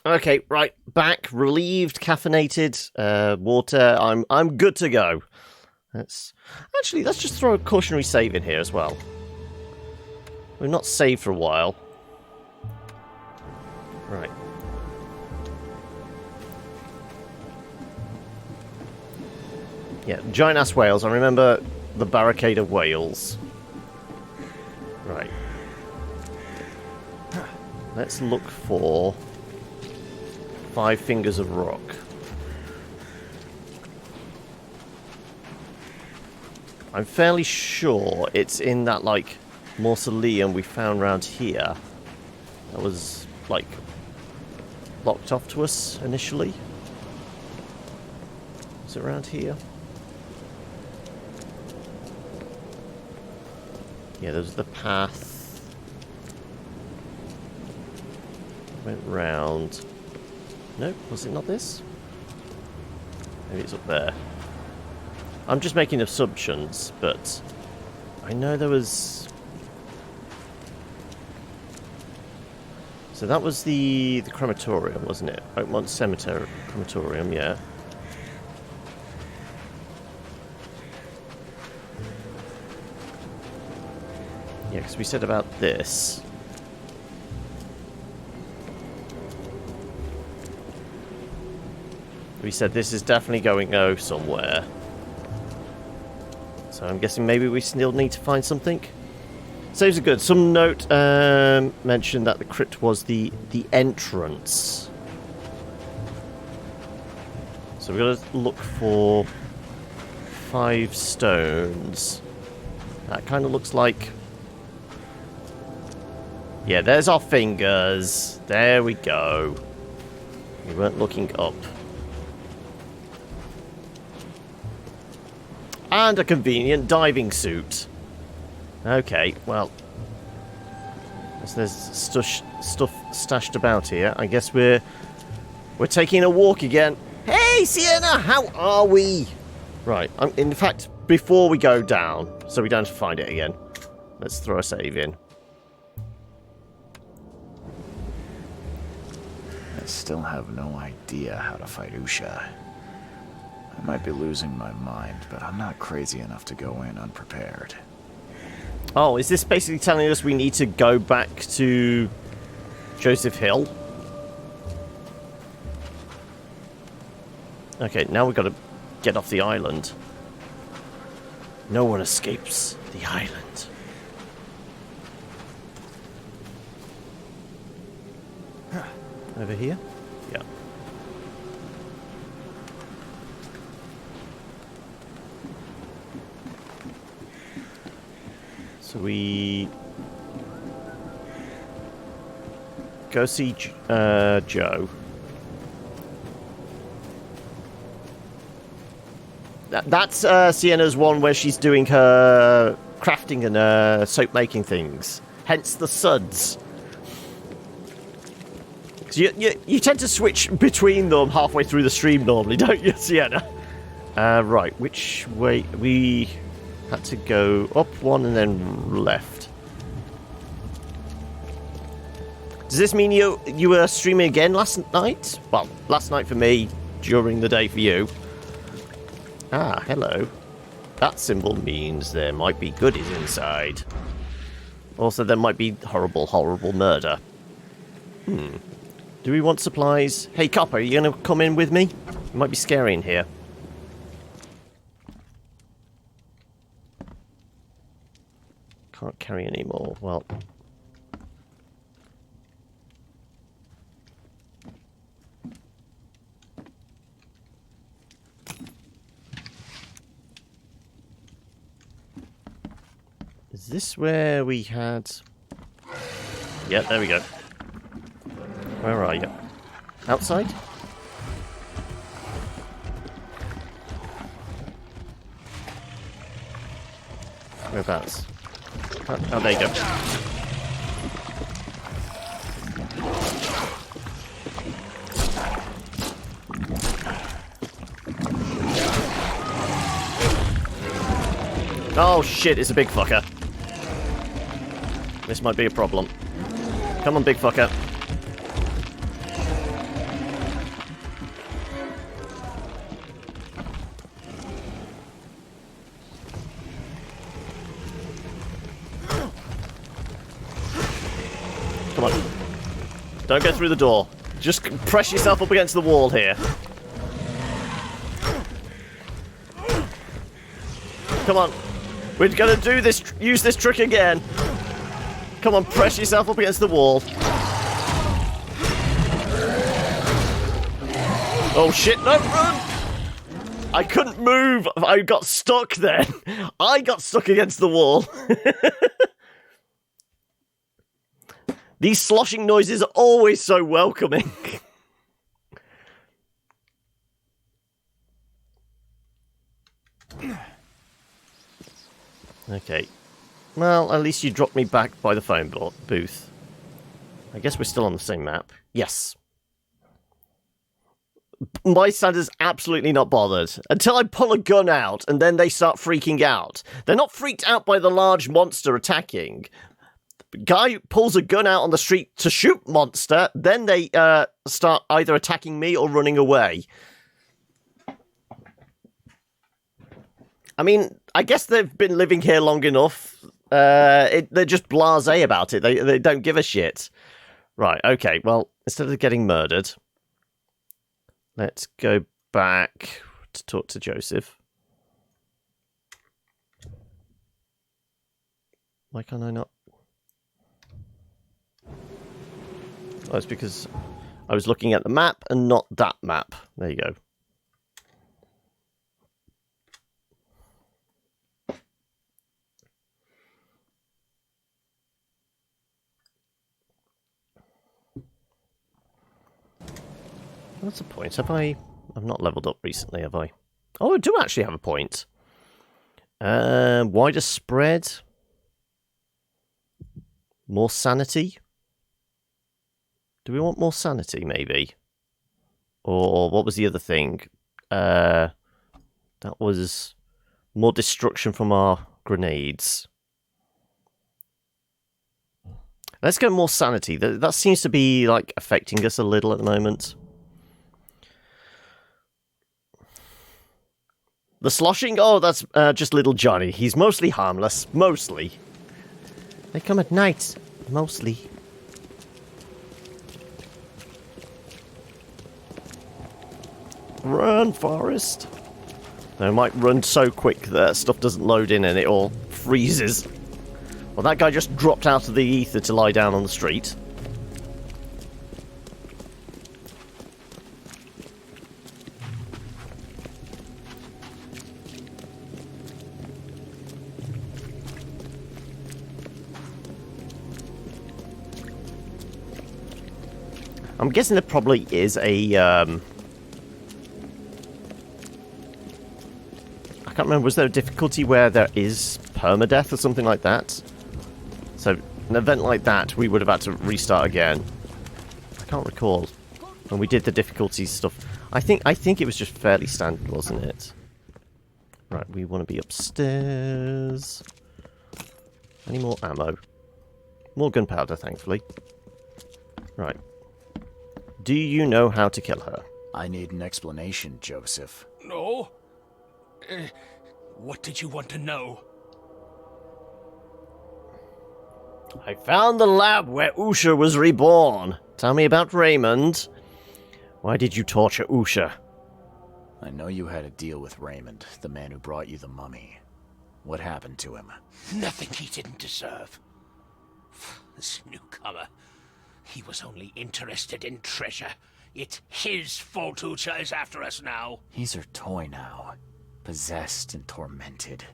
A: Okay, right, back, relieved, caffeinated, water. I'm good to go. Let's just throw a cautionary save in here as well. We've not saved for a while. Right. Yeah, giant ass whales. I remember the barricade of whales. Right. Let's look for 5 fingers of rock. I'm fairly sure it's in that, like, mausoleum we found around here. That was, like, locked off to us initially. Is it around here? Yeah, there's the path. Went round. No, was it not this? Maybe it's up there. I'm just making assumptions, but I know there was... So that was the crematorium, wasn't it? Oakmont Cemetery crematorium, yeah. Yeah, because we said about this. We said this is definitely going somewhere. So I'm guessing maybe we still need to find something. Saves are good. Some note mentioned that the crypt was the entrance. So we've got to look for 5 stones. That kind of looks like... Yeah, there's our fingers. There we go. We weren't looking up. And a convenient diving suit. Okay, well... There's stuff stashed about here. I guess we're taking a walk again. Hey, Sienna! How are we? Right, in fact, before we go down, so we don't have to find it again, let's throw a save in.
C: I still have no idea how to fight Usha. I might be losing my mind, but I'm not crazy enough to go in unprepared.
A: Oh, is this basically telling us we need to go back to Joseph Hill? Okay, now we've got to get off the island. No one escapes the island. Over here? Yeah. So we go see Joe. That's Sienna's one where she's doing her crafting and soap making things. Hence the suds. You tend to switch between them halfway through the stream normally, don't you, Sienna? Right, which way? We had to go up one and then left. Does this mean you were streaming again last night? Well, last night for me, during the day for you. Ah, hello. That symbol means there might be goodies inside. Also, there might be horrible, horrible murder. Do we want supplies? Hey, Copper, are you going to come in with me? It might be scary in here. Can't carry any more. Well... Is this where we had... Yeah, there we go. Where are you? Outside? Whereabouts? Oh, there you go. Oh shit, it's a big fucker. This might be a problem. Come on, big fucker. Come on. Don't go through the door. Just press yourself up against the wall here. Come on. We're gonna do this, use this trick again. Come on, press yourself up against the wall. Oh shit, no, run! I couldn't move. I got stuck then. I got stuck against the wall. These sloshing noises are always so welcoming. Okay. Well, at least you dropped me back by the phone booth. I guess we're still on the same map. Yes. Bystanders absolutely not bothered. Until I pull a gun out, and then they start freaking out. They're not freaked out by the large monster attacking. The guy pulls a gun out on the street to shoot monster, then they start either attacking me or running away. I mean, I guess they've been living here long enough. They're just blasé about it. They don't give a shit. Right, okay, well, instead of getting murdered, let's go back to talk to Joseph. Why can't I not? Oh, it's because I was looking at the map and not that map. There you go. What's the point? Have I... I've not leveled up recently, have I? Oh, I do actually have a point. Wider spread. More sanity. Do we want more sanity, maybe? Or what was the other thing? That was more destruction from our grenades. Let's go more sanity. That seems to be, like, affecting us a little at the moment. The sloshing? Oh, that's just little Johnny. He's mostly harmless. Mostly. They come at night. Mostly. Run, Forest. They might run so quick that stuff doesn't load in and it all freezes. Well, that guy just dropped out of the ether to lie down on the street. I'm guessing there probably is a, I can't remember, was there a difficulty where there is permadeath or something like that? So, an event like that, we would have had to restart again. I can't recall. When we did the difficulty stuff. I think it was just fairly standard, wasn't it? Right, we want to be upstairs. Any more ammo? More gunpowder, thankfully. Right. Do you know how to kill her?
C: I need an explanation, Joseph.
B: No? What did you want to know?
A: I found the lab where Usha was reborn. Tell me about Raymond. Why did you torture Usha?
C: I know you had a deal with Raymond, the man who brought you the mummy. What happened to him?
B: Nothing he didn't deserve. This newcomer, he was only interested in treasure. It's his fault Usha is after us now.
C: He's her toy now, possessed and tormented.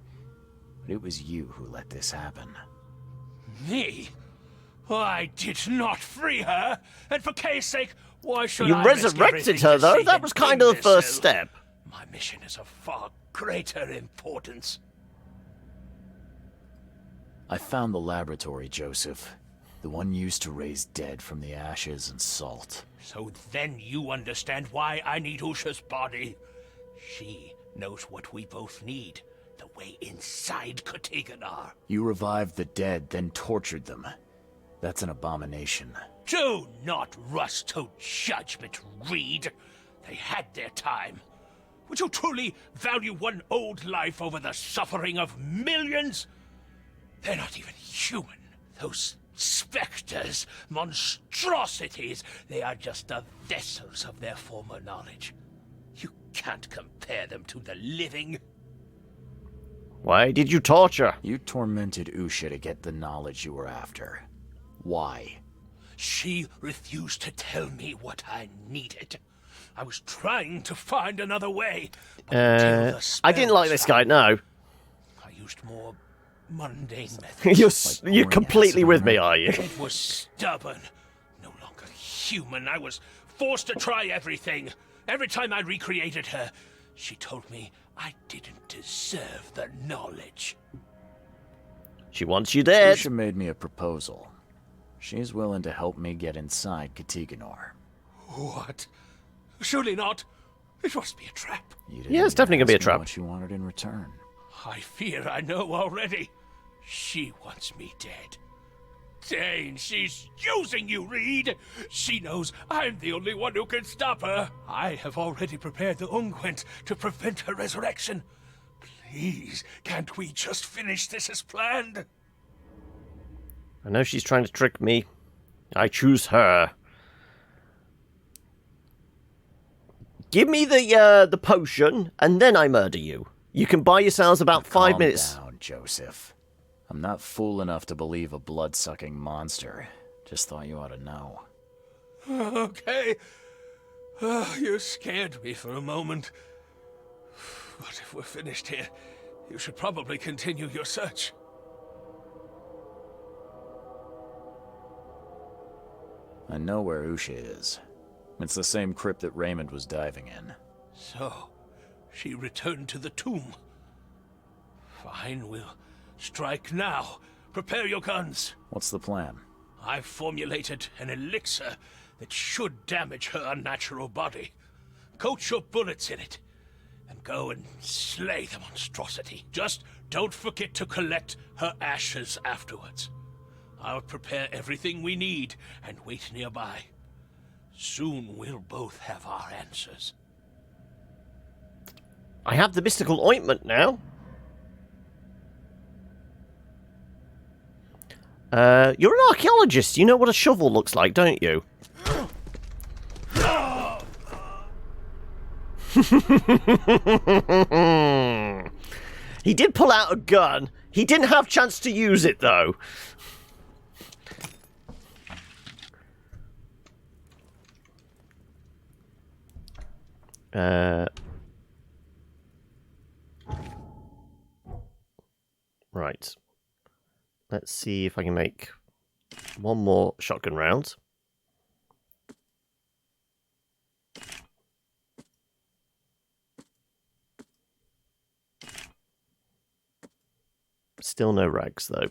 C: But it was you who let this happen.
B: Me? I did not free her, and for Kay's sake, why should
A: you
B: I
A: resurrected her, though? That was kind of the first step.
B: My mission is of far greater importance.
C: I found the laboratory, Joseph. The one used to raise dead from the ashes and salt.
B: So then you understand why I need Usha's body. She knows what we both need. The way inside Katiganar.
C: You revived the dead, then tortured them. That's an abomination.
B: Do not rush to judgment, Reed. They had their time. Would you truly value one old life over the suffering of millions? They're not even human. Those Spectres, monstrosities, they are just the vessels of their former knowledge. You can't compare them to the living.
A: Why did you torture?
C: You tormented Usha to get the knowledge you were after. Why?
B: She refused to tell me what I needed. I was trying to find another way. But until the
A: I didn't like this guy, no.
B: I used more mundane methods.
A: You're completely with me, are you?
B: It was stubborn. No longer human. I was forced to try everything. Every time I recreated her, she told me I didn't deserve the knowledge.
A: She wants you dead.
C: Usha made me a proposal. She's willing to help me get inside Katiganor.
B: What? Surely not. It must be a trap.
A: Yeah, it's definitely going to be a trap.
C: What you wanted in return.
B: I fear I know already. She wants me dead. Dane, she's using you, Reed. She knows I'm the only one who can stop her. I have already prepared the unguent to prevent her resurrection. Please, can't we just finish this as planned?
A: I know she's trying to trick me. I choose her. Give me the potion, and then I murder you. You can buy yourselves about 5 minutes.
C: Calm down, Joseph. I'm not fool enough to believe a blood-sucking monster. Just thought you ought to know.
B: Okay. You scared me for a moment. But if we're finished here, you should probably continue your search.
C: I know where Usha is. It's the same crypt that Raymond was diving in.
B: So, she returned to the tomb. Fine, we'll strike now. Prepare your guns.
C: What's the plan?
B: I've formulated an elixir that should damage her unnatural body. Coat your bullets in it, and go and slay the monstrosity. Just don't forget to collect her ashes afterwards. I'll prepare everything we need and wait nearby. Soon we'll both have our answers.
A: I have the mystical ointment now. You're an archaeologist. You know what a shovel looks like, don't you? He did pull out a gun. He didn't have a chance to use it, though. Right. Let's see if I can make one more shotgun round. Still no rags, though.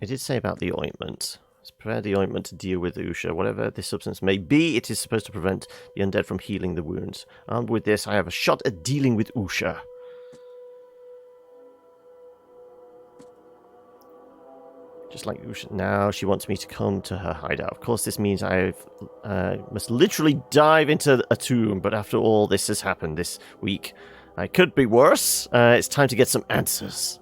A: It did say about the ointment. Let's prepare the ointment to deal with Usha. Whatever this substance may be, it is supposed to prevent the undead from healing the wounds. Armed with this, I have a shot at dealing with Usha. Just like Usha. Now she wants me to come to her hideout. Of course, this means I must literally dive into a tomb. But after all this has happened this week, I could be worse. It's time to get some answers.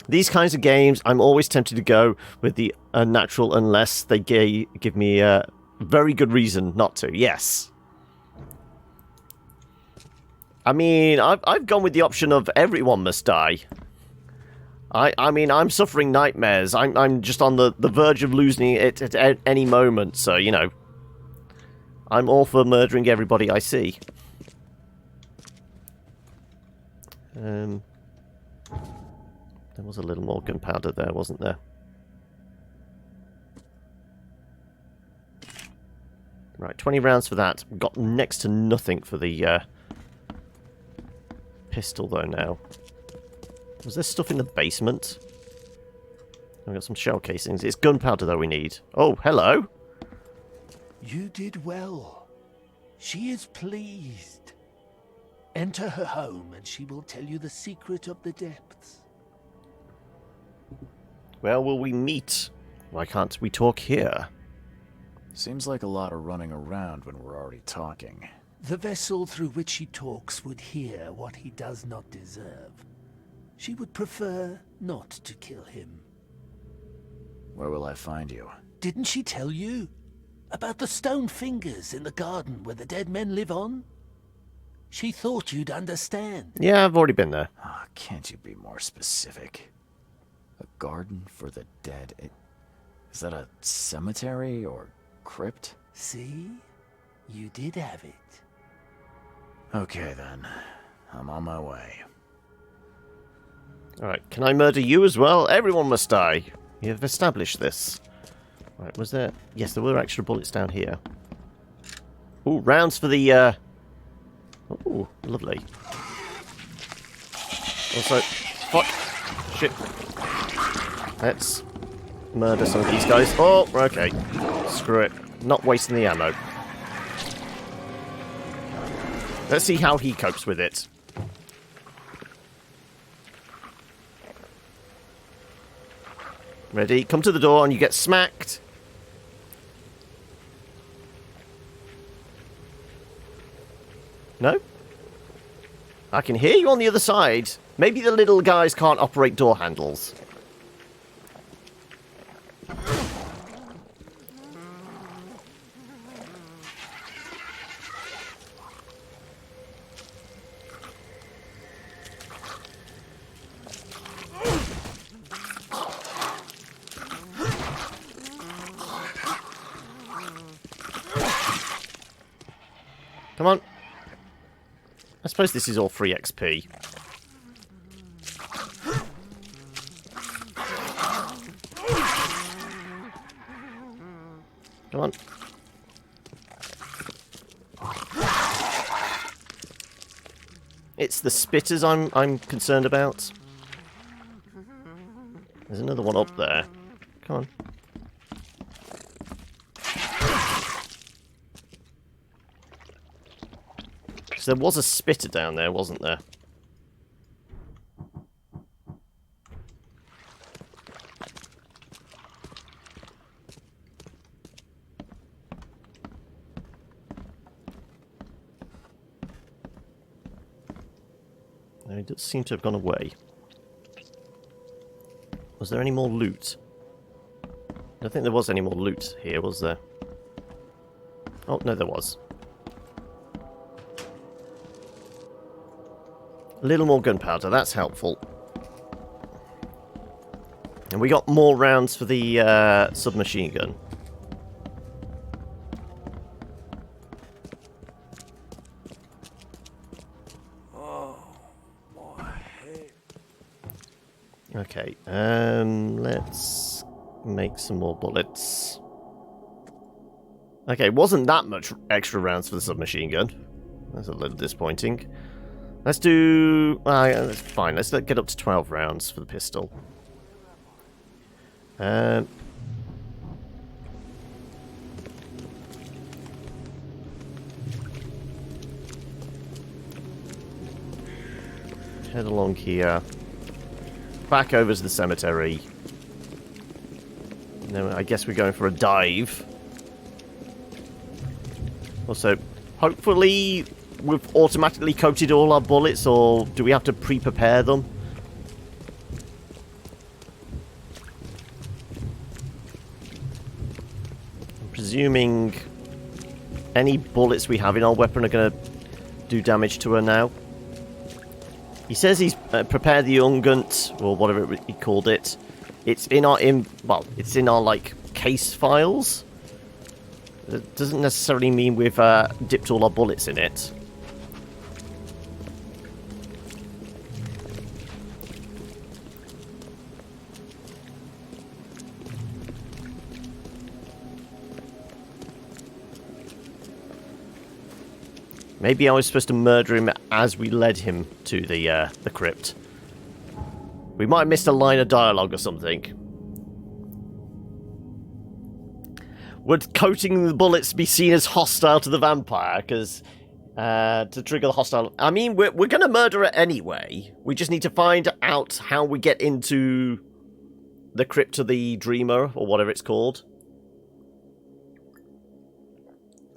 A: These kinds of games, I'm always tempted to go with the unnatural unless they give me a very good reason not to. Yes. I mean, I've gone with the option of everyone must die. I mean, I'm suffering nightmares. I'm just on the verge of losing it at any moment. So, you know, I'm all for murdering everybody I see. There was a little more gunpowder there, wasn't there? Right, 20 rounds for that. Got next to nothing for the pistol, though, now. Was there stuff in the basement? I've got some shell casings. It's gunpowder, though, we need. Oh, hello.
E: You did well. She is pleased. Enter her home and she will tell you the secret of the depths.
A: Where will we meet? Why can't we talk here?
C: Seems like a lot of running around when we're already talking.
E: The vessel through which he talks would hear what he does not deserve. She would prefer not to kill him.
C: Where will I find you?
E: Didn't she tell you? About the stone fingers in the garden where the dead men live on? She thought you'd understand.
A: Yeah, I've already been there.
C: Oh, can't you be more specific? A garden for the dead? Is that a cemetery or crypt?
E: See? You did have it.
C: Okay then. I'm on my way.
A: Alright, can I murder you as well? Everyone must die. You've established this. Right, was there... Yes, there were extra bullets down here. Ooh, rounds for the, Ooh, lovely. Also... Fuck! Shit. Let's murder some of these guys. Oh, okay. Screw it. Not wasting the ammo. Let's see how he copes with it. Ready? Come to the door and you get smacked. No? I can hear you on the other side. Maybe the little guys can't operate door handles. Come on. I suppose this is all free XP. Come on. It's the spitters I'm concerned about. There's another one up there. Come on. So there was a spitter down there, wasn't there? No, he does seem to have gone away. Was there any more loot? I don't think there was any more loot here, was there? Oh, no, there was. A little more gunpowder, that's helpful. And we got more rounds for the submachine gun. Okay, let's make some more bullets. Okay, wasn't that much extra rounds for the submachine gun. That's a little disappointing. Let's do... that's fine, let's get up to 12 rounds for the pistol. Head along here. Back over to the cemetery. No, I guess we're going for a dive. Also, hopefully we've automatically coated all our bullets, or do we have to pre-prepare them? I'm presuming any bullets we have in our weapon are going to do damage to her now. He says he's prepared the unguent, or whatever he called it. It's in our it's in our like case files. It doesn't necessarily mean we've dipped all our bullets in it. Maybe I was supposed to murder him as we led him to the crypt. We might have missed a line of dialogue or something. Would coating the bullets be seen as hostile to the vampire? Because to trigger the hostile... I mean, we're going to murder it anyway. We just need to find out how we get into the crypt of the dreamer, or whatever it's called.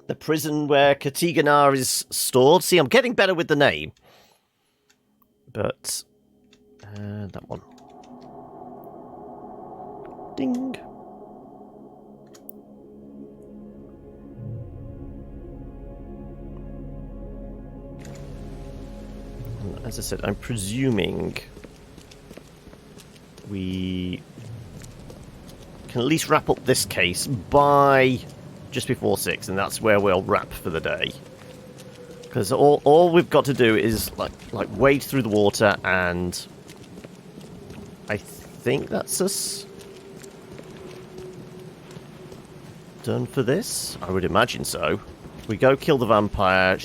A: The prison where Katiganar is stored. See, I'm getting better with the name. But, that one. Ding. As I said, I'm presuming we can at least wrap up this case by just before 6, and that's where we'll wrap for the day. Because all we've got to do is like wade through the water, and I think that's us done for this. I would imagine so. We go kill the vampire.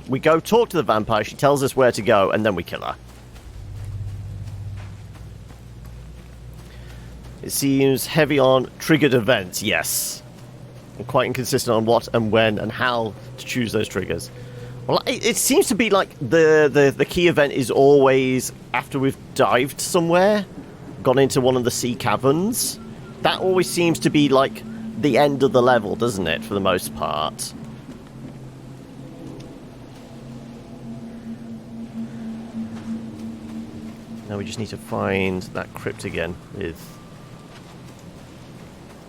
A: We go talk to the vampire. She tells us where to go, and then we kill her. It seems heavy on triggered events. Yes. And quite inconsistent on what and when and how to choose those triggers. Well, it seems to be like the key event is always after we've dived somewhere, gone into one of the sea caverns. That always seems to be like the end of the level, doesn't it, for the most part? Now we just need to find that crypt again with...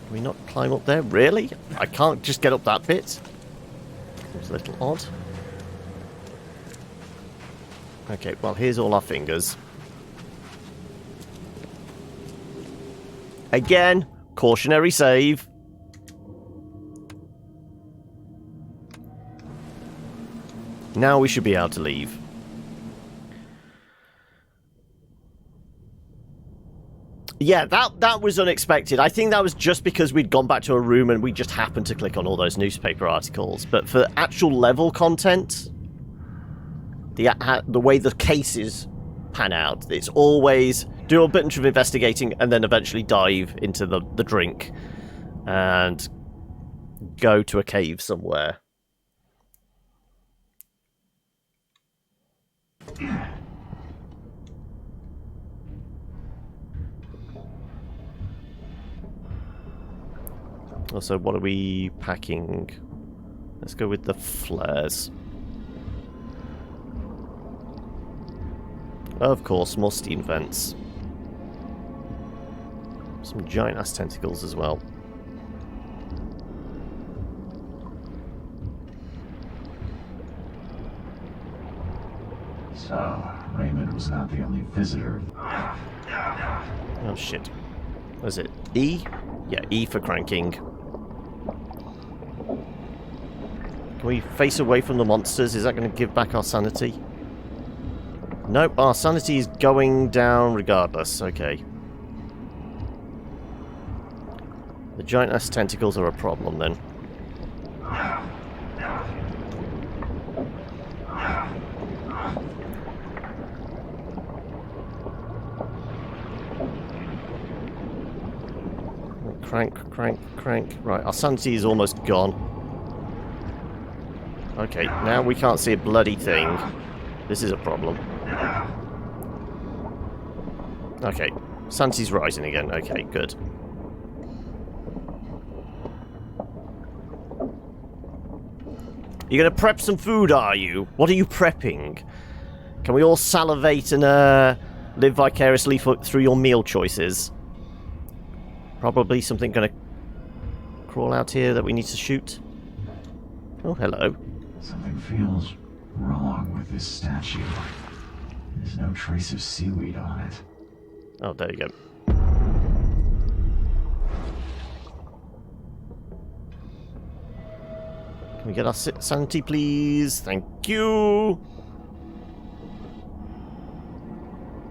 A: Can we not climb up there? Really? I can't just get up that bit? Seems a little odd. Okay, well, here's all our fingers. Again, cautionary save. Now we should be able to leave. Yeah, that was unexpected. I think that was just because we'd gone back to a room and we just happened to click on all those newspaper articles. But for actual level content, the way the cases pan out, it's always do a bit of investigating and then eventually dive into the drink and go to a cave somewhere. Also, what are we packing? Let's go with the flares. Of course, more steam vents. Some giant-ass tentacles as well.
C: So, Raymond was not the only visitor.
A: Oh shit. Was it E? Yeah, E for cranking. Can we face away from the monsters? Is that going to give back our sanity? Nope, our sanity is going down regardless. Okay. The giant-ass tentacles are a problem then. Crank, crank, crank. Right, our sanity is almost gone. Okay, now we can't see a bloody thing. This is a problem. Okay, sanity's rising again. Okay, good. You're gonna prep some food, are you? What are you prepping? Can we all salivate and live vicariously through your meal choices? Probably something gonna crawl out here that we need to shoot. Oh, hello.
C: Something feels wrong with this statue. There's no trace of seaweed on it.
A: Oh, there you go. Can we get our sanity, please? Thank you.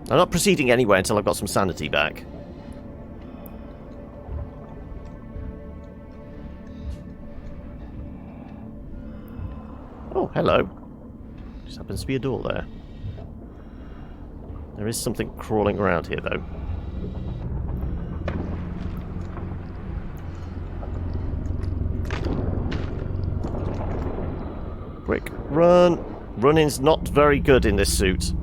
A: I'm not proceeding anywhere until I've got some sanity back. Oh, hello. Just happens to be a door there. There is something crawling around here, though. Quick, run! Running's not very good in this suit.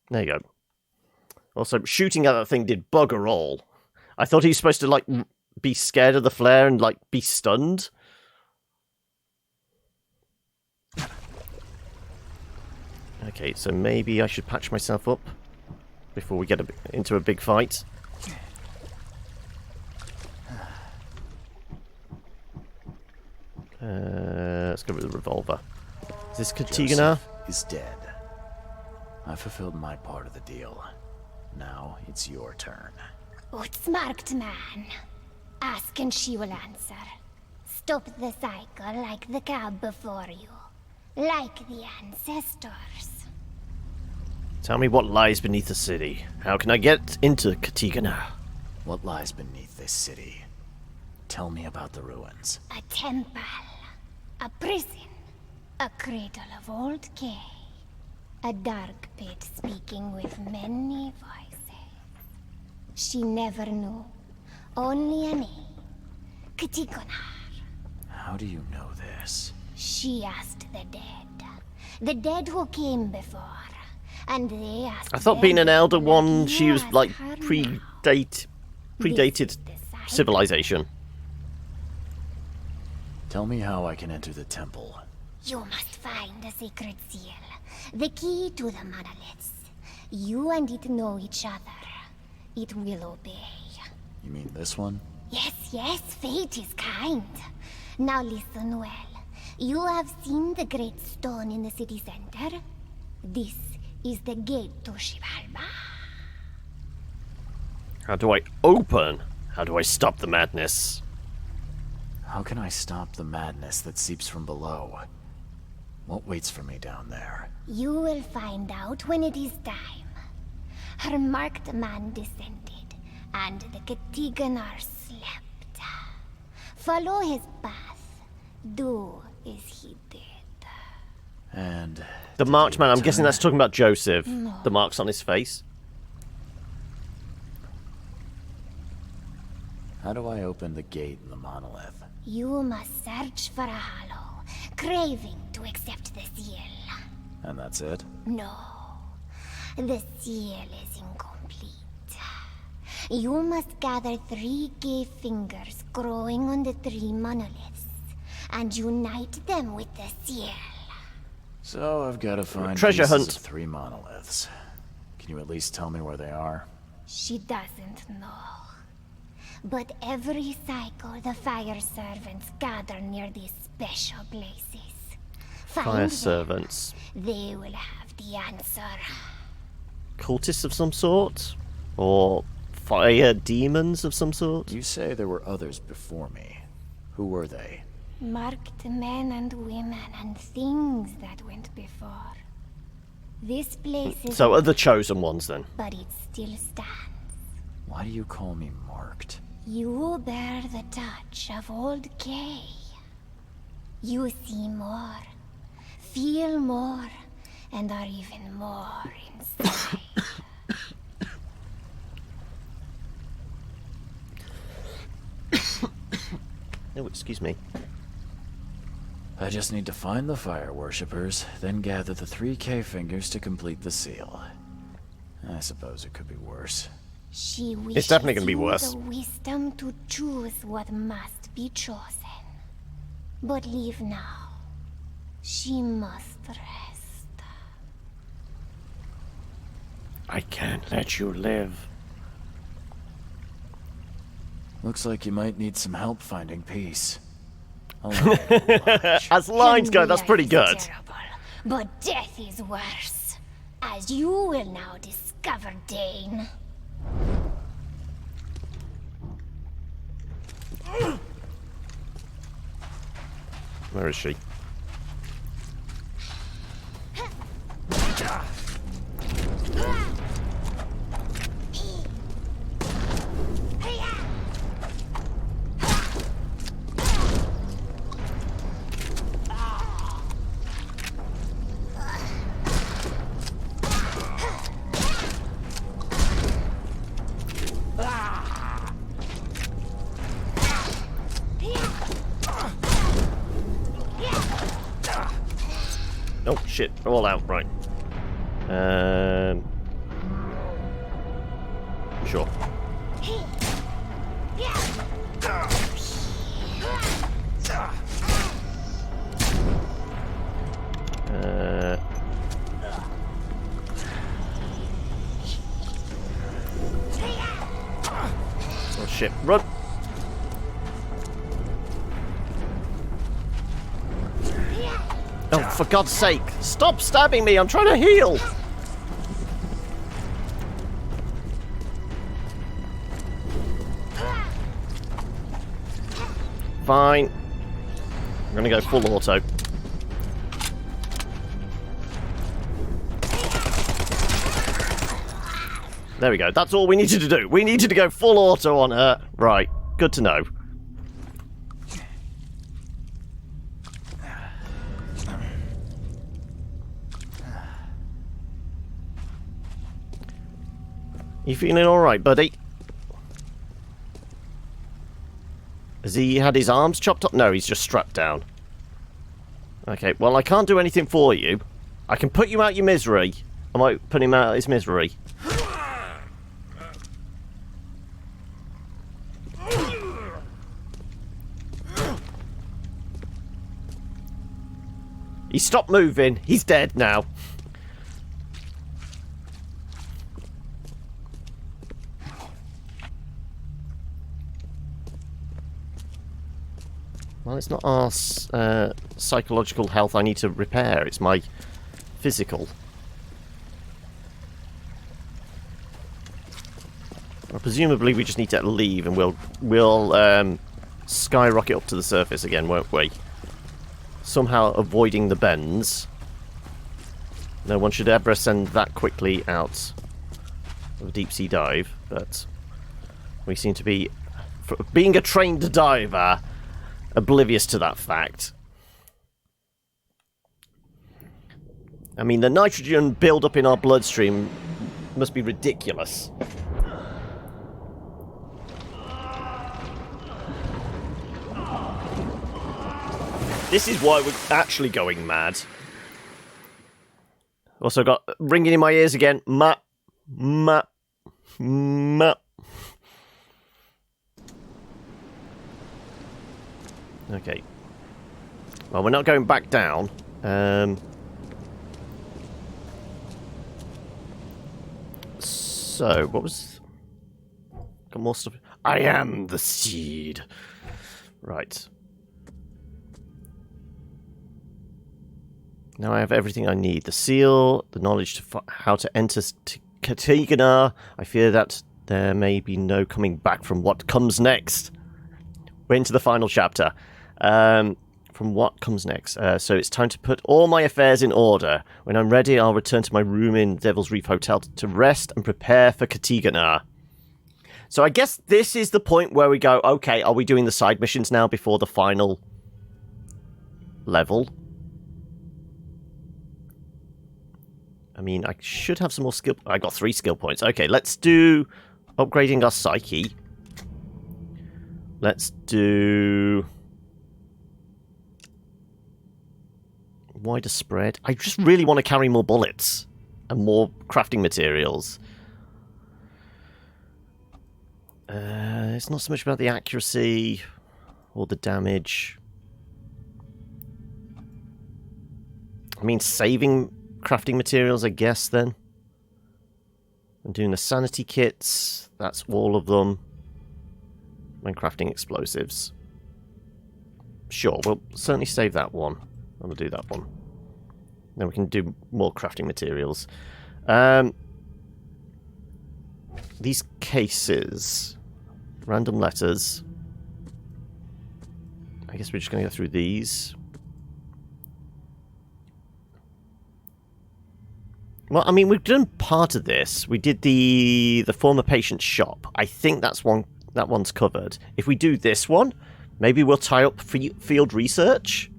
A: There you go. Also, shooting at that thing did bugger all. I thought he was supposed to, like, be scared of the flare and, like, be stunned. Okay, so maybe I should patch myself up before we get into a big fight. Let's go with the revolver. Is this Katigana?
C: Joseph is dead. I fulfilled my part of the deal. Now it's your turn.
I: Outsmarked man. Ask and she will answer. Stop the cycle like the cab before you. Like the ancestors.
A: Tell me what lies beneath the city. How can I get into Katigana?
C: What lies beneath this city? Tell me about the ruins.
I: A temple. A prison. A cradle of old Kay. A dark pit speaking with many voices. She never knew. Only a name. Katigonar.
C: How do you know this?
I: She asked the dead. The dead who came before. And they asked
A: I thought being an elder one, she was like
I: her
A: predated civilization.
C: Tell me how I can enter the temple.
I: You must find a sacred seal. The key to the monoliths. You and it know each other. It will obey.
C: You mean this one?
I: Yes, fate is kind. Now listen well. You have seen the great stone in the city center? This is the gate to Shivalba.
A: How do I open? How do I stop the madness?
C: How can I stop the madness that seeps from below? What waits for me down there?
I: You will find out when it is time. Her marked man descended, and the Katiganar slept. Follow his path. Do as he did.
C: And
A: the marked man, I'm guessing that's talking about Joseph. No. The marks on his face.
C: How do I open the gate in the monolith?
I: You must search for a hollow, craving to accept the seal.
C: And that's it?
I: No. The seal is incomplete. You must gather 3 gay fingers growing on the 3 monoliths, and unite them with the seal.
C: So I've got to find
A: treasure hunt.
C: Of 3 monoliths. Can you at least tell me where they are?
I: She doesn't know. But every cycle, the fire servants gather near these special places.
A: Fire servants.
I: They will have the answer.
A: Cultists of some sort? Or fire demons of some sort?
C: You say there were others before me. Who were they?
I: Marked men and women and things that went before. This place is...
A: So are the chosen ones then?
I: But it still stands.
C: Why do you call me marked?
I: You bear the touch of old Kay. You see more, feel more, and are even more inside.
A: Oh, excuse me.
C: I just need to find the fire worshippers, then gather the 3 K fingers to complete the seal. I suppose it could be worse.
I: She wishes
A: it's definitely going to be worse.
I: The wisdom to choose what must be chosen. But leave now. She must rest.
A: I can't let you live.
C: Looks like you might need some help finding peace.
A: As lines go, that's pretty good.
I: Terrible, but death is worse. As you will now discover, Dane.
A: Where is she? Oh shit, all out, right. Sure. Oh shit, run! Oh, for God's sake, stop stabbing me, I'm trying to heal! Fine. I'm gonna go full auto. There we go. That's all we needed to do. We needed to go full auto on her. Right. Good to know. You feeling alright, buddy? Has he had his arms chopped off? No, he's just strapped down. Okay, well, I can't do anything for you. I can put you out your misery. I might put him out of his misery. He stopped moving. He's dead now. Well, it's not our psychological health I need to repair. It's my physical. Well, presumably we just need to leave and we'll skyrocket up to the surface again, won't we? Somehow avoiding the bends. No one should ever ascend that quickly out of a deep sea dive, but we seem to be, for being a trained diver, oblivious to that fact. I mean, the nitrogen build-up in our bloodstream must be ridiculous. This is why we're actually going mad. Also got ringing in my ears again. Ma. Okay. Well, we're not going back down. So, what was... Got more stuff. I am the seed. Right. Now I have everything I need. The seal, the knowledge to how to enter Katiganar. I fear that there may be no coming back from what comes next. We're into the final chapter. From what comes next. So it's time to put all my affairs in order. When I'm ready, I'll return to my room in Devil's Reef Hotel to rest and prepare for Katiganar. So I guess this is the point where we go, okay, are we doing the side missions now before the final level? I mean, I should have some more skill... I got 3 skill points. Okay, let's do upgrading our psyche. Let's do... wider spread. I just really want to carry more bullets and more crafting materials. It's not so much about the accuracy or the damage. I mean, saving crafting materials, I guess, then. I'm doing the sanity kits. That's all of them. And crafting explosives. Sure, we'll certainly save that one. I'm going to do that one. Then we can do more crafting materials. These cases. Random letters. I guess we're just going to go through these. Well, I mean, we've done part of this. We did the former patient's shop. I think that's that one's covered. If we do this one, maybe we'll tie up field research.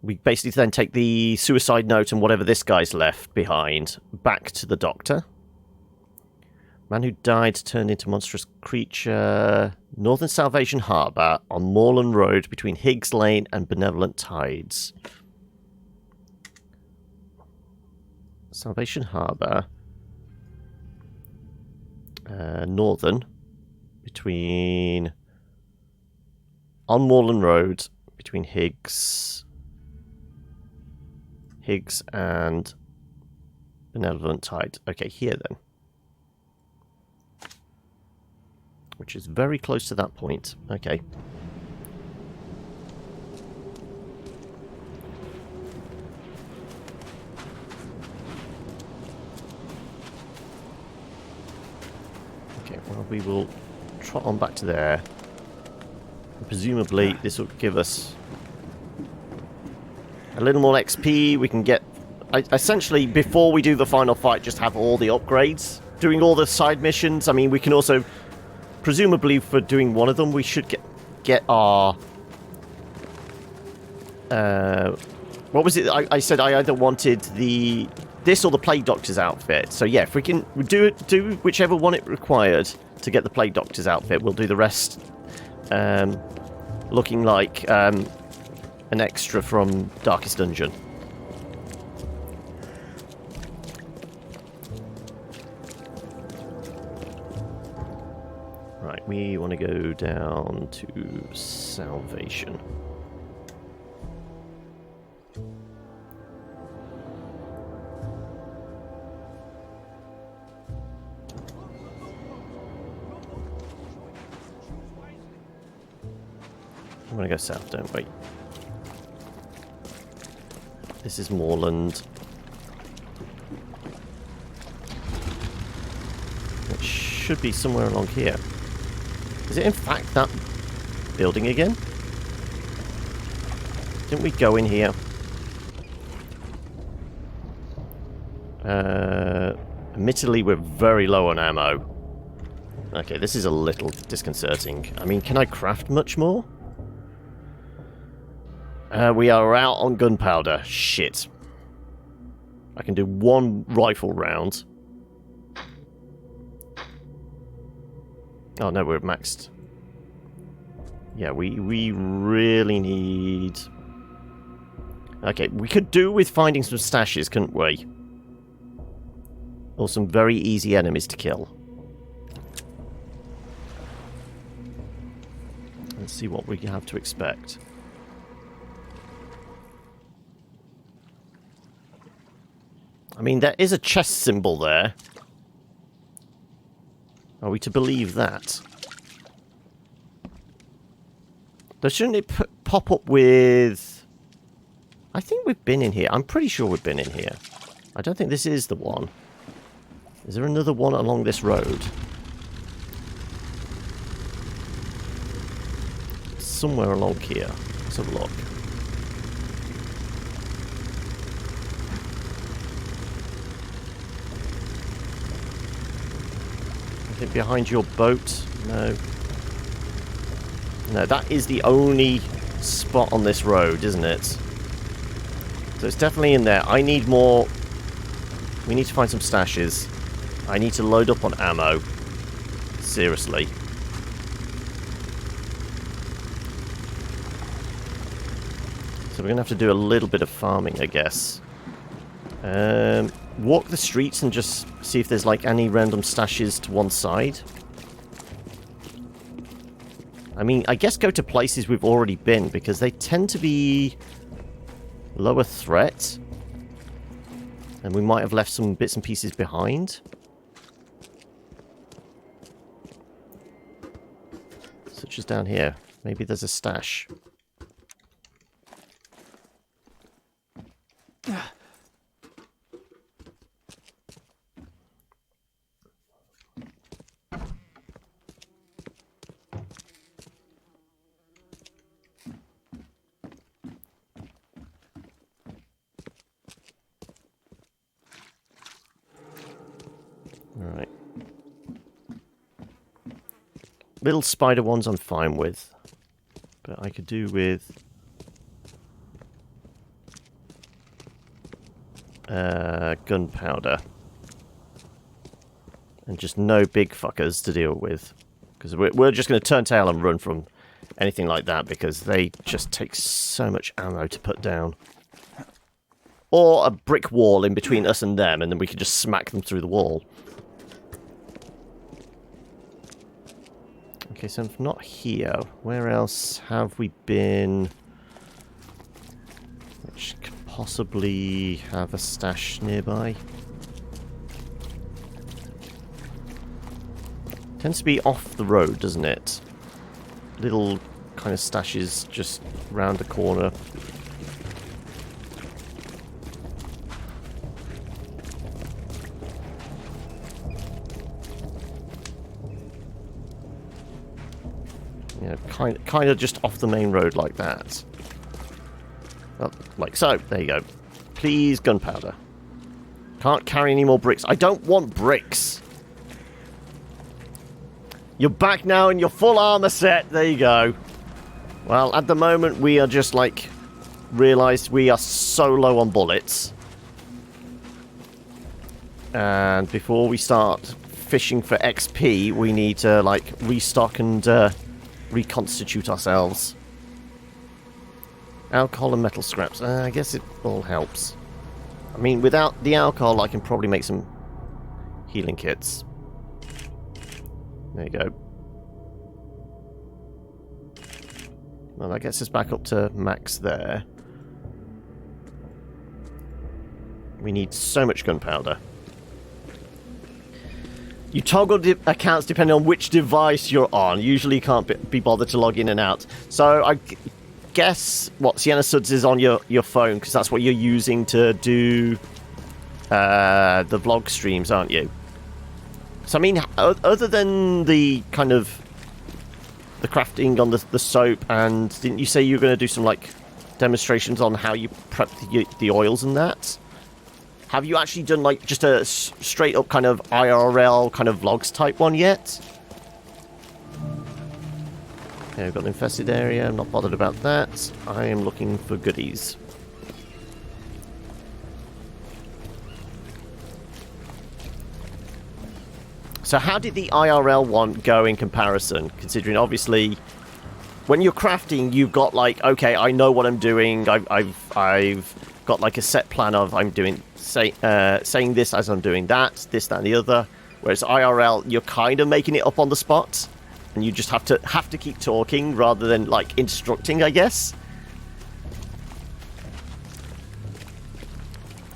A: We basically then take the suicide note and whatever this guy's left behind back to the doctor. Man who died turned into monstrous creature. Northern Salvation Harbour on Moorland Road between Higgs Lane and Benevolent Tides. Salvation Harbour. Northern. between... On Moorland Road, between Higgs and Benevolent Tide. Okay, here then. Which is very close to that point. Okay. Okay, well, we will trot on back to there. And presumably, this will give us a little more XP. We can get... essentially, before we do the final fight, just have all the upgrades. Doing all the side missions. I mean, we can also... Presumably, for doing one of them, we should get our... what was it? I said I either wanted this or the Plague Doctor's outfit. So yeah, if we can do whichever one it required to get the Plague Doctor's outfit, we'll do the rest looking like an extra from Darkest Dungeon. Right, we want to go down to Salvation. I'm gonna go south, don't we? This is Moorland. It should be somewhere along here. Is it in fact that building again? Didn't we go in here? Admittedly, we're very low on ammo. Okay, this is a little disconcerting. I mean, can I craft much more? We are out on gunpowder. Shit. I can do one rifle round. Oh no, we're maxed. Yeah, we really need... Okay, we could do with finding some stashes, couldn't we? Or some very easy enemies to kill. Let's see what we have to expect. I mean, there is a chest symbol there. Are we to believe that? Though shouldn't it pop up with... I think we've been in here. I'm pretty sure we've been in here. I don't think this is the one. Is there another one along this road? Somewhere along here. Let's have a look. I think behind your boat? No. No, that is the only spot on this road, isn't it? So it's definitely in there. I need more... We need to find some stashes. I need to load up on ammo. Seriously. So we're going to have to do a little bit of farming, I guess. Walk the streets and just see if there's like any random stashes to one side. I mean, I guess go to places we've already been, because they tend to be lower threat. And we might have left some bits and pieces behind. Such as down here. Maybe there's a stash. Alright. Little spider ones I'm fine with. But I could do with... gunpowder. And just no big fuckers to deal with. Because we're just going to turn tail and run from anything like that, because they just take so much ammo to put down. Or a brick wall in between us and them, and then we can just smack them through the wall. Okay, so if not here, where else have we been? Which could possibly have a stash nearby. Tends to be off the road, doesn't it? Little kind of stashes just round the corner. Yeah, kind of just off the main road like that. Well, like so. There you go. Please, gunpowder. Can't carry any more bricks. I don't want bricks. You're back now in your full armor set. There you go. Well, at the moment, we are just, like, realised we are so low on bullets. And before we start fishing for XP, we need to, like, restock and reconstitute ourselves. Alcohol and metal scraps. I guess it all helps. I mean, without the alcohol, I can probably make some healing kits. There you go. Well, that gets us back up to max there. We need so much gunpowder. You toggle accounts depending on which device you're on. Usually you can't be bothered to log in and out. So I guess, what, Sienna Suds is on your phone, because that's what you're using to do the vlog streams, aren't you? So, I mean, other than the kind of the crafting on the soap, and didn't you say you were going to do some, like, demonstrations on how you prep the oils and that? Have you actually done, like, just a straight-up kind of IRL kind of vlogs type one yet? Okay, we've got an infested area. I'm not bothered about that. I am looking for goodies. So how did the IRL one go in comparison? Considering, obviously, when you're crafting, you've got, like, okay, I know what I'm doing. I've got, like, a set plan of I'm doing saying this as I'm doing that, this, that, and the other. Whereas IRL, you're kind of making it up on the spot, and you just have to keep talking rather than, like, instructing, I guess.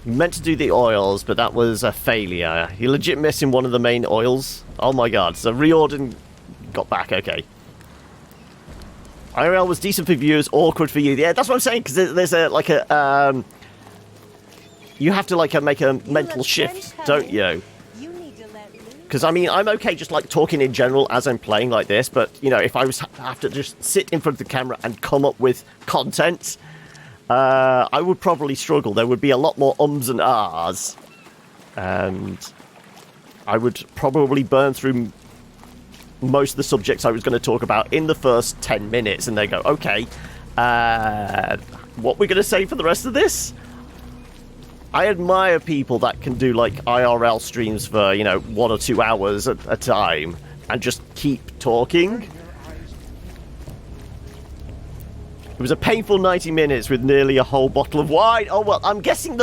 A: You meant to do the oils, but that was a failure. You're legit missing one of the main oils. Oh my god. So reordered and got back. Okay. IRL was decent for viewers, awkward for you. Yeah, that's what I'm saying, because there's a, like a, you have to, like, make a mental shift, don't you? Because, I mean, I'm okay just, like, talking in general as I'm playing like this, but, you know, if I have to just sit in front of the camera and come up with content, I would probably struggle. There would be a lot more ums and ahs. And I would probably burn through most of the subjects I was going to talk about in the first 10 minutes, and they go, okay, what we're going to say for the rest of this? I admire people that can do, like, IRL streams for, you know, 1 or 2 hours at a time and just keep talking. It was a painful 90 minutes with nearly a whole bottle of wine. Oh, well, I'm guessing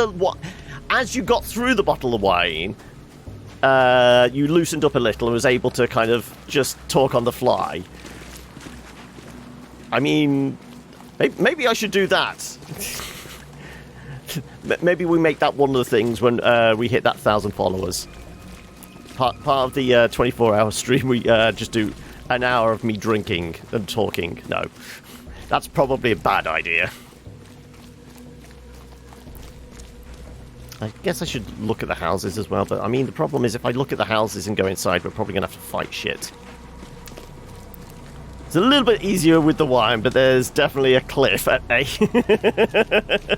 A: as you got through the bottle of wine, you loosened up a little and was able to kind of just talk on the fly. I mean, maybe I should do that. Maybe we make that one of the things when we hit that 1,000 followers. Part of the 24-hour stream, we just do an hour of me drinking and talking. No, that's probably a bad idea. I guess I should look at the houses as well, but I mean, the problem is if I look at the houses and go inside, we're probably going to have to fight shit. It's a little bit easier with the wine, but there's definitely a cliff at A.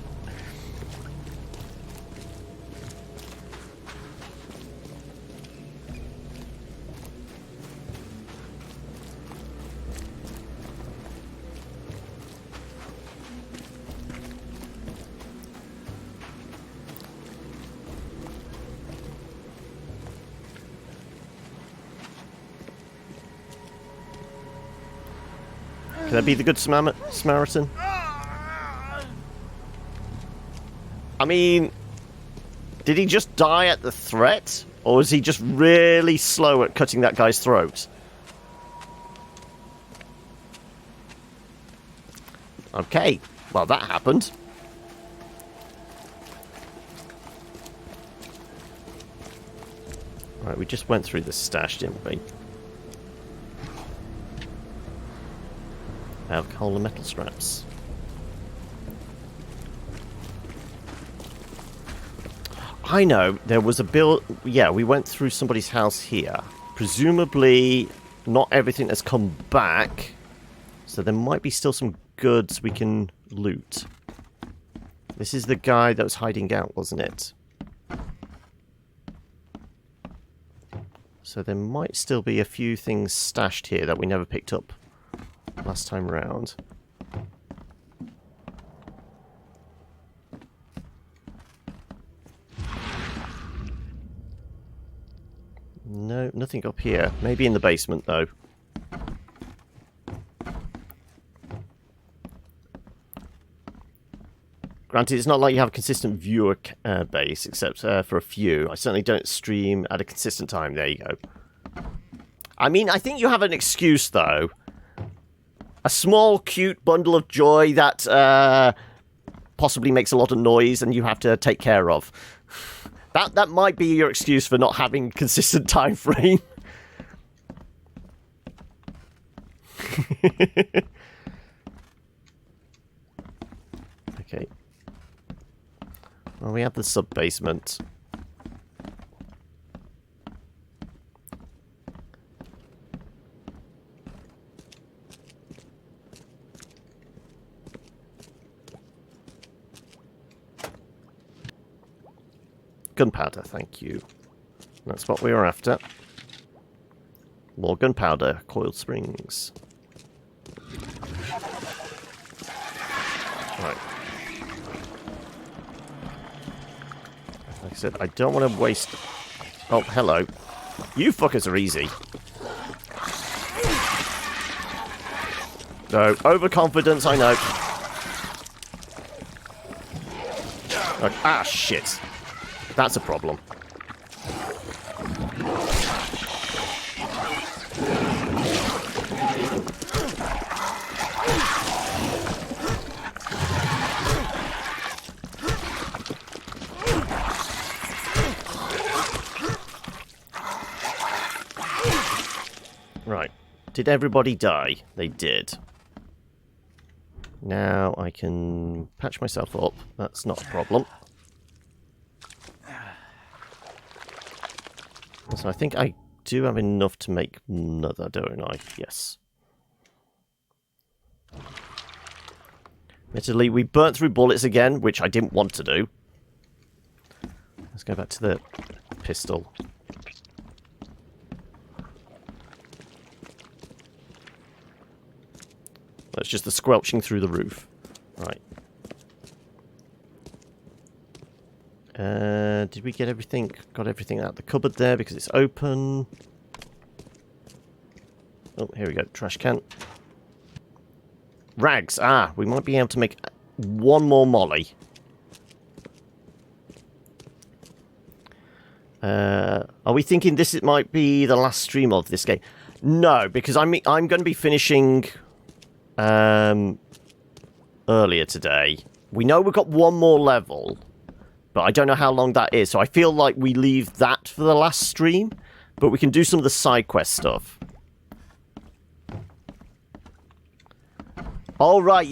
A: Can I be the good Samaritan? I mean, did he just die at the threat? Or was he just really slow at cutting that guy's throat? Okay, well that happened. Right, we just went through the stash, didn't we? Alcohol and metal scraps. I know, there was a bill... Yeah, we went through somebody's house here. Presumably, not everything has come back. So there might be still some goods we can loot. This is the guy that was hiding out, wasn't it? So there might still be a few things stashed here that we never picked up last time round. No, nothing up here. Maybe in the basement, though. Granted, it's not like you have a consistent viewer base, except for a few. I certainly don't stream at a consistent time. There you go. I mean, I think you have an excuse, though. A small, cute bundle of joy that possibly makes a lot of noise and you have to take care of. That might be your excuse for not having consistent time frame. Okay. Well, we have the sub-basement. Gunpowder, thank you. That's what we were after. More gunpowder, coiled springs. Right. Like I said, I don't want to waste... Oh, hello. You fuckers are easy. No, overconfidence, I know. Ah, shit. That's a problem. Right. Did everybody die? They did. Now I can patch myself up. That's not a problem. So I think I do have enough to make another, don't I? Yes. Admittedly, we burnt through bullets again, which I didn't want to do. Let's go back to the pistol. That's just the squelching through the roof. Right. Did we get everything? Got everything out of the cupboard there because it's open. Oh, here we go. Trash can. Rags. Ah, we might be able to make one more molly. Are we thinking this might be the last stream of this game? No, because I'm going to be finishing earlier today. We know we've got one more level. But I don't know how long that is, so I feel like we leave that for the last stream. But we can do some of the side quest stuff. Alright,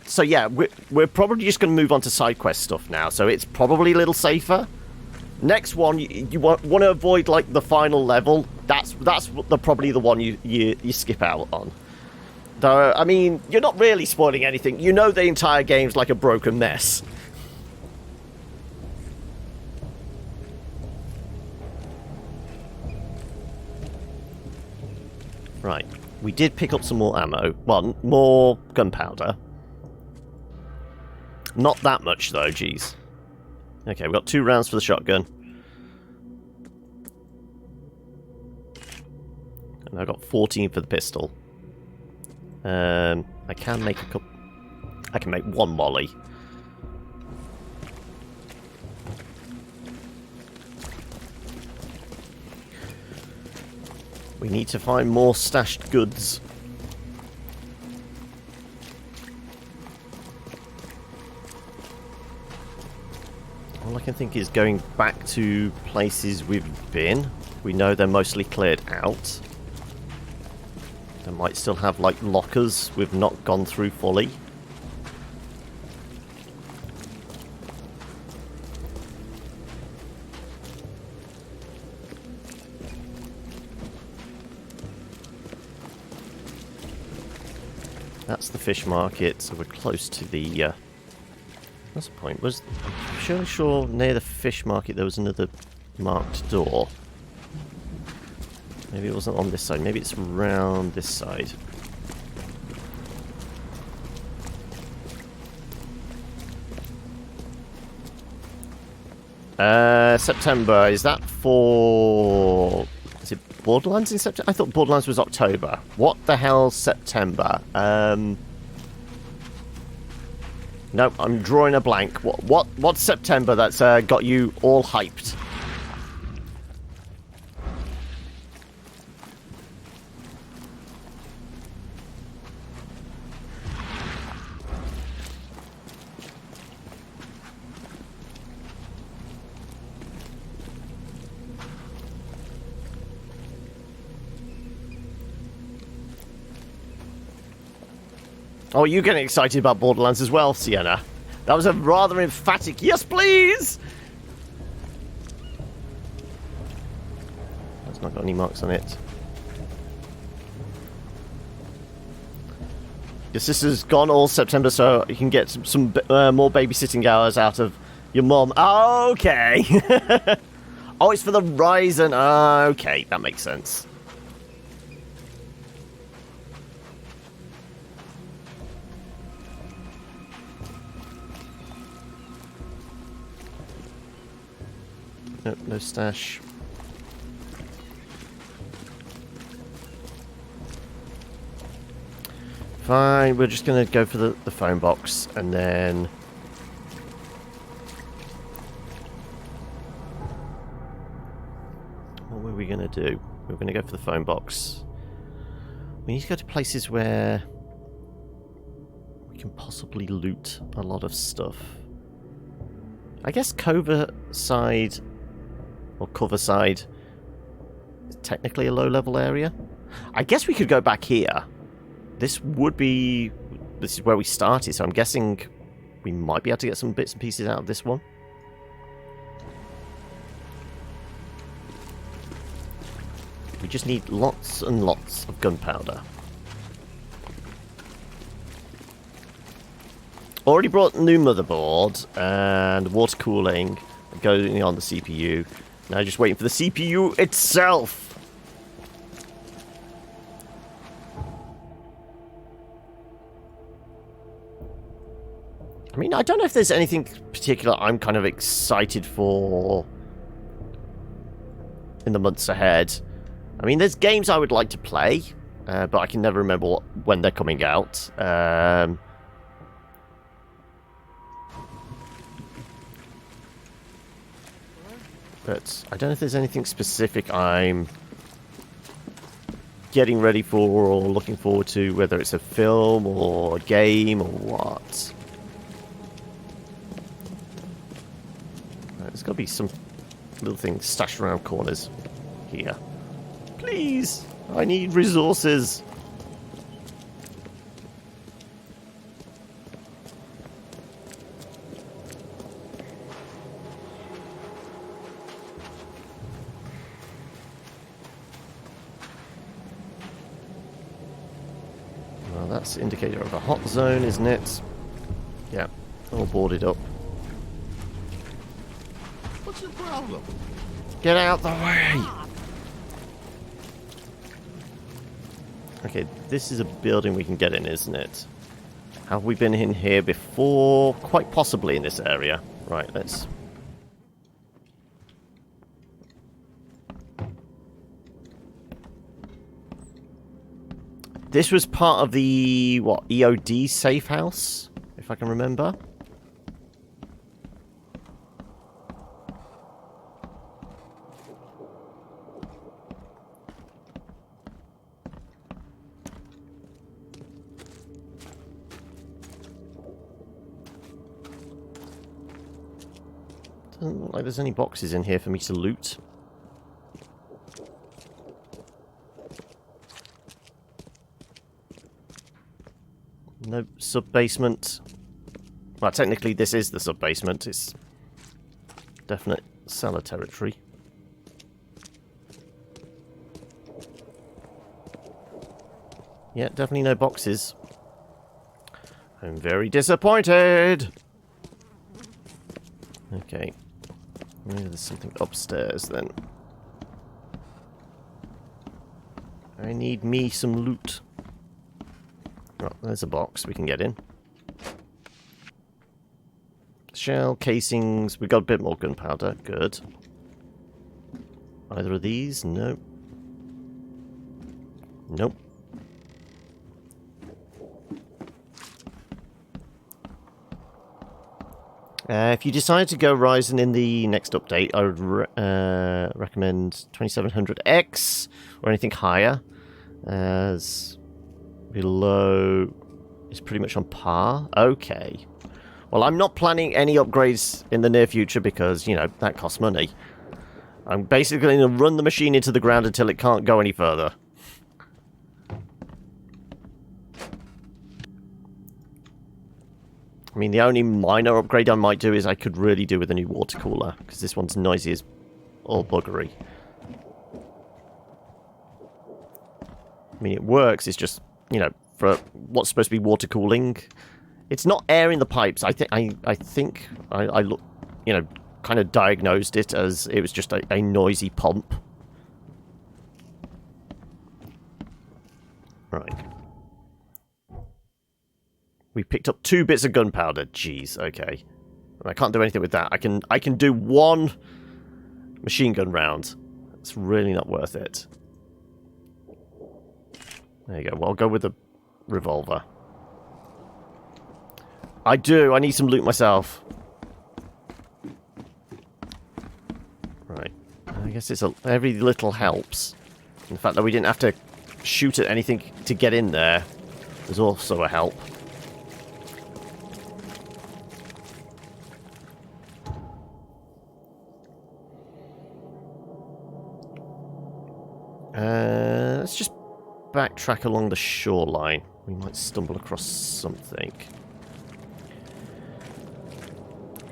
A: so yeah, we're probably just going to move on to side quest stuff now. So it's probably a little safer. Next one, you want to avoid, like, the final level. That's probably the one you skip out on. Though, I mean, you're not really spoiling anything. You know the entire game's like a broken mess. Right, we did pick up some more ammo. Well, more gunpowder. Not that much, though, jeez. Okay, we've got 2 rounds for the shotgun. And I've got 14 for the pistol. I can make a couple... I can make 1 molly. We need to find more stashed goods. All I can think is going back to places we've been. We know they're mostly cleared out. They might still have, like, lockers we've not gone through fully. That's the fish market, so we're close to the... What's the point? I'm sure near the fish market there was another marked door. Maybe it wasn't on this side. Maybe it's around this side. September. Is that for... Is it Borderlands in September? I thought Borderlands was October. What the hell's September? No, I'm drawing a blank. What's September that's got you all hyped? Oh, you're getting excited about Borderlands as well, Sienna. That was a rather emphatic, yes please! That's not got any marks on it. Your sister's gone all September, so you can get some more babysitting hours out of your mom. Oh, okay. Oh, it's for the Ryzen. Okay, that makes sense. Nope, no stash. Fine, we're just going to go for the phone box, and then... What were we going to do? We were going to go for the phone box. We need to go to places where we can possibly loot a lot of stuff. I guess covert side... or cover side is technically a low-level area. I guess we could go back here. This is where we started, so I'm guessing we might be able to get some bits and pieces out of this one. We just need lots and lots of gunpowder. Already brought new motherboard and water cooling going on the CPU. Now just waiting for the CPU itself. I mean, I don't know if there's anything particular I'm kind of excited for in the months ahead. I mean, there's games I would like to play, but I can never remember when they're coming out. But I don't know if there's anything specific I'm getting ready for or looking forward to, whether it's a film or a game or what. There's got to be some little things stashed around corners here. Please! I need resources! Well, that's the indicator of a hot zone, isn't it? Yeah, all boarded up.
L: What's your problem?
A: Get out the way! Okay, this is a building we can get in, isn't it? Have we been in here before? Quite possibly in this area. Right, let's... This was part of the, what, EOD safe house? If I can remember. Doesn't look like there's any boxes in here for me to loot. No sub-basement. Well, technically this is the sub-basement. It's definite cellar territory. Yeah, definitely no boxes. I'm very disappointed! Okay. Maybe there's something upstairs then. I need me some loot. Oh, there's a box we can get in. Shell, casings. We got a bit more gunpowder. Good. Either of these? Nope. Nope. If you decide to go Ryzen in the next update, I would recommend 2700X or anything higher, as below is pretty much on par. Okay. Well, I'm not planning any upgrades in the near future because, you know, that costs money. I'm basically going to run the machine into the ground until it can't go any further. I mean, the only minor upgrade I might do is I could really do with a new water cooler, because this one's noisy as all buggery. I mean, it works, it's just, you know, for what's supposed to be water cooling, it's not air in the pipes. I think I look, you know, kind of diagnosed it as it was just a noisy pump. Right. We picked up 2 bits of gunpowder. Jeez, okay. I can't do anything with that. I can do 1 machine gun round. It's really not worth it. There you go. Well, I'll go with the revolver. I need some loot myself. Right. I guess every little helps. And the fact that we didn't have to shoot at anything to get in there was also a help. Let's just backtrack along the shoreline. We might stumble across something.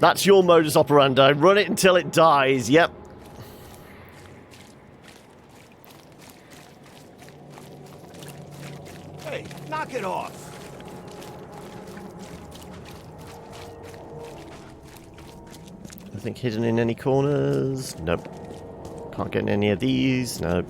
A: That's your modus operandi. Run it until it dies. Yep.
J: Hey, knock it off.
A: Nothing hidden in any corners. Nope. Can't get in any of these. Nope.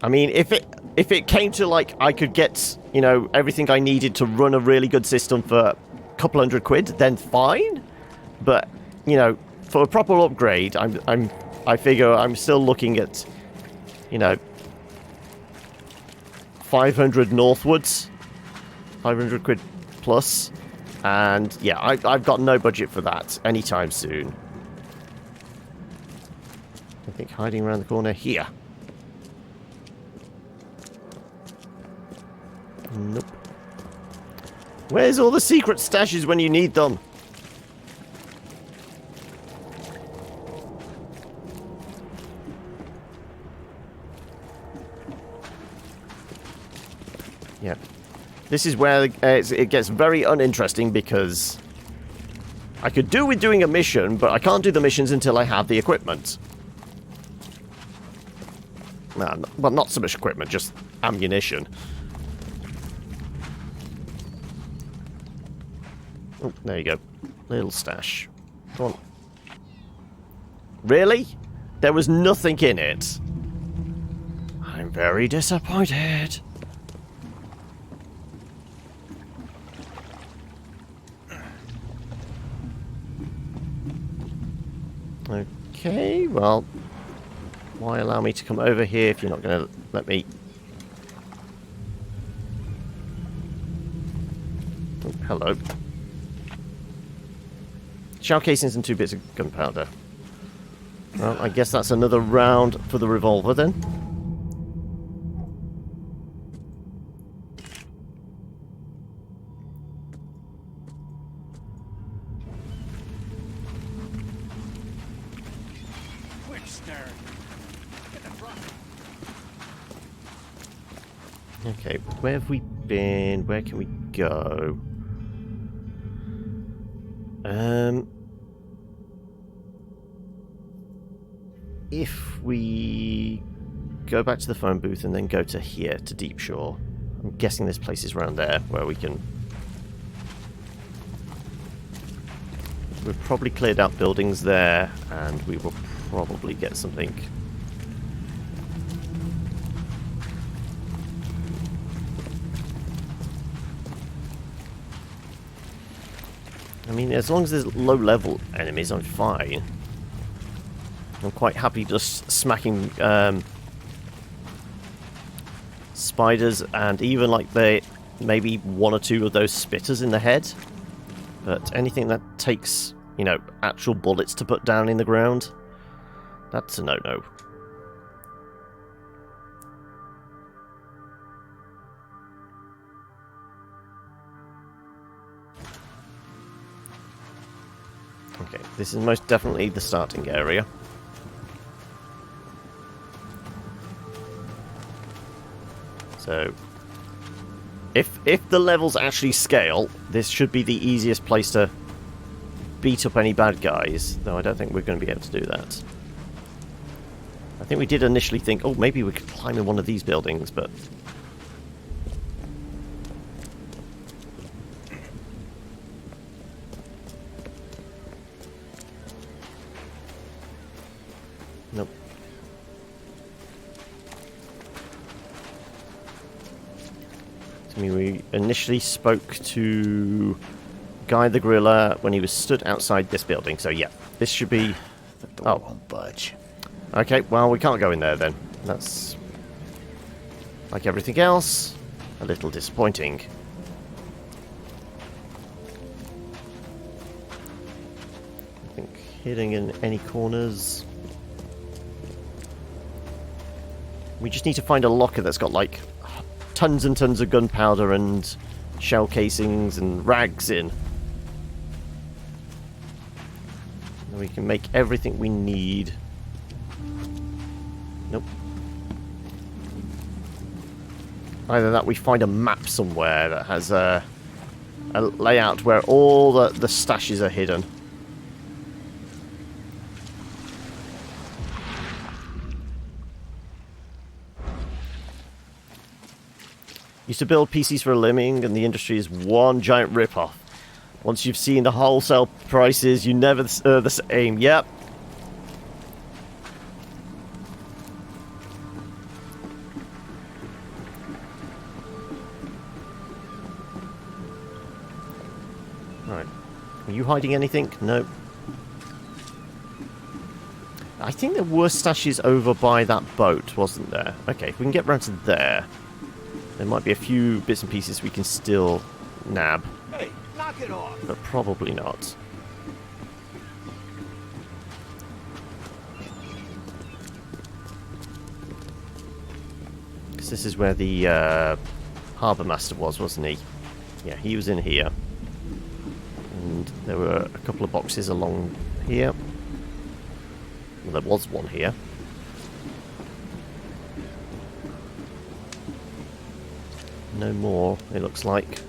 A: I mean, if it came to, like, I could get, you know, everything I needed to run a really good system for a couple £100, then fine. But, you know, for a proper upgrade, I figure I'm still looking at, you know, 500 northwards, £500 plus, and yeah, I've got no budget for that anytime soon. I think hiding around the corner here. Nope. Where's all the secret stashes when you need them? Yeah. This is where it gets very uninteresting because I could do with doing a mission, but I can't do the missions until I have the equipment. Well, not so much equipment, just ammunition. Oh, there you go. Little stash. Come on. Really? There was nothing in it. I'm very disappointed. Okay, well, why allow me to come over here if you're not going to let me? Oh, hello. Shell casings and 2 bits of gunpowder. Well, I guess that's another round for the revolver then. Okay, where have we been? Where can we go? If we go back to the phone booth and then go to here, to Deep Shore, I'm guessing there's places around there where we can... We've probably cleared out buildings there, and we will probably get something. I mean, as long as there's low-level enemies, I'm fine. I'm quite happy just smacking spiders and even like maybe one or two of those spitters in the head. But anything that takes, you know, actual bullets to put down in the ground, that's a no-no. Okay, this is most definitely the starting area. So, if the levels actually scale, this should be the easiest place to beat up any bad guys, though I don't think we're going to be able to do that. I think we did initially think, oh, maybe we could climb in one of these buildings, but... Nope. I mean, we initially spoke to Guy the Gorilla when he was stood outside this building, so yeah, this should be...
C: The door won't budge.
A: Okay, well, we can't go in there then. That's, like everything else, a little disappointing. I think hitting in any corners... We just need to find a locker that's got, like, tons and tons of gunpowder and shell casings and rags in. And we can make everything we need. Nope. Either that, we find a map somewhere that has a layout where all the stashes are hidden. Used to build PCs for a living, and the industry is one giant rip-off. Once you've seen the wholesale prices, you never the same. Yep. Right. Are you hiding anything? No. I think there were stashes over by that boat, wasn't there? Okay, if we can get round to there. There might be a few bits and pieces we can still nab.
J: Hey, knock it off.
A: But probably not. Because this is where the Harbour Master was, wasn't he? Yeah, he was in here. And there were a couple of boxes along here. Well, there was one here. No more, it looks like.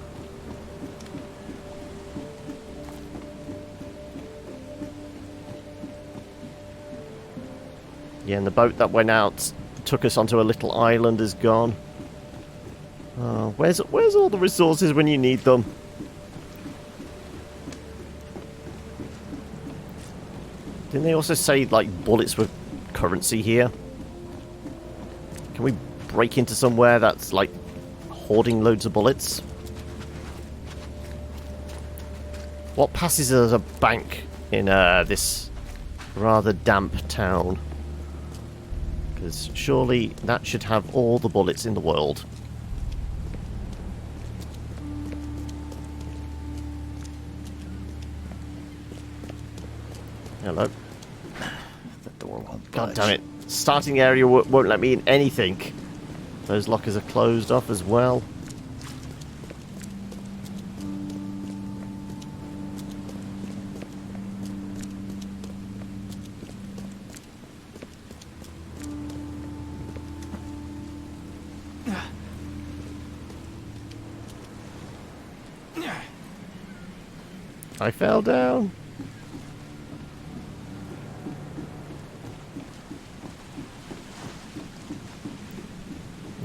A: Yeah, and the boat that went out, took us onto a little island, is gone. Oh, where's all the resources when you need them? Didn't they also say, like, bullets were currency here? Can we break into somewhere that's, like, hoarding loads of bullets? What passes as a bank in this rather damp town? Because surely that should have all the bullets in the world. Hello.
C: The door
A: God damn it. Starting area won't let me in anything. Those lockers are closed off as well. I fell down.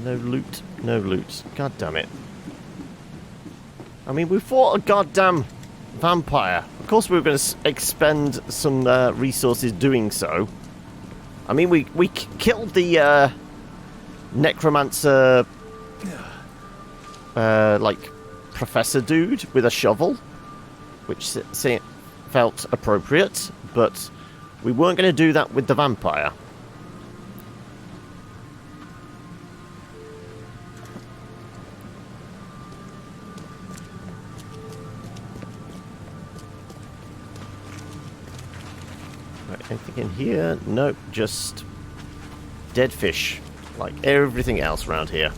A: No loot, no loot. God damn it. I mean, we fought a goddamn vampire. Of course we were going to expend some resources doing so. I mean, we killed the necromancer, like, professor dude with a shovel, which felt appropriate, but we weren't going to do that with the vampire. Right, anything in here? Nope, just dead fish, like everything else around here.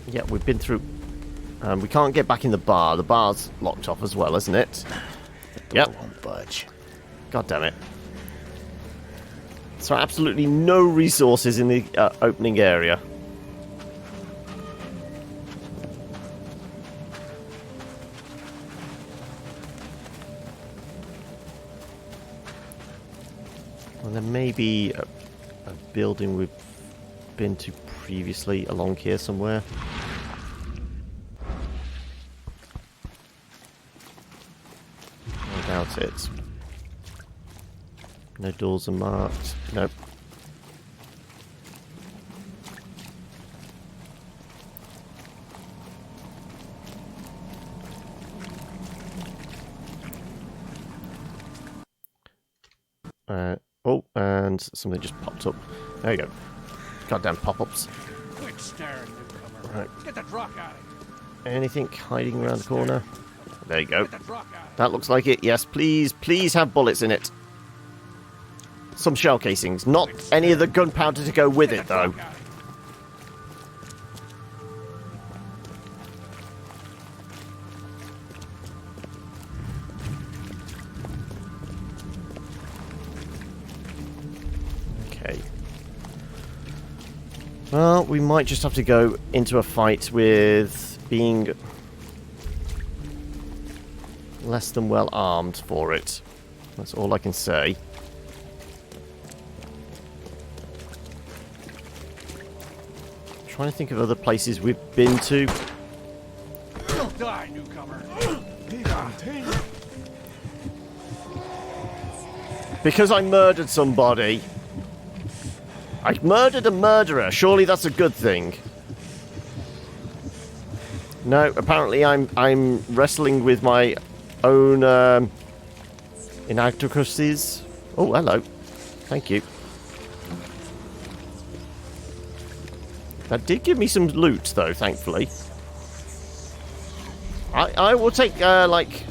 A: Yeah, we've been through... we can't get back in the bar. The bar's locked off as well, isn't it? Yep.
C: Won't budge.
A: God damn it. So absolutely no resources in the opening area. Well, there may be a building we've been to previously along here somewhere. I doubt it. No doors are marked. Nope. Oh, and something just popped up. There you go. Goddamn pop-ups.
B: Quit staring, newcomer.
A: Right.
B: Get that rock out of here.
A: Anything hiding around the corner? There you go.
B: Get that rock out.
A: That looks like it. Yes, please, please have bullets in it. Some shell casings. Not any of the gunpowder to go with it, though. Okay. Well, we might just have to go into a fight with being less than well armed for it. That's all I can say. Trying to think of other places we've been to.
B: You'll die, newcomer.
A: Because I murdered somebody. I murdered a murderer. Surely that's a good thing. No, apparently I'm wrestling with my own inadequacies. Oh, hello. Thank you. That did give me some loot, though, thankfully. I will take, like...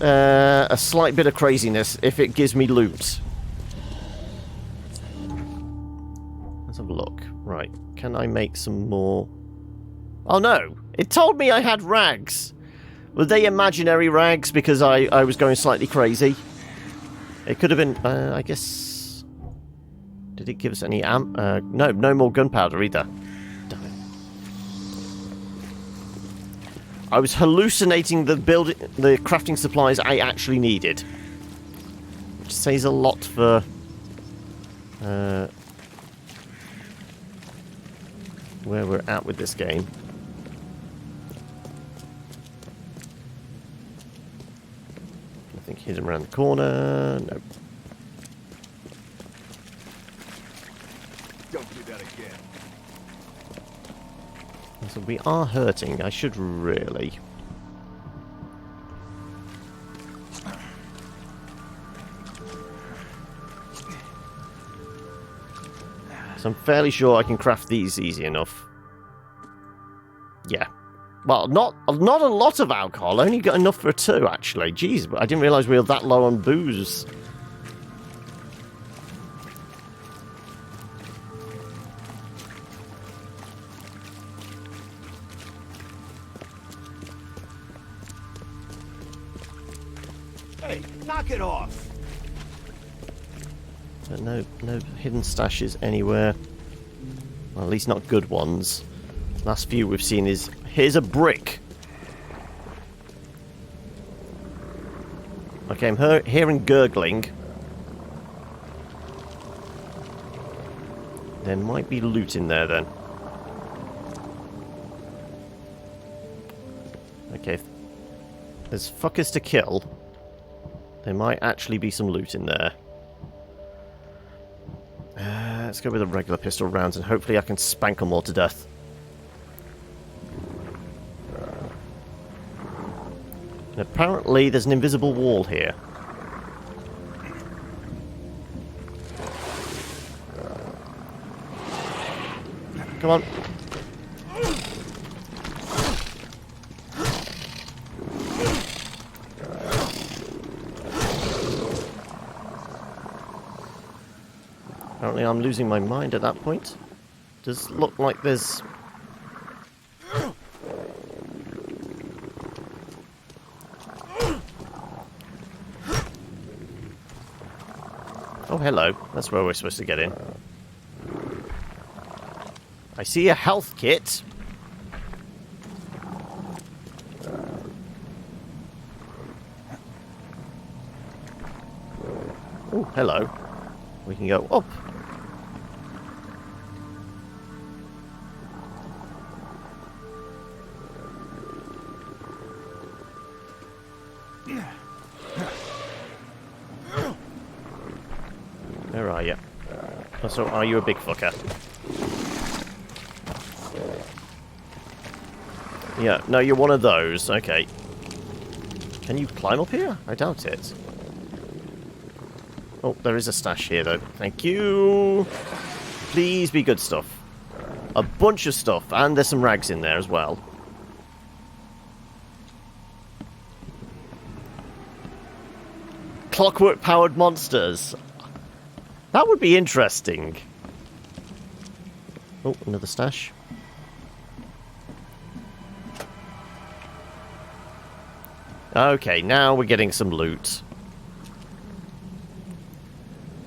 A: a slight bit of craziness if it gives me loot. Let's have a look. Right, can I make some more... Oh, no! It told me I had rags! Were they imaginary rags because I was going slightly crazy? It could have been, I guess... Did it give us any no more gunpowder either. Damn it. I was hallucinating the crafting supplies I actually needed. Which says a lot for where we're at with this game. Nothing hidden around the corner. Nope.
L: Don't do that again.
A: So we are hurting. I should really. So I'm fairly sure I can craft these easy enough. Yeah. Well, not a lot of alcohol. I only got enough for 2, actually. Jeez, I didn't realise we were that low on booze.
J: Hey, knock it off.
A: But no hidden stashes anywhere. Well, at least not good ones. Last few we've seen is... Here's a brick. Okay, I'm hearing gurgling. There might be loot in there, then. Okay, if there's fuckers to kill, there might actually be some loot in there. Let's go with a regular pistol rounds, and hopefully I can spank them all to death. And apparently there's an invisible wall here. Come on. Apparently I'm losing my mind at that point. Does look like there's... Oh, hello. That's where we're supposed to get in. I see a health kit. Oh, hello. We can go up. Where are you? Oh, so are you a big fucker? Yeah, no, you're one of those. Okay. Can you climb up here? I doubt it. Oh, there is a stash here, though. Thank you. Please be good stuff. A bunch of stuff, and there's some rags in there as well. Clockwork-powered monsters. That would be interesting. Oh, another stash. Okay, now we're getting some loot.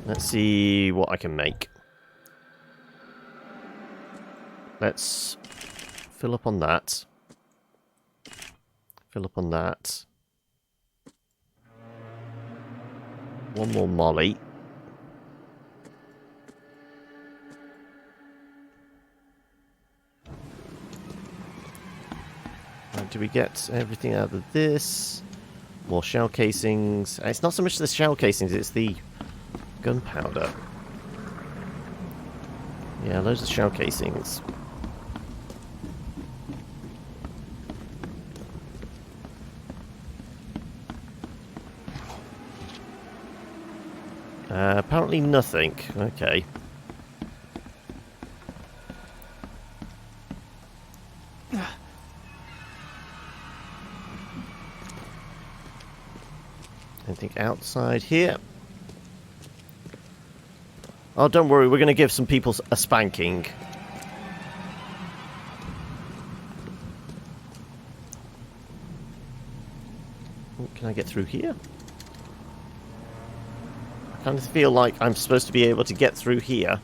A: Let's see what I can make. Let's fill up on that. Fill up on that. One more molly. Do we get everything out of this? More shell casings. It's not so much the shell casings, it's the gunpowder. Yeah, loads of shell casings. Apparently nothing. Okay. Anything outside here? Oh, don't worry, we're going to give some people a spanking. Oh, can I get through here? I kind of feel like I'm supposed to be able to get through here.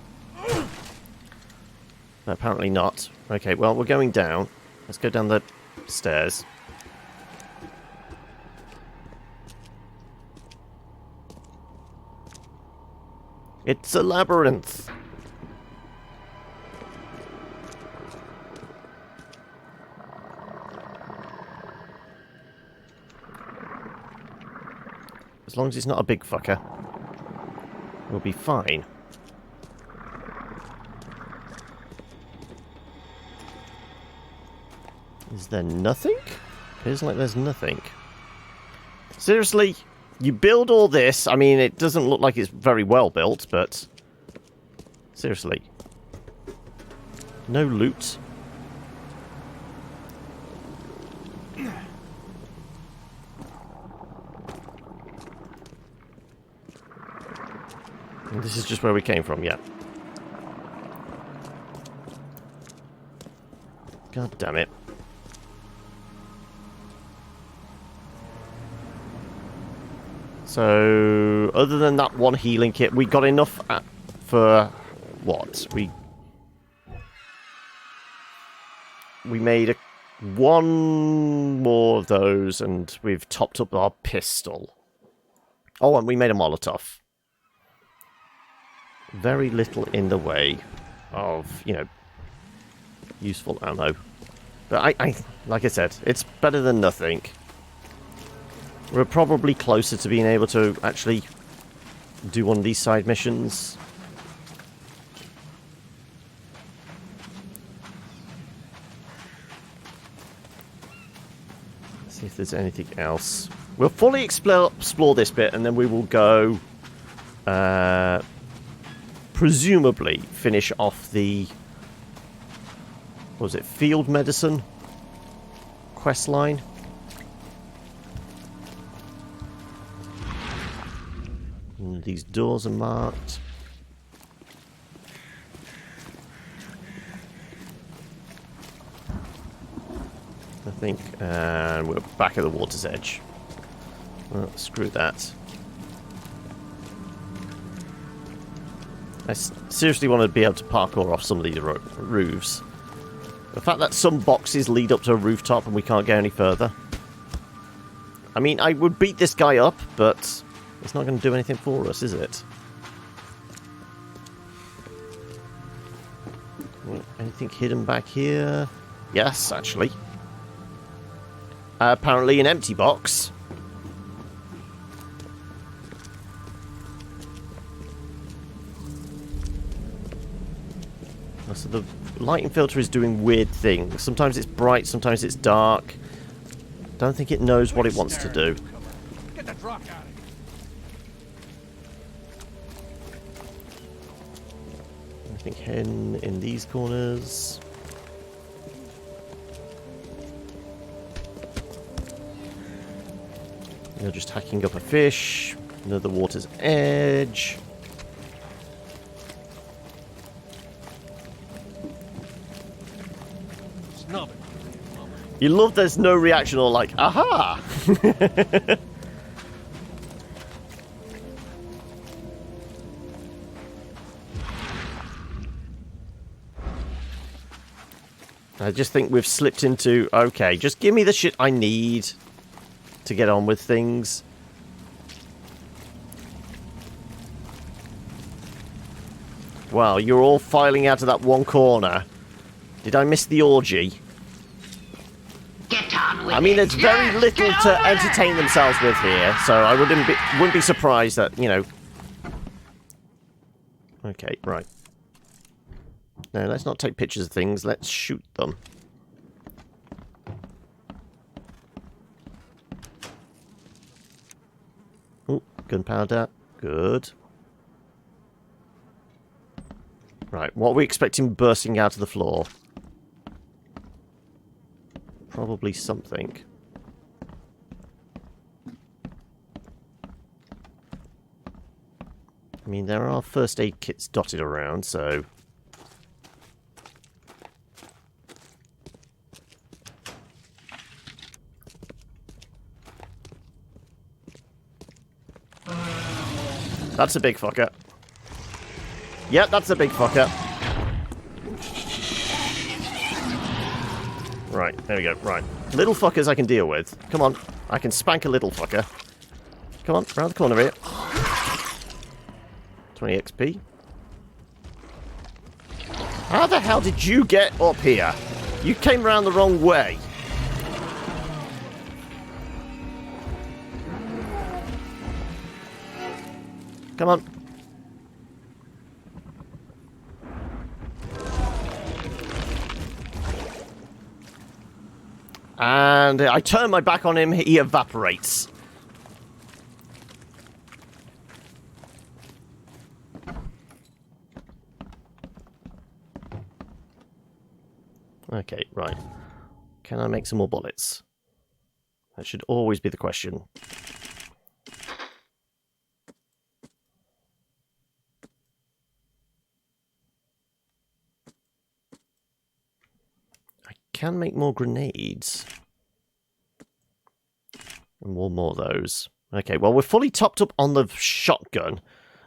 A: But apparently not. Okay, well, we're going down. Let's go down the stairs. It's a labyrinth. As long as it's not a big fucker, we'll be fine. Is there nothing? Feels like there's nothing. Seriously? You build all this, I mean, it doesn't look like it's very well built, but... Seriously. No loot. And this is just where we came from, yeah. God damn it. So, other than that one healing kit, we got enough for what? We made one more of those, and we've topped up our pistol. Oh, and we made a Molotov. Very little in the way of, you know, useful ammo. But I like I said, it's better than nothing. We're probably closer to being able to actually do one of these side missions. Let's see if there's anything else. We'll fully explore this bit, and then we will go, presumably, finish off the, what was it, field medicine quest line. And these doors are marked. I think, and we're back at the water's edge. Well, screw that. I seriously want to be able to parkour off some of these roofs. The fact that some boxes lead up to a rooftop and we can't go any further. I mean, I would beat this guy up, but it's not going to do anything for us, is it? Anything hidden back here? Yes, actually. Apparently an empty box. So the lighting filter is doing weird things. Sometimes it's bright, sometimes it's dark. Don't think it knows what it wants to do.
B: Get that rock out of here.
A: Anything hidden in these corners? They're just hacking up a fish. Another water's edge. You love there's no reaction or like, aha! I just think we've slipped into, okay, just give me the shit I need to get on with things. Wow, you're all filing out of that one corner. Did I miss the orgy? I mean, there's very little to entertain themselves with here, so I wouldn't be surprised that, you know. Okay, right. No, let's not take pictures of things. Let's shoot them. Oh, gunpowder. Good. Right, what are we expecting bursting out of the floor? Probably something. I mean, there are first aid kits dotted around, so... That's a big fucker. Yep, that's a big fucker. Right, there we go. Right. Little fuckers I can deal with. Come on. I can spank a little fucker. Come on, round the corner here. 20 XP. How the hell did you get up here? You came around the wrong way. Come on. And I turn my back on him, he evaporates. Okay, right. Can I make some more bullets? That should always be the question. can make more grenades. And more of those. Okay, well, we're fully topped up on the shotgun.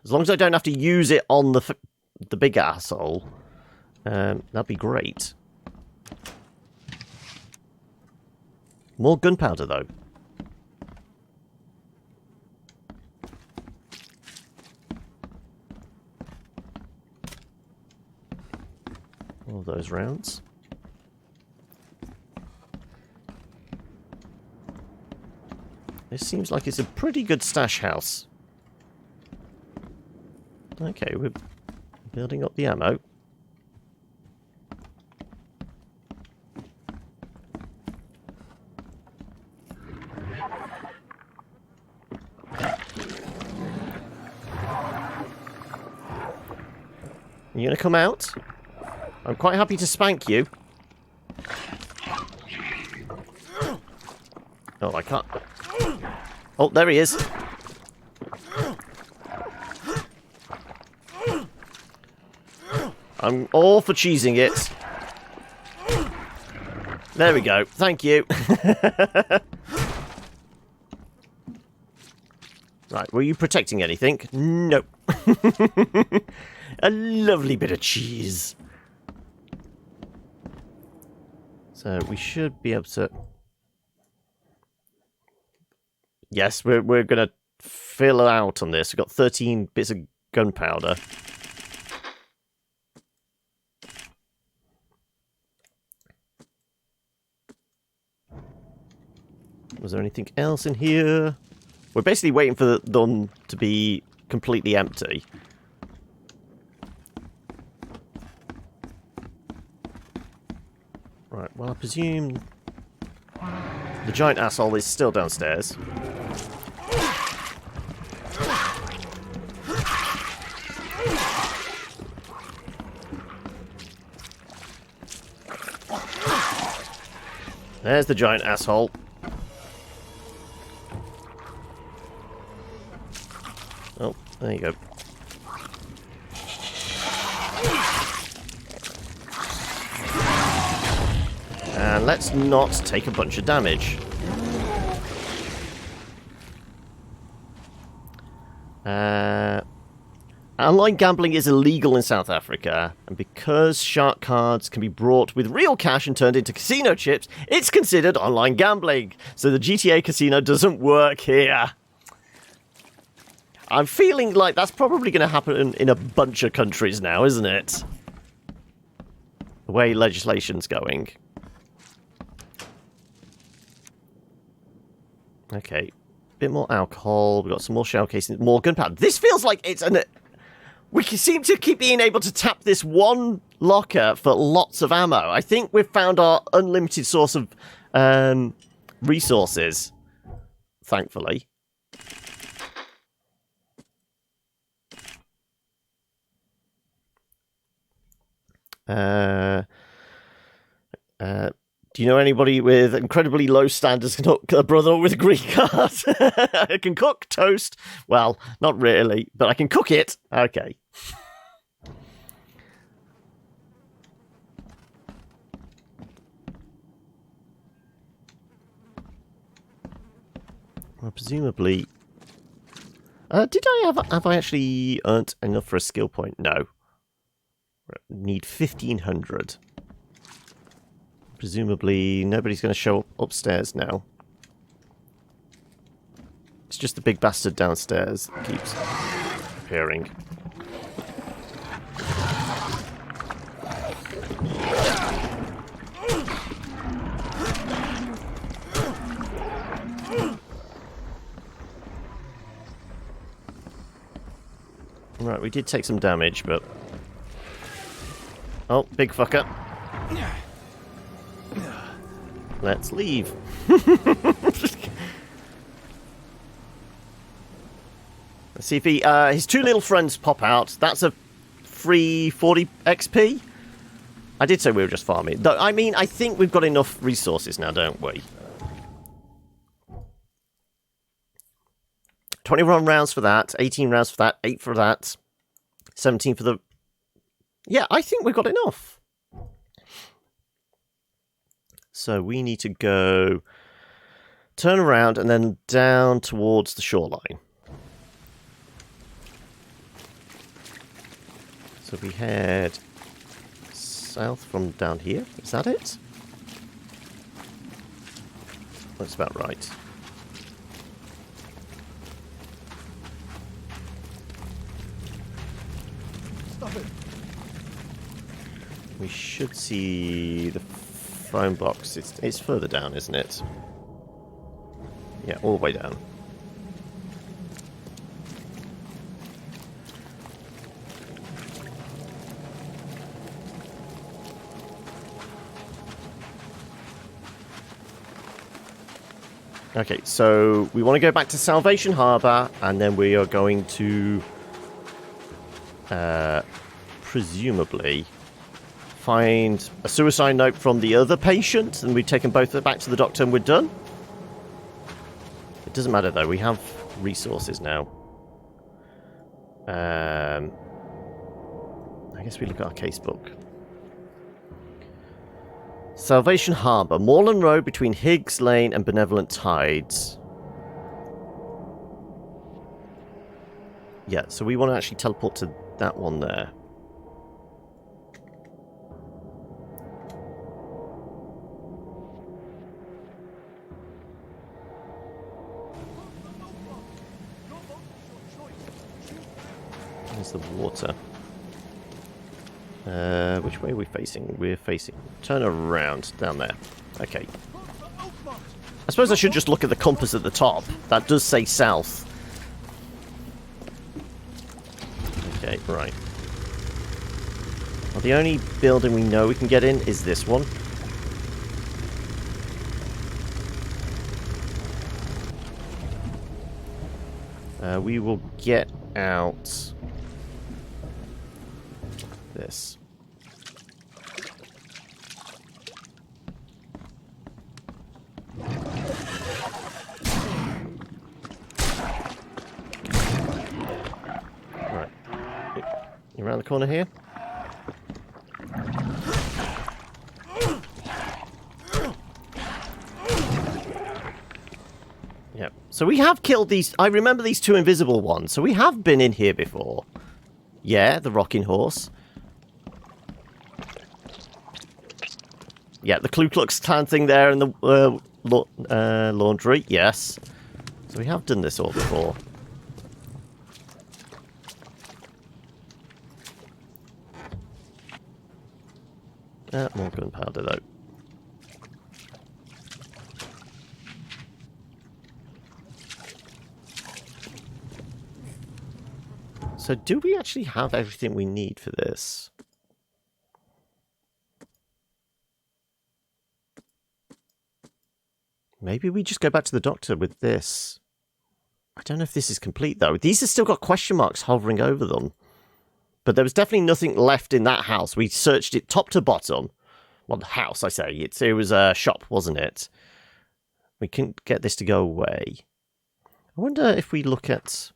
A: As long as I don't have to use it on the big asshole, that'd be great. More gunpowder, though. All those rounds. This seems like it's a pretty good stash house. Okay, we're building up the ammo. You gonna come out? I'm quite happy to spank you. Oh, I can't. Oh, there he is. I'm all for cheesing it. There we go. Thank you. Right, were you protecting anything? No. A lovely bit of cheese. So we should be able to... Yes, we're going to fill out on this. We've got 13 bits of gunpowder. Was there anything else in here? We're basically waiting for them to be completely empty. Right, well, I presume the giant asshole is still downstairs. There's the giant asshole. Oh, there you go. And let's not take a bunch of damage. Online gambling is illegal in South Africa, and because shark cards can be brought with real cash and turned into casino chips, it's considered online gambling. So the GTA casino doesn't work here. I'm feeling like that's probably going to happen in a bunch of countries now, isn't it? The way legislation's going. Okay, bit more alcohol. We've got some more shell casings, more gunpowder. This feels like it's an... We seem to keep being able to tap this one locker for lots of ammo. I think we've found our unlimited source of resources, thankfully. Do you know anybody with incredibly low standards can cook a brother with a green card? I can cook toast. Well, not really, but I can cook it. Okay. Well, presumably... did I have I actually earned enough for a skill point? No. Need 1,500. Presumably, nobody's going to show up upstairs now. It's just the big bastard downstairs that keeps appearing. Right, we did take some damage, but... Oh, big fucker. Let's leave. Let's see if his two little friends pop out. That's a free 40 XP. I did say we were just farming. Though, I mean, I think we've got enough resources now, don't we? 21 rounds for that, 18 rounds for that, 8 for that, 17 for the... Yeah, I think we've got enough. So we need to go... turn around and then down towards the shoreline. So we head south from down here. Is that it? That's about right.
E: Stop it.
A: We should see the phone box. It's further down, isn't it? Yeah, all the way down. Okay, so we want to go back to Salvation Harbour, and then we are going to presumably find a suicide note from the other patient, and we've taken both back to the doctor and we're done. It doesn't matter though, we have resources now. I guess we look at our casebook. Salvation Harbour, Moreland Road between Higgs Lane and Benevolent Tides. Yeah, so we want to actually teleport to that one there. There's the water. Which way are we facing? We're facing... turn around down there. Okay. I suppose I should just look at the compass at the top. That does say south. Okay, right. Well, the only building we know we can get in is this one. We will get out... this. Right. You around the corner here? Yep. So we have killed these... I remember these two invisible ones. So we have been in here before. Yeah, the rocking horse. Yeah, the Ku Klux Klan thing there and the laundry. Yes. So we have done this all before. More gunpowder though. So do we actually have everything we need for this? Maybe we just go back to the doctor with this. I don't know if this is complete though. These have still got question marks hovering over them. But there was definitely nothing left in that house. We searched it top to bottom. Well, the house, I say. It was a shop, wasn't it? We couldn't get this to go away. I wonder if we look at...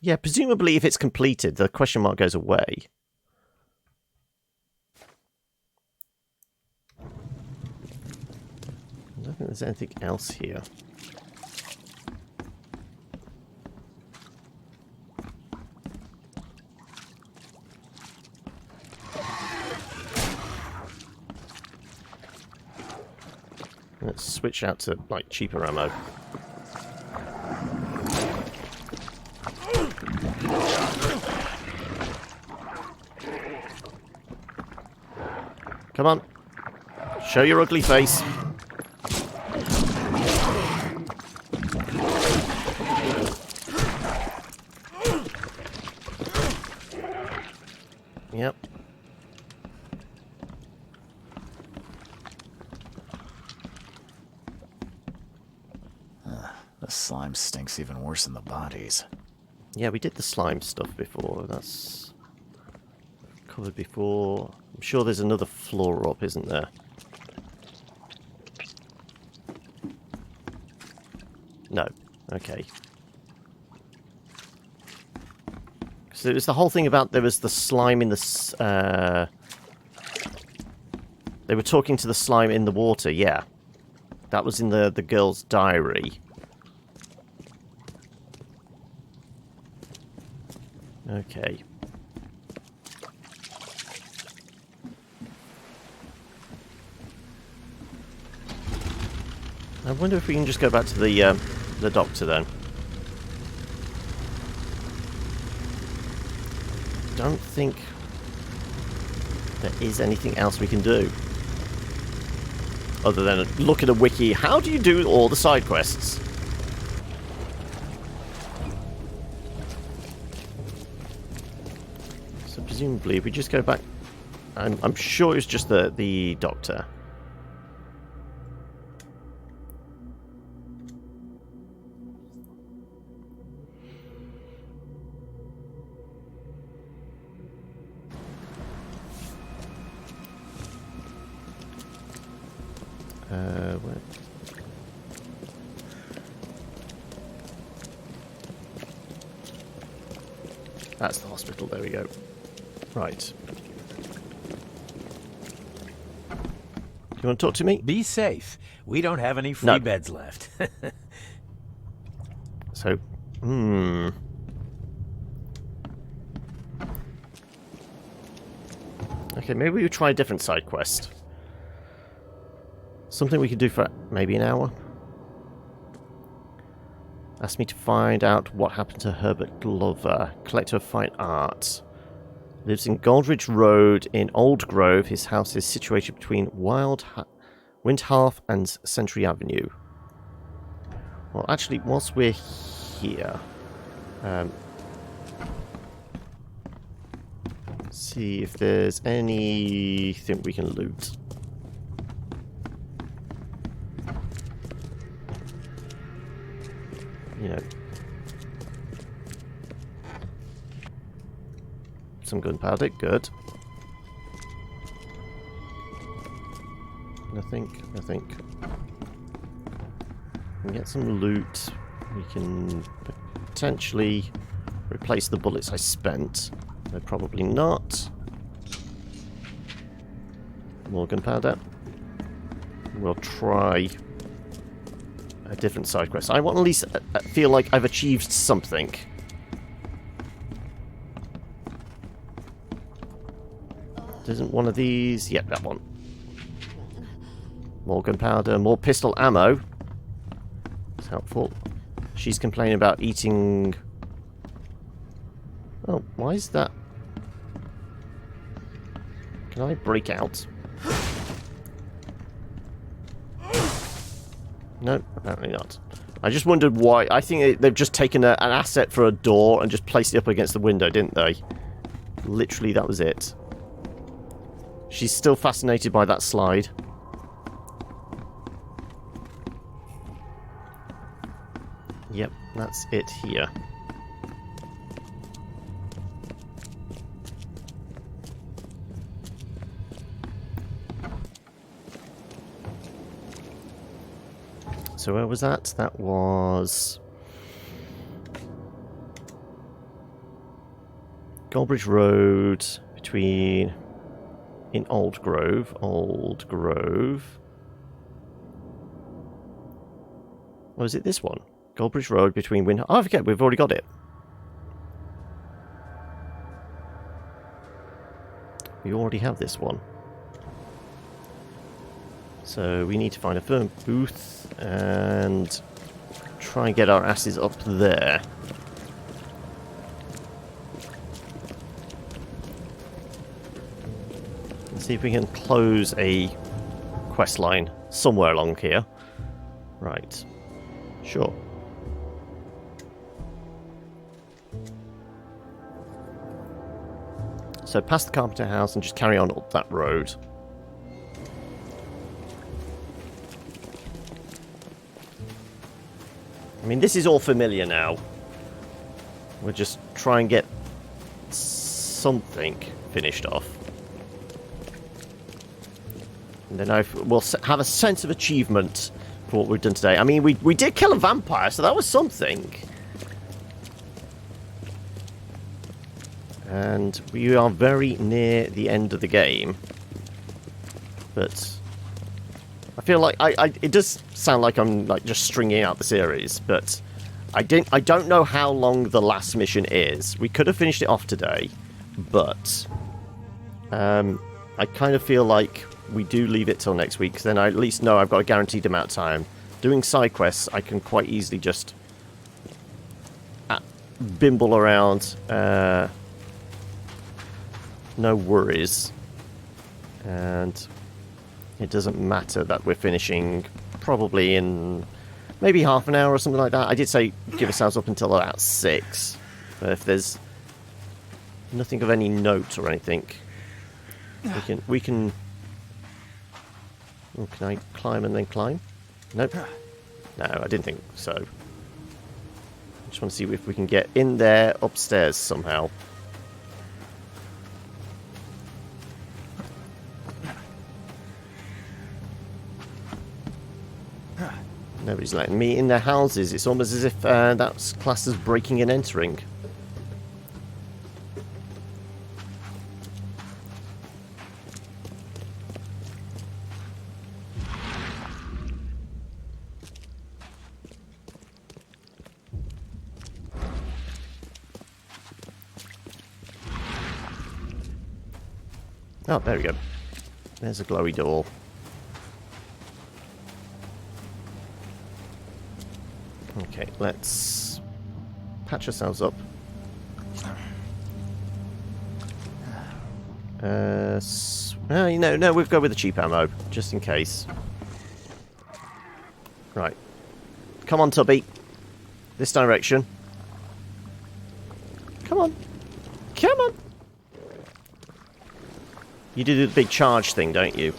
A: yeah, presumably if it's completed, the question mark goes away. I don't think there's anything else here. Let's switch out to, like, cheaper ammo. Come on. Show your ugly face. Yep.
C: The slime stinks even worse than the bodies.
A: Yeah, we did the slime stuff before. That's covered before. I'm sure there's another floor up, isn't there? No. Okay. So it was the whole thing about there was the slime in the They were talking to the slime in the water, yeah. That was in the girl's diary. Okay. I wonder if we can just go back to the doctor then. Don't think there is anything else we can do. Other than look at a wiki. How do you do all the side quests? So presumably if we just go back... I'm sure it's just the doctor. Where? That's the hospital, there we go. Right. Do you want to talk to me?
L: Be safe. We don't have any free beds left.
A: So, okay, maybe we try a different side quest. Something we could do for maybe an hour. Asked me to find out what happened to Herbert Glover, collector of fine art. Lives in Goldridge Road in Old Grove. His house is situated between Windhalf and Century Avenue. Well, actually, whilst we're here, see if there's anything we can loot. You know, some gunpowder, good. Nothing. We can get some loot. We can potentially replace the bullets I spent. No, probably not. More gunpowder. We'll try a different side quest. I want at least feel like I've achieved something. Isn't one of these? Yep, that one. More gunpowder, more pistol ammo. It's helpful. She's complaining about eating... Oh, why is that? Can I break out? No, apparently not. I just wondered why. I think they've just taken an asset for a door and just placed it up against the window, didn't they? Literally, that was it. She's still fascinated by that slide. Yep, that's it here. So where was that? That was Goldbridge Road between in Old Grove. Old Grove. Or is it this one? Goldbridge Road between Win. Oh, I forget. We've already got it. We already have this one. So we need to find a phone booth and try and get our asses up there. And see if we can close a quest line somewhere along here. Right. Sure. So past the Carpenter house and just carry on up that road. I mean, this is all familiar now. We'll just try and get something finished off. And then we'll have a sense of achievement for what we've done today. I mean, we did kill a vampire, so that was something. And we are very near the end of the game. But I feel like it does sound like I'm like just stringing out the series, but I don't know how long the last mission is. We could have finished it off today, but I kind of feel like we do leave it till next week, 'cause then I at least know I've got a guaranteed amount of time. Doing side quests, I can quite easily just bimble around, no worries, and it doesn't matter that we're finishing probably in maybe half an hour or something like that. I did say give ourselves up until about 6, but if there's nothing of any note or anything, we can. Oh, can I climb and then climb? Nope. No, I didn't think so. I just want to see if we can get in there upstairs somehow. Nobody's letting me in their houses. It's almost as if that's classed as breaking and entering. Oh, there we go. There's a glowy door. Okay, let's patch ourselves up. No, we'll go with the cheap ammo, just in case. Right. Come on, Tubby. This direction. Come on. Come on. You do the big charge thing, don't you?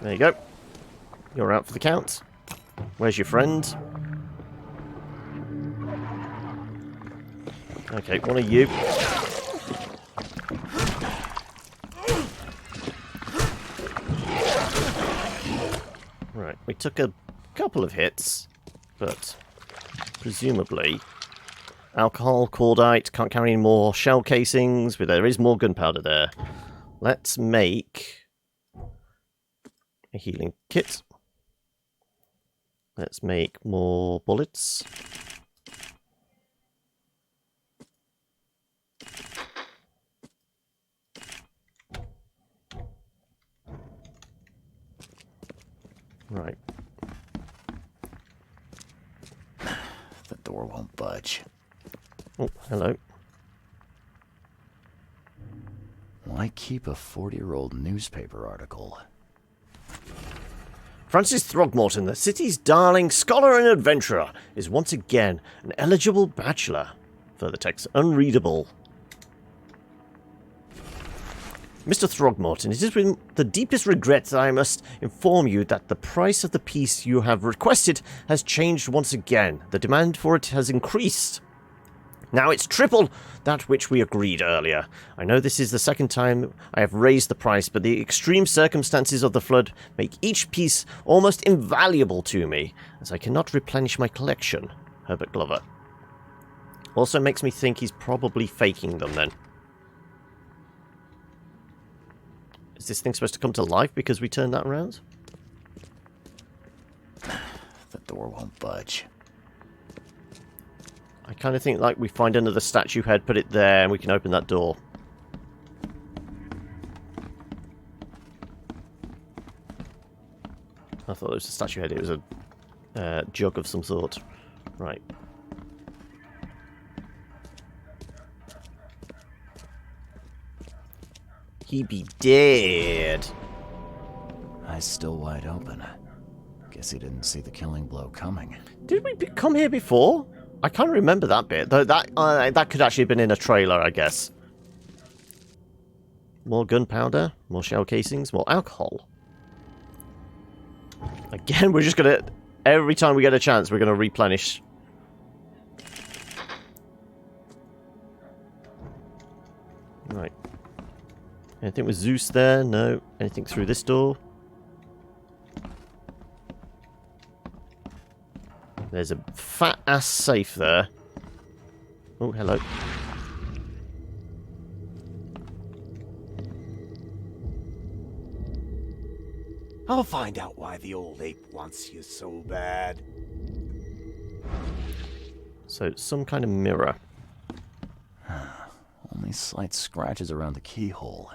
A: There you go. You're out for the count. Where's your friend? Okay, one of you. Right, we took a couple of hits, but presumably alcohol, cordite, can't carry any more shell casings, but there is more gunpowder there. Let's make a healing kit. Let's make more bullets. Right.
C: The door won't budge.
A: Oh, hello.
C: Why keep a 40-year-old newspaper article?
A: Francis Throgmorton, the city's darling scholar and adventurer, is once again an eligible bachelor. Further text unreadable. Mr. Throgmorton, it is with the deepest regret that I must inform you that the price of the piece you have requested has changed once again. The demand for it has increased. Now it's triple that which we agreed earlier. I know this is the second time I have raised the price, but the extreme circumstances of the flood make each piece almost invaluable to me, as I cannot replenish my collection. Herbert Glover. Also makes me think he's probably faking them then. Is this thing supposed to come to life because we turned that around?
C: The door won't budge.
A: I kind of think like we find another statue head, put it there, and we can open that door. I thought it was a statue head. It was a jug of some sort. Right. He be dead.
C: Eyes still wide open. Guess he didn't see the killing blow coming.
A: Did we come here before? I can't remember that bit. Though that could actually have been in a trailer, I guess. More gunpowder, more shell casings, more alcohol. Again, we're just gonna... Every time we get a chance, we're gonna replenish. Right. Anything with Zeus there? No. Anything through this door? There's a fat-ass safe there. Oh, hello.
J: I'll find out why the old ape wants you so bad.
A: So, some kind of mirror.
C: Only slight scratches around the keyhole.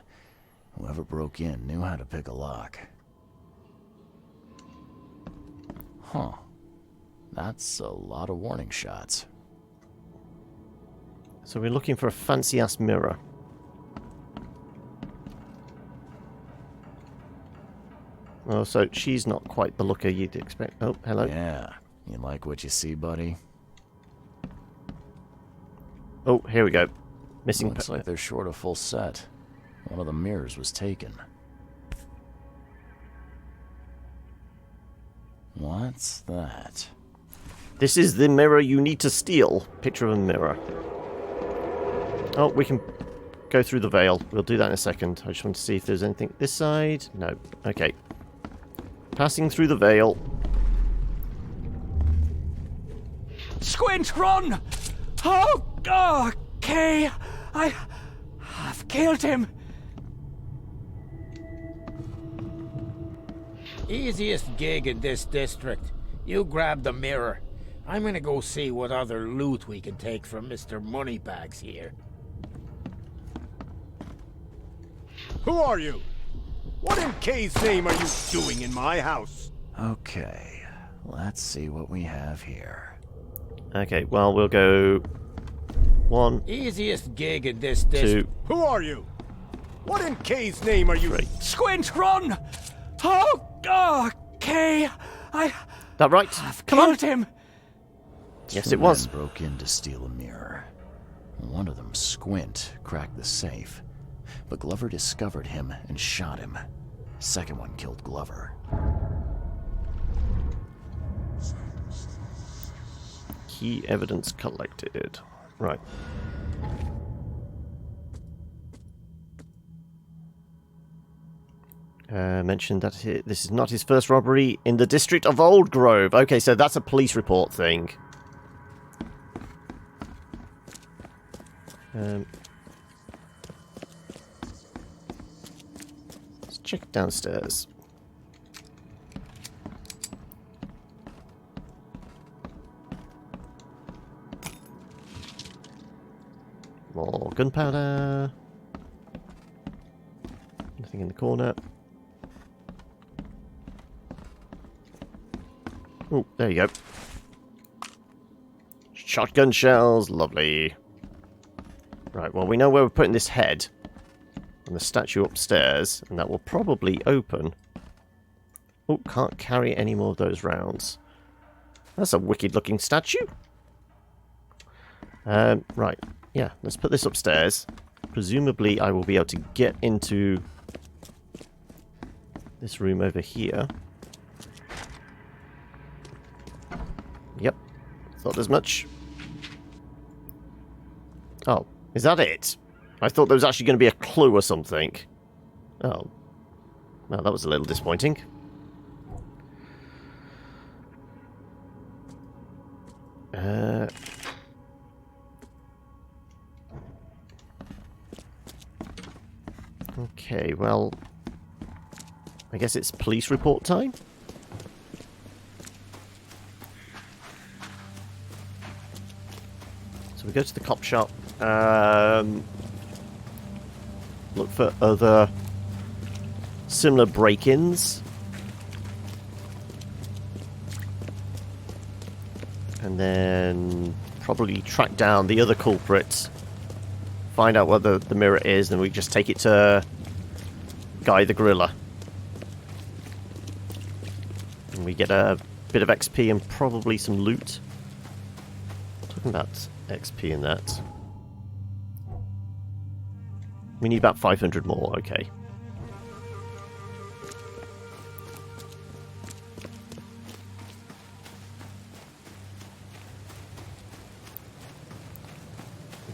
C: Whoever broke in knew how to pick a lock. Huh. That's a lot of warning shots.
A: So we're looking for a fancy-ass mirror. Oh, so she's not quite the looker you'd expect. Oh, hello.
C: Yeah. You like what you see, buddy?
A: Oh, here we go. Missing.
C: Looks like they're short a full set. One of the mirrors was taken. What's that?
A: This is the mirror you need to steal. Picture of a mirror. Oh, we can go through the veil. We'll do that in a second. I just want to see if there's anything this side. No. Okay. Passing through the veil.
B: Squint, run! Oh, okay. I've killed him.
F: Easiest gig in this district. You grab the mirror. I'm gonna go see what other loot we can take from Mr. Moneybags here.
J: Who are you? What in K's name are you doing in my house?
C: Okay, let's see what we have here.
A: Okay, well, we'll go... 1,
F: Easiest gig in this
A: 2...
F: district.
J: Who are you? What in K's name are you...
A: 3.
B: Squint, run! Oh, okay.
A: That right? Come on!
B: Killed him.
A: Yes,
C: Two
A: it was.
C: men broke in to steal a mirror. One of them, Squint, cracked the safe. But Glover discovered him and shot him. Second one killed Glover.
A: Key evidence collected. Right. Mentioned that this is not his first robbery in the district of Old Grove. Okay, so that's a police report thing. Let's check downstairs. More gunpowder. Nothing in the corner. Oh, there you go. Shotgun shells, lovely. Right, well, we know where we're putting this head. On the statue upstairs, and that will probably open. Oh, can't carry any more of those rounds. That's a wicked-looking statue. Right, yeah, let's put this upstairs. Presumably, I will be able to get into this room over here. Yep, thought as much. Oh, is that it? I thought there was actually going to be a clue or something. Oh. Well, that was a little disappointing. Okay, well... I guess it's police report time? So we go to the cop shop. Look for other similar break-ins. And then probably track down the other culprits. Find out what the mirror is, then we just take it to Guy the Gorilla. And we get a bit of XP and probably some loot. Talking about XP and that. We need about 500 more, okay.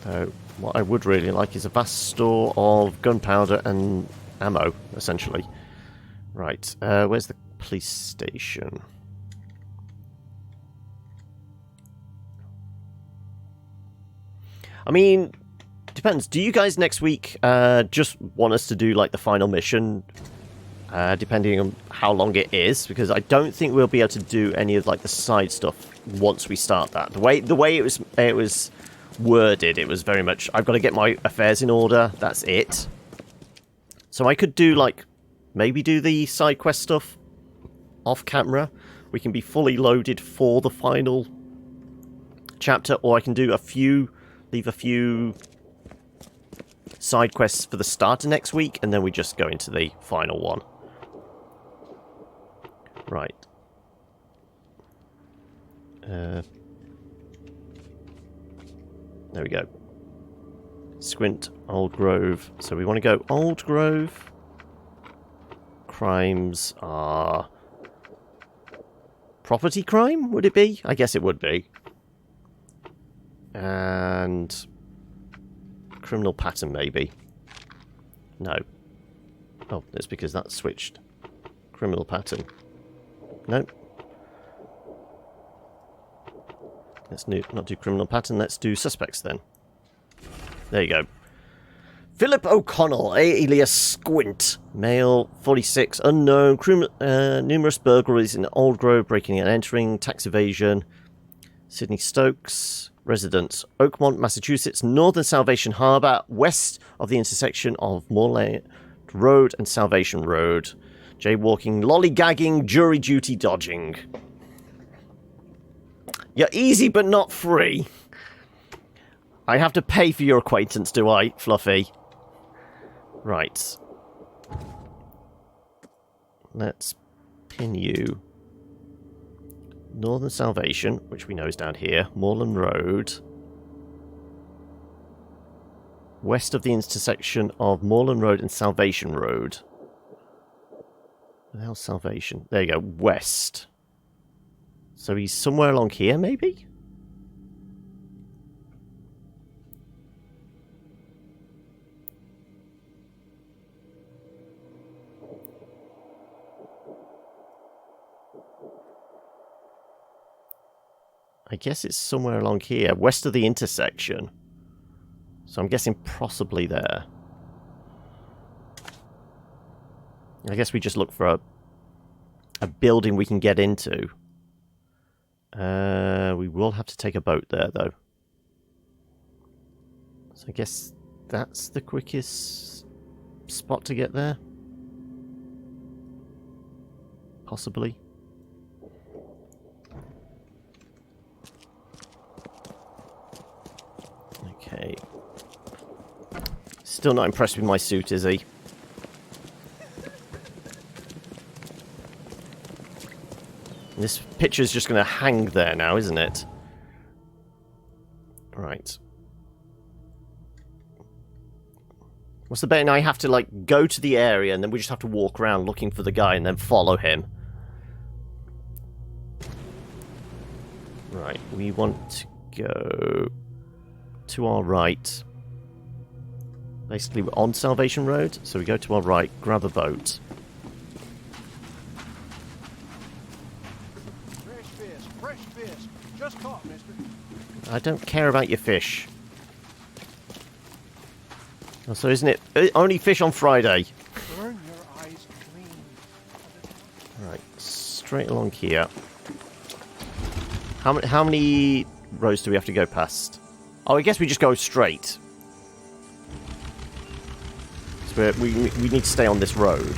A: Though, what I would really like is a vast store of gunpowder and ammo, essentially. Right, where's the police station? I mean, depends. Do you guys next week just want us to do like the final mission, depending on how long it is? Because I don't think we'll be able to do any of like the side stuff once we start that. The way it was worded, it was very much, I've got to get my affairs in order. That's it. So I could do like maybe do the side quest stuff off camera. We can be fully loaded for the final chapter, or I can do leave a few side quests for the start of next week, and then we just go into the final one. Right. There we go. Squint, Old Grove. So we want to go Old Grove. Crimes are... property crime, would it be? I guess it would be. And... criminal pattern, maybe. No. Oh, it's because that switched. Criminal pattern. Nope. Let's not do criminal pattern, let's do suspects then. There you go. Philip O'Connell, alias Squint. Male, 46, unknown. Numerous burglaries in Old Grove, breaking and entering, tax evasion. Sydney Stokes. Residence, Oakmont, Massachusetts, northern Salvation Harbor, west of the intersection of Moorland Road and Salvation Road. Jaywalking, lollygagging, jury duty dodging. You're easy but not free. I have to pay for your acquaintance, do I, Fluffy? Right. Let's pin you. Northern Salvation, which we know is down here. Moorland Road. West of the intersection of Moorland Road and Salvation Road. Where the hell's Salvation? There you go, west. So he's somewhere along here, maybe? I guess it's somewhere along here, west of the intersection. So I'm guessing possibly there. I guess we just look for a building we can get into. We will have to take a boat there, though. So I guess that's the quickest spot to get there. Possibly. Okay. Still not impressed with my suit, is he? This picture's just going to hang there now, isn't it? Right. What's the bet? Now I have to, like, go to the area and then we just have to walk around looking for the guy and then follow him. Right, we want to go to our right. Basically, we're on Salvation Road, so we go to our right, grab a boat.
J: Fresh fish. Just caught, mister.
A: I don't care about your fish. Oh, so isn't it only fish on Friday?
J: Burn your eyes clean.
A: Right, straight along here. How many roads do we have to go past? Oh, I guess we just go straight. So we need to stay on this road.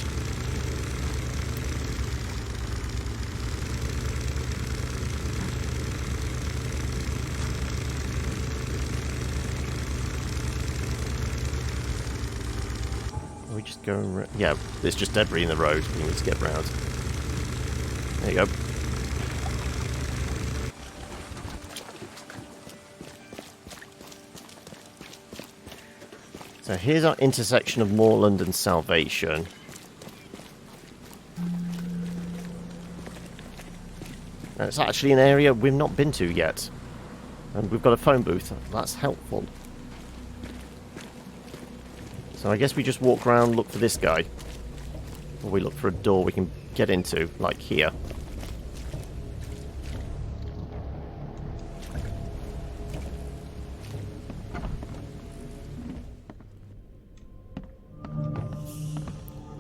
A: Are we just going around? Yeah, there's just debris in the road. We need to get round. There you go. So here's our intersection of Moorland and Salvation. Now it's actually an area we've not been to yet. And we've got a phone booth. That's helpful. So I guess we just walk around, look for this guy. Or we look for a door we can get into, like here.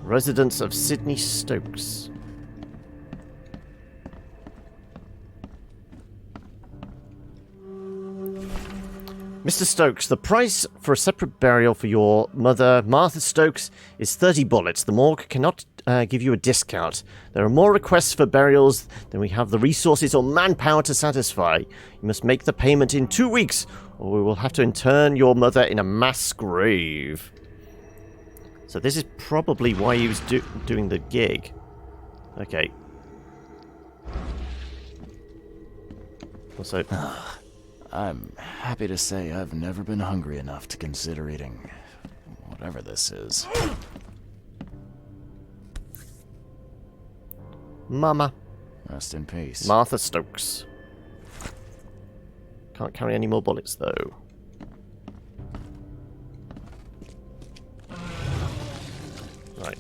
A: Residence of Sydney Stokes. Mr. Stokes, the price for a separate burial for your mother, Martha Stokes, is 30 bullets. The morgue cannot give you a discount. There are more requests for burials than we have the resources or manpower to satisfy. You must make the payment in 2 weeks, or we will have to intern your mother in a mass grave. So this is probably why he was doing the gig. Okay. Also...
C: I'm happy to say I've never been hungry enough to consider eating whatever this is.
A: Mama.
C: Rest in peace.
A: Martha Stokes. Can't carry any more bullets, though. Right.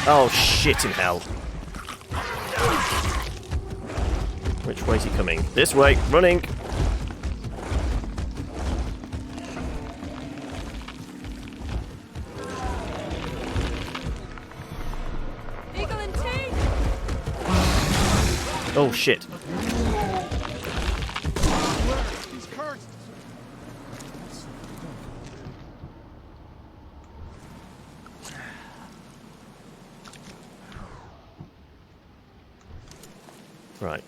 A: Oh, shit in hell. Which way is he coming? This way. Running. Oh, shit. Right.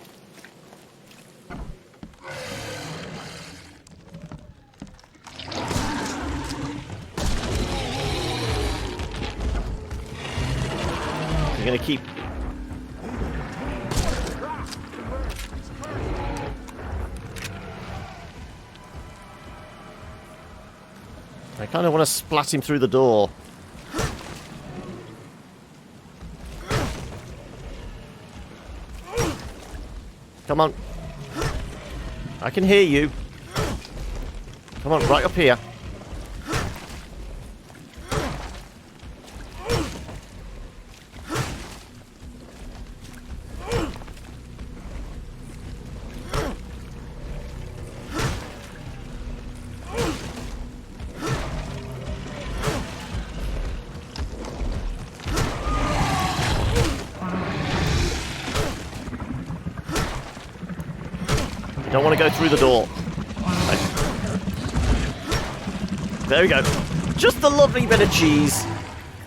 A: You're gonna keep... I kind of want to splat him through the door. Come on. I can hear you. Come on, right up here. Don't want to go through the door. Right. There we go. Just the lovely bit of cheese.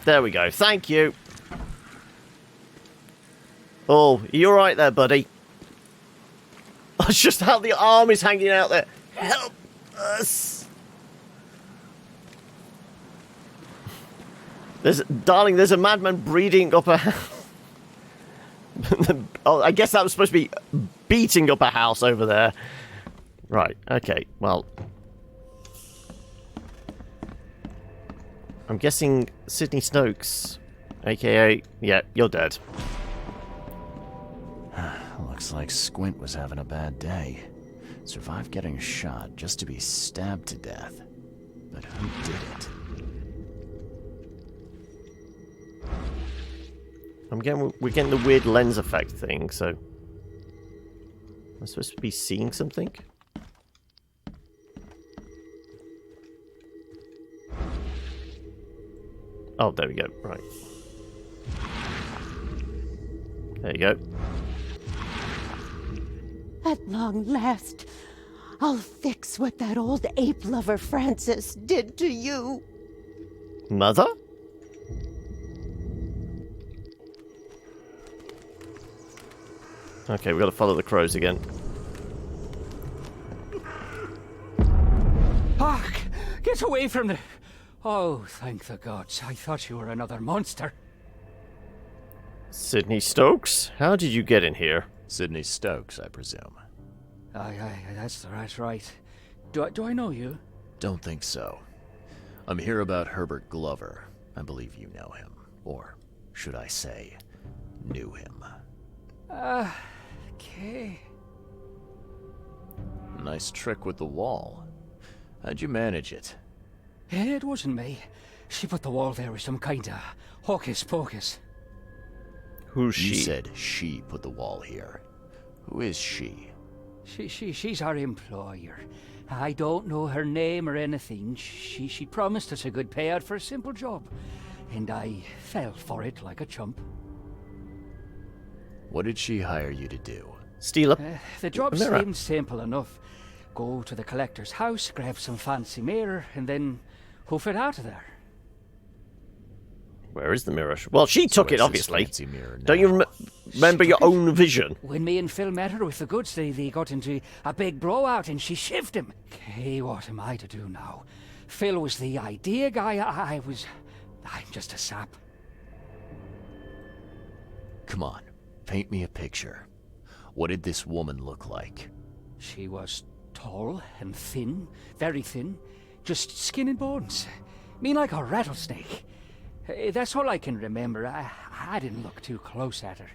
A: There we go. Thank you. Oh, you alright there, buddy? It's just how the arm is hanging out there. Help us. Darling, there's a madman breeding up a... Oh, I guess that was supposed to be beating up a house over there. Right, okay, well. I'm guessing Sydney Stokes, aka, yeah, you're dead.
C: Looks like Squint was having a bad day. Survived getting shot just to be stabbed to death. But who did it?
A: We're getting the weird lens effect thing, so... Am I supposed to be seeing something? Oh, there we go. Right. There you go.
M: At long last, I'll fix what that old ape lover Francis did to you.
A: Mother? Okay, we've got to follow the crows again.
H: Hark! Get away from the... Oh, thank the gods. I thought you were another monster.
A: Sydney Stokes? How did you get in here?
C: Sydney Stokes, I presume.
H: Aye, that's right. Do I know you?
C: Don't think so. I'm here about Herbert Glover. I believe you know him. Or, should I say, knew him.
H: Okay.
C: Nice trick with the wall. How'd you manage it?
H: It wasn't me. She put the wall there with some kind of hocus pocus.
A: Who's she?
C: You said she put the wall here. Who is she?
H: She's our employer. I don't know her name or anything. She promised us a good payout for a simple job. And I fell for it like a chump.
C: What did she hire you to do?
A: Steal a
H: The job
A: mirror.
H: seemed simple enough. Go to the collector's house, grab some fancy mirror, and then hoof it out of there.
A: Where is the mirror? Well, she took it,
C: where's this
A: obviously.
C: fancy mirror
A: Don't you
C: now?
A: remember your own vision?
H: When me and Phil met her with the goods, they got into a big blowout and she shivved him. Okay, what am I to do now? Phil was the idea guy. I'm just a sap.
C: Come on, paint me a picture. What did this woman look like?
H: She was tall and thin, very thin, just skin and bones. Me like a rattlesnake. That's all I can remember. I didn't look too close at her.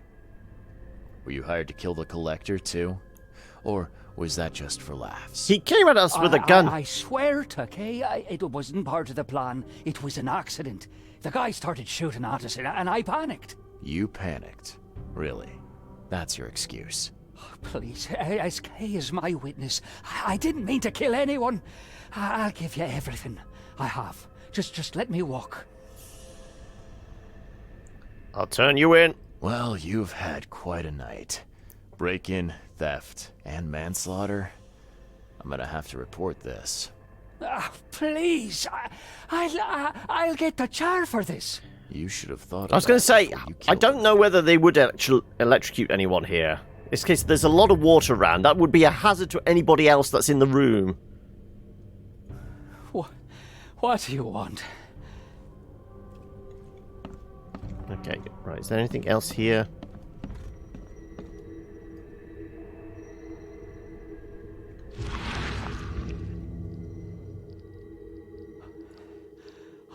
C: Were you hired to kill the collector, too? Or was that just for laughs?
A: He came at us with a gun.
H: I swear, Tucky, it wasn't part of the plan. It was an accident. The guy started shooting at us, and I panicked.
C: You panicked? Really? That's your excuse?
H: Please, SK is my witness. I didn't mean to kill anyone. I'll give you everything. I have. Just let me walk.
A: I'll turn you in.
C: Well, you've had quite a night. Break-in, theft, and manslaughter. I'm gonna have to report this.
H: Please, I'll get the char for this.
C: You should have thought
A: I was going to say,
C: before you
A: I
C: killed
A: don't know whether they would actually electrocute anyone here. In this case, there's a lot of water around. That would be a hazard to anybody else that's in the room.
H: What do you want?
A: Okay, right. Is there anything else here?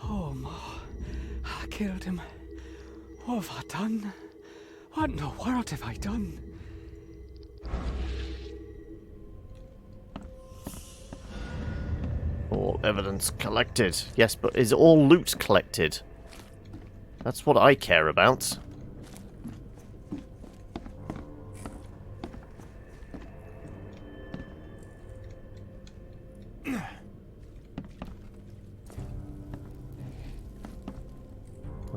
H: Oh, Ma. I killed him. What have I done? What in the world have I done?
A: All evidence collected. Yes, but is all loot collected? That's what I care about.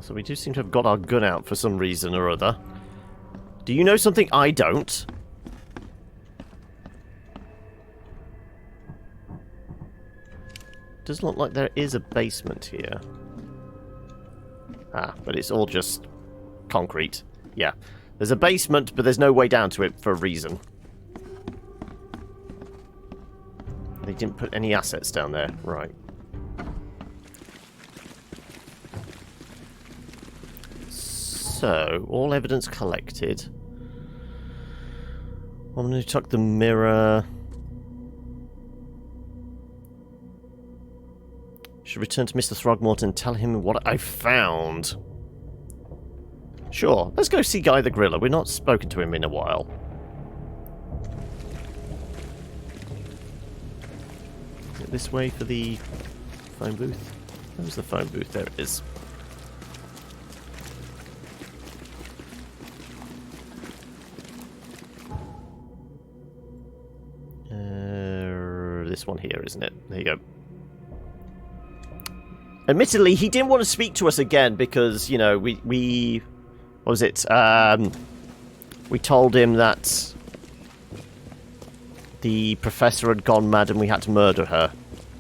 A: So we do seem to have got our gun out for some reason or other. Do you know something I don't? Does look like there is a basement here. Ah, but it's all just concrete. Yeah. There's a basement, but there's no way down to it for a reason. They didn't put any assets down there. Right. So, all evidence collected. I'm going to tuck the mirror. Should return to Mr. Throgmorton and tell him what I found. Sure, let's go see Guy the Griller. We've not spoken to him in a while. Is it this way for the phone booth? Where's the phone booth? There it is. This one here, isn't it? There you go. Admittedly, he didn't want to speak to us again because, you know, we what was it? We told him that the professor had gone mad and we had to murder her.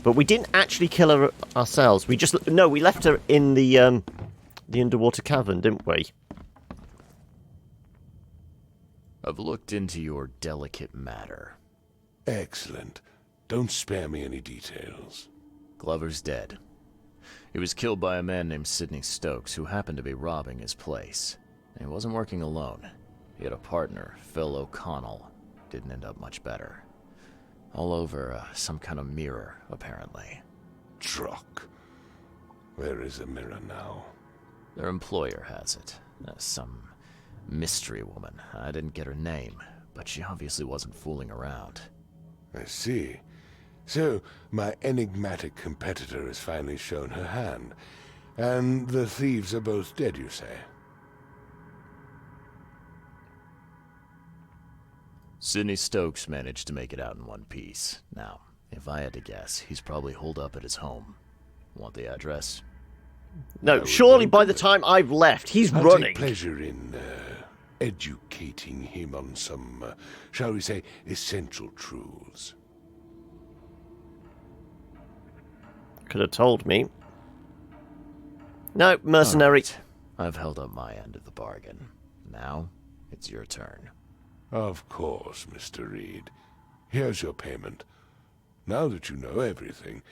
A: But we didn't actually kill her ourselves. We just... No, we left her in the underwater cavern, didn't we?
C: I've looked into your delicate matter.
N: Excellent. Don't spare me any details.
C: Glover's dead. He was killed by a man named Sidney Stokes, who happened to be robbing his place. And he wasn't working alone. He had a partner, Phil O'Connell. Didn't end up much better. All over some kind of mirror, apparently.
N: Truck. Where is the mirror now?
C: Their employer has it. Some mystery woman. I didn't get her name, but she obviously wasn't fooling around.
N: I see. So, my enigmatic competitor has finally shown her hand. And the thieves are both dead, you say?
C: Sidney Stokes managed to make it out in one piece. Now, if I had to guess, he's probably holed up at his home. Want the address?
A: No, surely by the time I've left, he's
N: I'll
A: running.
N: Take pleasure in educating him on some, shall we say, essential truths.
A: Could have told me. No, mercenary.
C: Right. I've held up my end of the bargain. Now, it's your turn.
N: Of course, Mr. Reed. Here's your payment. Now that you know everything,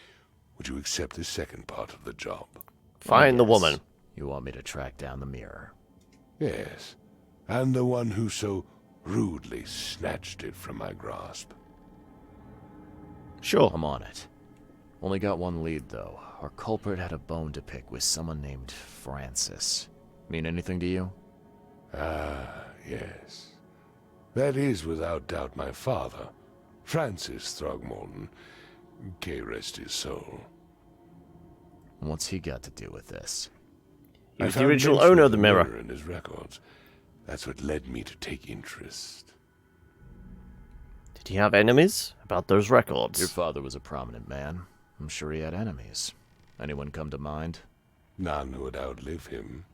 N: would you accept the second part of the job?
A: Find the woman.
C: You want me to track down the mirror?
N: Yes, and the one who so rudely snatched it from my grasp.
A: Sure.
C: I'm on it. Only got one lead, though. Our culprit had a bone to pick with someone named Francis. Mean anything to you?
N: Ah, yes. That is without doubt my father, Francis Throgmorton. May rest his soul.
C: What's he got to do with this?
A: He was the original owner of the mirror.
N: In his records. That's what led me to take interest.
A: Did he have enemies about those records?
C: Your father was a prominent man. I'm sure he had enemies. Anyone come to mind?
N: None who would outlive him.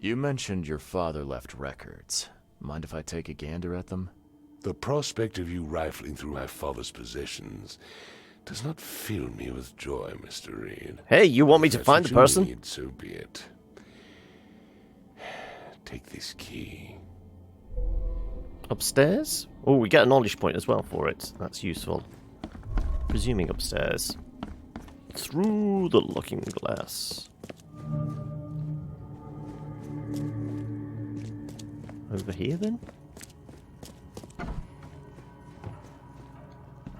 C: You mentioned your father left records. Mind if I take a gander at them?
N: The prospect of you rifling through my father's possessions does not fill me with joy, Mr. Reed.
A: Hey, you want me to find the person?
N: Need, so be it. Take this key.
A: Upstairs? Oh, we get a knowledge point as well for it. That's useful. Presuming upstairs. Through the looking glass. Over here, then?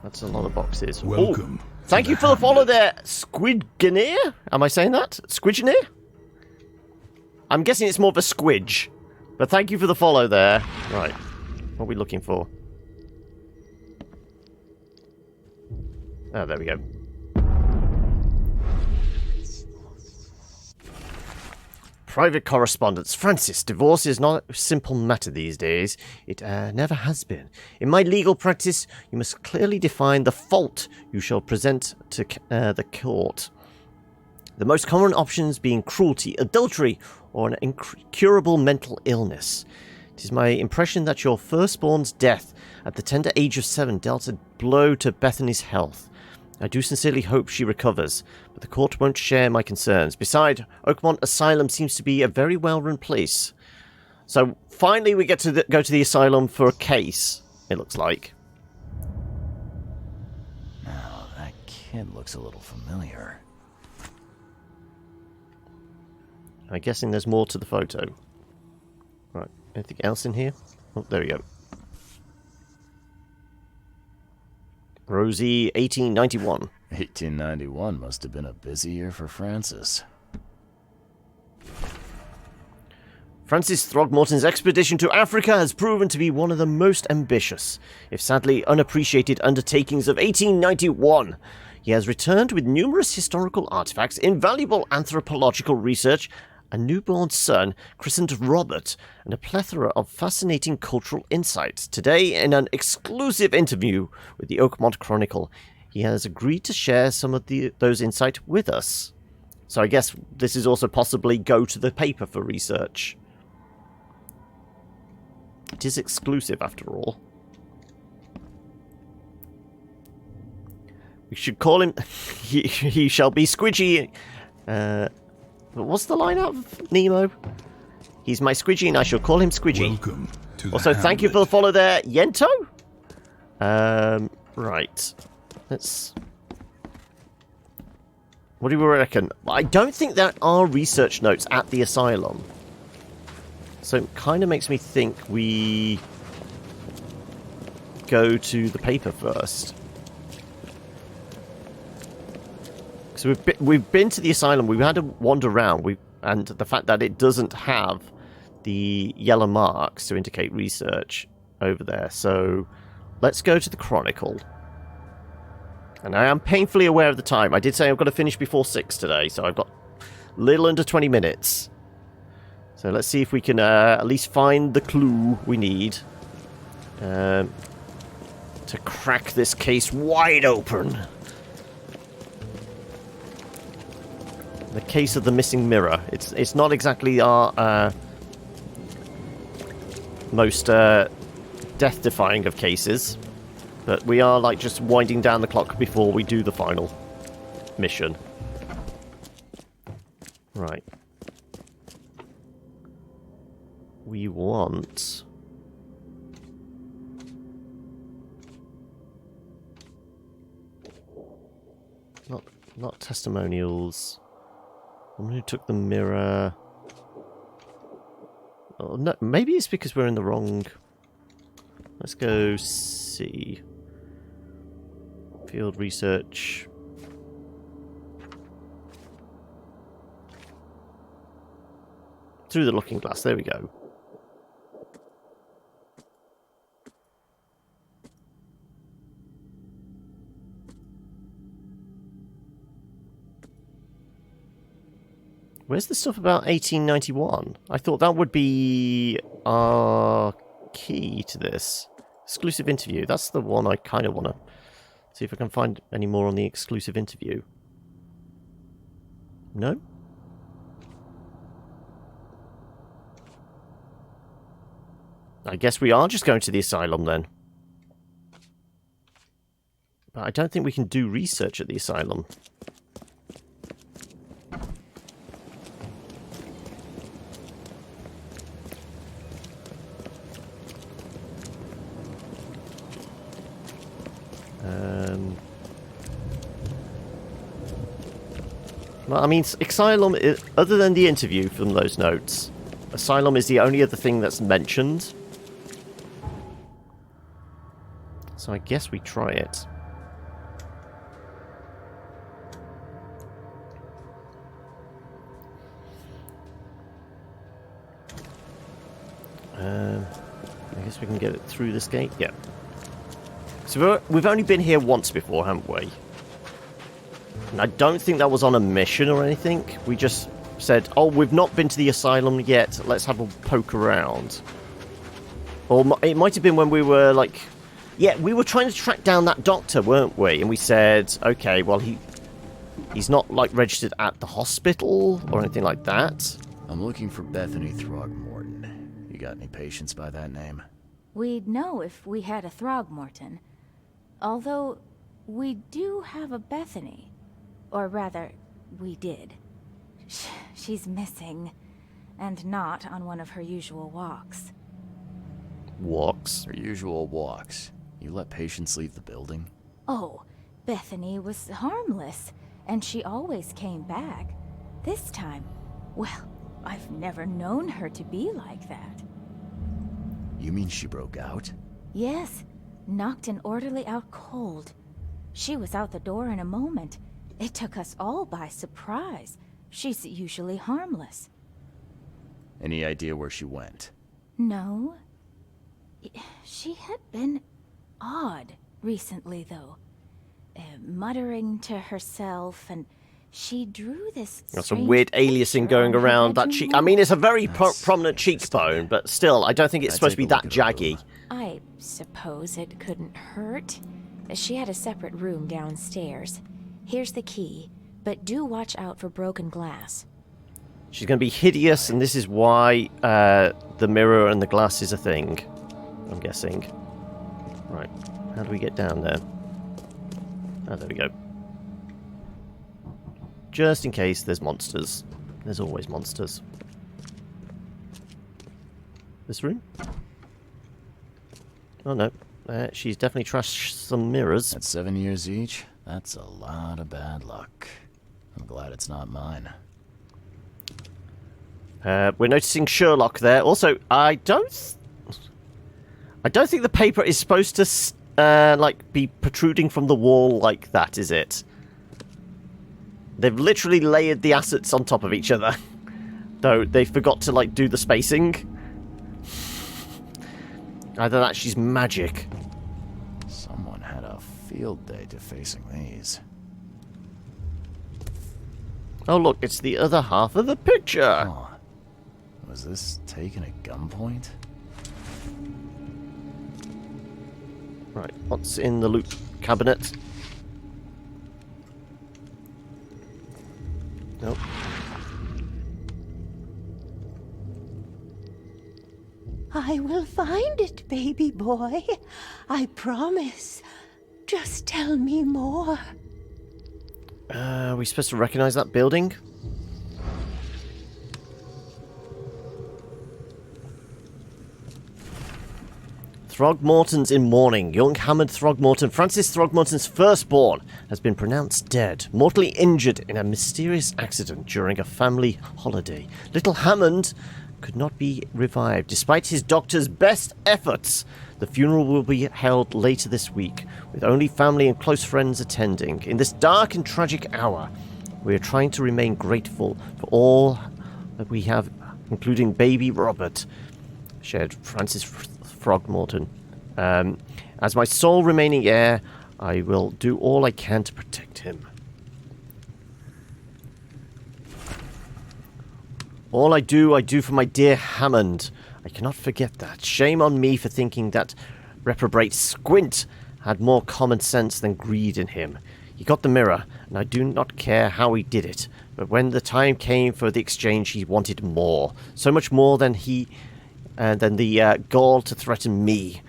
A: That's a lot of boxes.
J: Welcome.
A: Thank you for the follow there, Squidgeneer. Am I saying that? Squidgeneer? I'm guessing it's more of a squidge. But thank you for the follow there. Right. What are we looking for? Oh, there we go. Private correspondence. Francis, divorce is not a simple matter these days. It never has been. In my legal practice, you must clearly define the fault you shall present to the court. The most common options being cruelty, adultery, or an incurable mental illness. It is my impression that your firstborn's death at the tender age of 7 dealt a blow to Bethany's health. I do sincerely hope she recovers, but the court won't share my concerns. Besides, Oakmont Asylum seems to be a very well-run place. So, finally we get to go to the asylum for a case, it looks like.
C: Now, that kid looks a little familiar.
A: I'm guessing there's more to the photo. Right, anything else in here? Oh, there we go. Rosie, 1891.
C: 1891 must have been a busy year for Francis.
A: Francis Throgmorton's expedition to Africa has proven to be one of the most ambitious, if sadly unappreciated, undertakings of 1891. He has returned with numerous historical artifacts, invaluable anthropological research, a newborn son christened Robert, and a plethora of fascinating cultural insights. Today, in an exclusive interview with the Oakmont Chronicle, he has agreed to share some of those insights with us. So I guess this is also possibly go to the paper for research. It is exclusive, after all. We should call him... he shall be Squidgy... what's the line out of Nemo? He's my Squidgy and I shall call him Squidgy.
J: Welcome to the
A: Also, thank you for the follow there, Yento. Right. Let's... What do we reckon? I don't think there are research notes at the asylum. So it kind of makes me think we go to the paper first. So we've been to the asylum. We've had to wander around. And the fact that it doesn't have the yellow marks to indicate research over there. So let's go to the Chronicle. And I am painfully aware of the time. I did say I've got to finish before 6 today, so I've got a little under 20 minutes. So let's see if we can at least find the clue we need. to crack this case wide open. The case of the missing mirror. It's not exactly our most death-defying of cases, but we are like just winding down the clock before we do the final mission. Right. We want... Not testimonials. Someone who took the mirror. Oh, no, maybe it's because we're in the wrong... Let's go see. Field research. Through the looking glass, there we go. Where's the stuff about 1891? I thought that would be our key to this. Exclusive interview. That's the one I kind of want to see if I can find any more on the exclusive interview. No? I guess we are just going to the asylum then. But I don't think we can do research at the asylum. Well, I mean, Asylum, other than the interview from those notes, Asylum is the only other thing that's mentioned. So I guess we try it. I guess we can get it through this gate. Yeah. So we've only been here once before, haven't we? And I don't think that was on a mission or anything. We just said, oh, we've not been to the asylum yet. Let's have a poke around. Or it might have been when we were like... Yeah, we were trying to track down that doctor, weren't we? And we said, okay, well, he's not, like, registered at the hospital or anything like that.
C: I'm looking for Bethany Throgmorton. You got any patients by that name?
O: We'd know if we had a Throgmorton. Although, we do have a Bethany. Or rather, we did. She's missing. And not on one of her usual walks.
A: Walks?
C: Her usual walks. You let patients leave the building?
O: Oh, Bethany was harmless. And she always came back. This time, well, I've never known her to be like that.
C: You mean she broke out?
O: Yes. Knocked an orderly out cold. She was out the door in a moment. It took us all by surprise. She's usually harmless.
C: Any idea where she went?
O: No. She had been odd recently, though. Muttering to herself, and she drew this
A: That's some weird aliasing going around that cheek. I mean, it's a very prominent cheekbone, but still, I don't think it's supposed to be that jaggy.
O: I suppose it couldn't hurt. She had a separate room downstairs. Here's the key, but do watch out for broken glass.
A: She's going to be hideous, and this is why the mirror and the glass is a thing, I'm guessing. Right, how do we get down there? Oh, there we go. Just in case there's monsters. There's always monsters. This room? Oh no, she's definitely trashed some mirrors.
C: At 7 years each, that's a lot of bad luck. I'm glad it's not mine.
A: We're noticing Sherlock there. Also, I don't think the paper is supposed to like be protruding from the wall like that, is it? They've literally layered the assets on top of each other. Though they forgot to like do the spacing. Either that, she's magic.
C: Someone had a field day defacing these.
A: Oh look, it's the other half of the picture.
C: Oh. Was this taken at gunpoint?
A: Right, what's in the loot cabinet? Nope.
M: I will find it, baby boy. I promise. Just tell me more.
A: Are we supposed to recognize that building? Throgmorton's in mourning. Young Hammond Throgmorton, Francis Throgmorton's firstborn, has been pronounced dead, mortally injured in a mysterious accident during a family holiday. Little Hammond could not be revived, despite his doctor's best efforts. The funeral will be held later this week, with only family and close friends attending. In this dark and tragic hour, we are trying to remain grateful for all that we have, including baby Robert, shared Francis Throgmorton. As my sole remaining heir, I will do all I can to protect him. All I do for my dear Hammond. I cannot forget that. Shame on me for thinking that reprobate Squint had more common sense than greed in him. He got the mirror, and I do not care how he did it, but when the time came for the exchange, he wanted more. So much more than the gall to threaten me.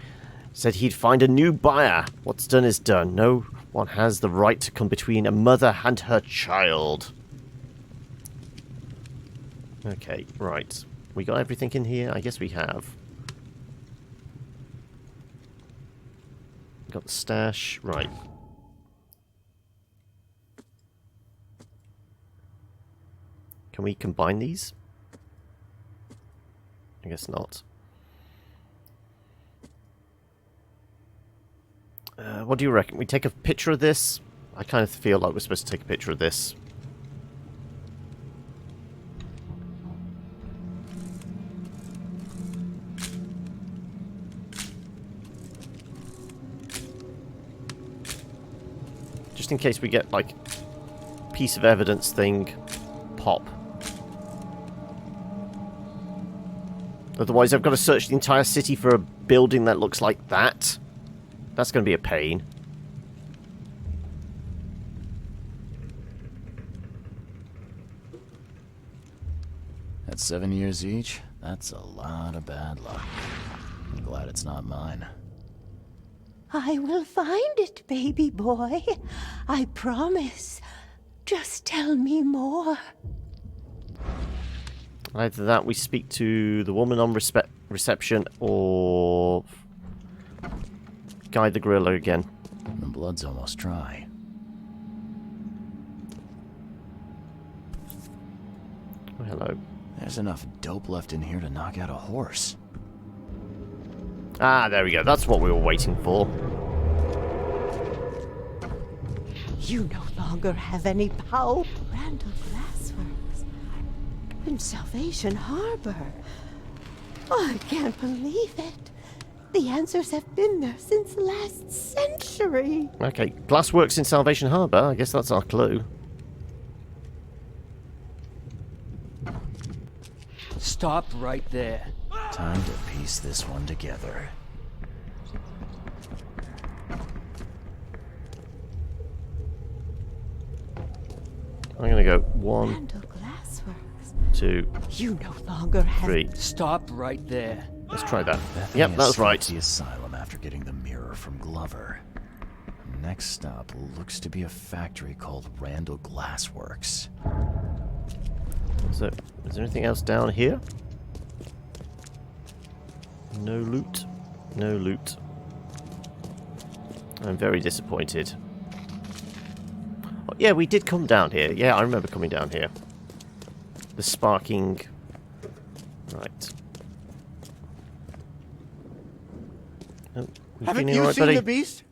A: Said he'd find a new buyer. What's done is done. No one has the right to come between a mother and her child. Okay, right. We got everything in here? I guess we have. Got the stash. Right. Can we combine these? I guess not. What do you reckon? We take a picture of this? I kind of feel like we're supposed to take a picture of this. Just in case we get, like, piece of evidence thing pop. Otherwise, I've got to search the entire city for a building that looks like that. That's going to be a pain.
C: At 7 years each, that's a lot of bad luck. I'm glad it's not mine.
M: I will find it, baby boy. I promise. Just tell me more.
A: Either that, we speak to the woman on reception, or guide the gorilla again.
C: The blood's almost dry.
A: Oh, hello.
C: There's enough dope left in here to knock out a horse.
A: Ah, there we go. That's what we were waiting for.
M: You no longer have any power. Randall Glassworks. In Salvation Harbor. Oh, I can't believe it. The answers have been there since last century.
A: Okay, Glassworks in Salvation Harbor. I guess that's our clue.
H: Stop right there.
C: Time to piece this one together.
A: I'm gonna go 1,
M: Randall Glassworks.
A: 2,
M: You no longer have
A: 3.
H: Stop right there.
A: Let's try that.
C: Bethany
A: Yep, that was right.
C: escaped the asylum after getting the mirror from Glover. Next stop looks to be a factory called Randall Glassworks.
A: So, is there anything else down here? No loot. No loot. I'm very disappointed. Oh, yeah, we did come down here. Yeah, I remember coming down here. The sparking... Right. Oh,
J: Haven't you
A: right,
J: seen
A: buddy?
J: the beast?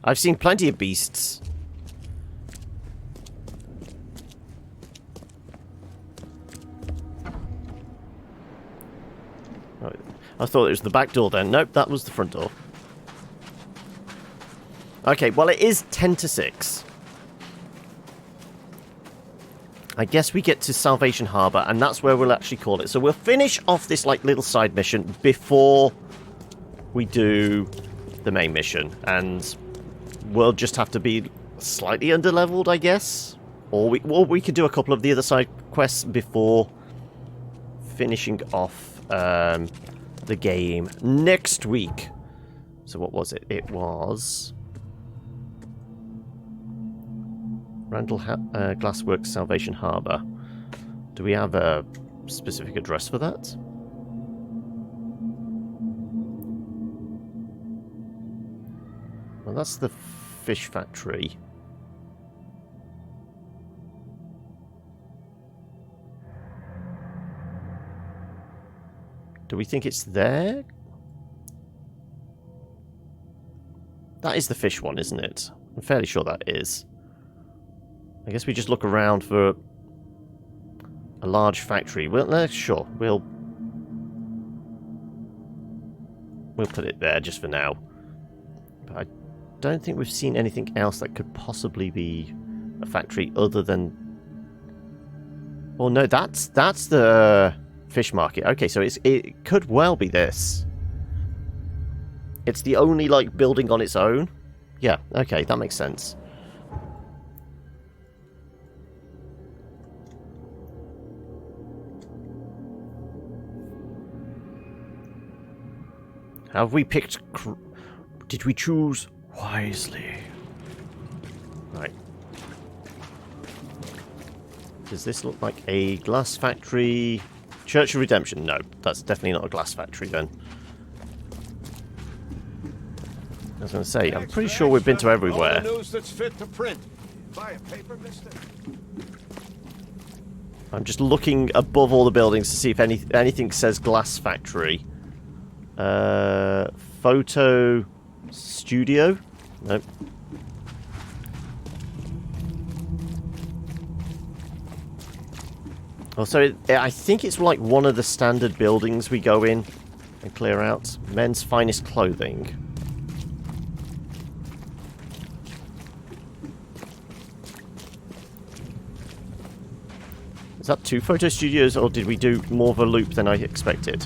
A: I've seen plenty of beasts. Right. I thought it was the back door then. Nope, that was the front door. Okay, well it is 10 to 6. I guess we get to Salvation Harbor, and that's where we'll actually call it. So we'll finish off this like little side mission before we do the main mission, and we'll just have to be slightly underleveled, I guess. Or we could do a couple of the other side quests before finishing off the game next week. So what was it? It was Randall Glassworks Salvation Harbour. Do we have a specific address for that? Well, that's the fish factory. Do we think it's there? That is the fish one, isn't it? I'm fairly sure that is. I guess we just look around for a large factory. Well, sure. We'll put it there just for now. But I don't think we've seen anything else that could possibly be a factory other than... Well, no, that's the fish market. Okay, so it could well be this. It's the only, like, building on its own. Yeah, okay, that makes sense. Have we picked... Did we choose wisely? Right. Does this look like a glass factory? Church of Redemption? No, that's definitely not a glass factory then. I was going to say, I'm pretty sure we've been to everywhere.
J: All the news that's fit to print. Buy a paper, mister?
A: I'm just looking above all the buildings to see if anything says glass factory. Photo studio? Nope. Also, I think it's like one of the standard buildings we go in and clear out. Men's finest clothing. Is that 2 photo studios, or did we do more of a loop than I expected?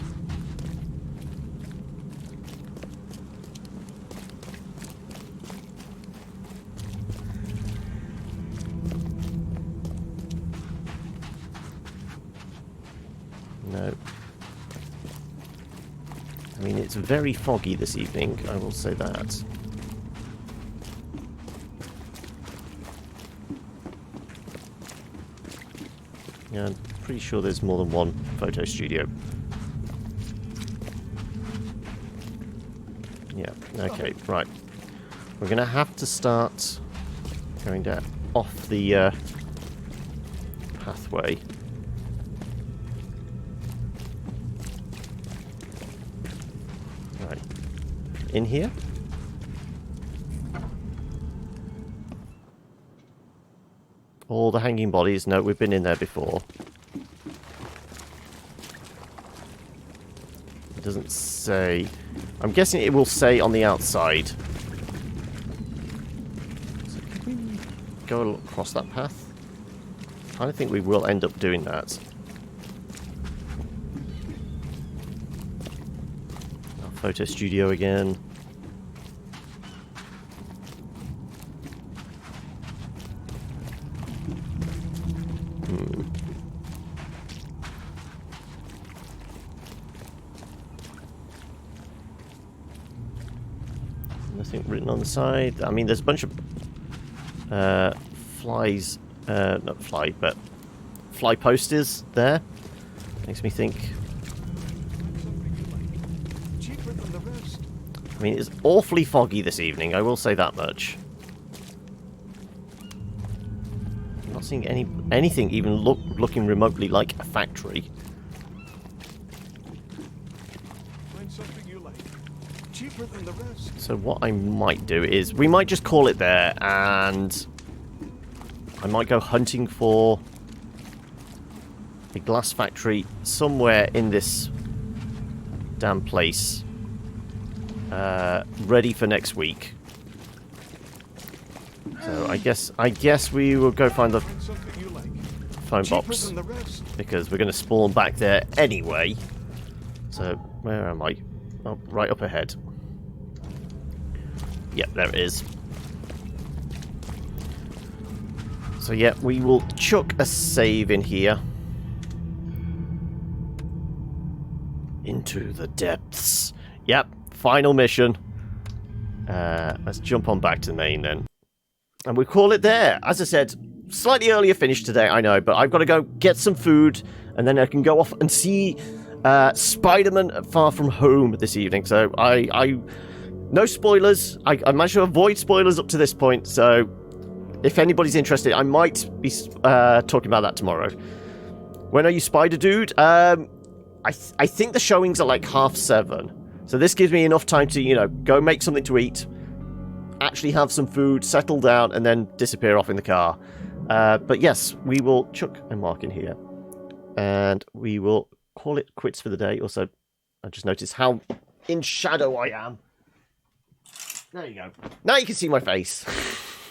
A: No. I mean, it's very foggy this evening, I will say that. Yeah, I'm pretty sure there's more than one photo studio. Yeah, okay, right. We're going to have to start going down off the pathway. Right. In here? All the hanging bodies. No, we've been in there before. It doesn't say... I'm guessing it will say on the outside. So can we go across that path? I don't think we will end up doing that. Our photo studio again. Nothing written on the side. I mean, there's a bunch of flies, not fly, but fly posters there. Makes me think. I mean, it's awfully foggy this evening, I will say that much. I'm not seeing anything even looking remotely like a factory. So what I might do is, we might just call it there, and I might go hunting for a glass factory somewhere in this damn place, ready for next week. So I guess we will go find the phone box, because we're going to spawn back there anyway. So where am I? Oh, right up ahead. Yep, there it is. So yeah, we will chuck a save in here. Into the depths. Yep, final mission. Let's jump on back to the main then. And we call it there. As I said, slightly earlier finish today, I know, but I've got to go get some food, and then I can go off and see Spider-Man Far From Home this evening. So I no spoilers. I managed to avoid spoilers up to this point, so if anybody's interested, I might be talking about that tomorrow. When are you, Spider Dude? I think the showings are like 7:30. So this gives me enough time to, you know, go make something to eat, actually have some food, settle down, and then disappear off in the car. But yes, we will chuck a mark in here. And we will call it quits for the day. Also, I just noticed how in shadow I am. There you go. Now you can see my face.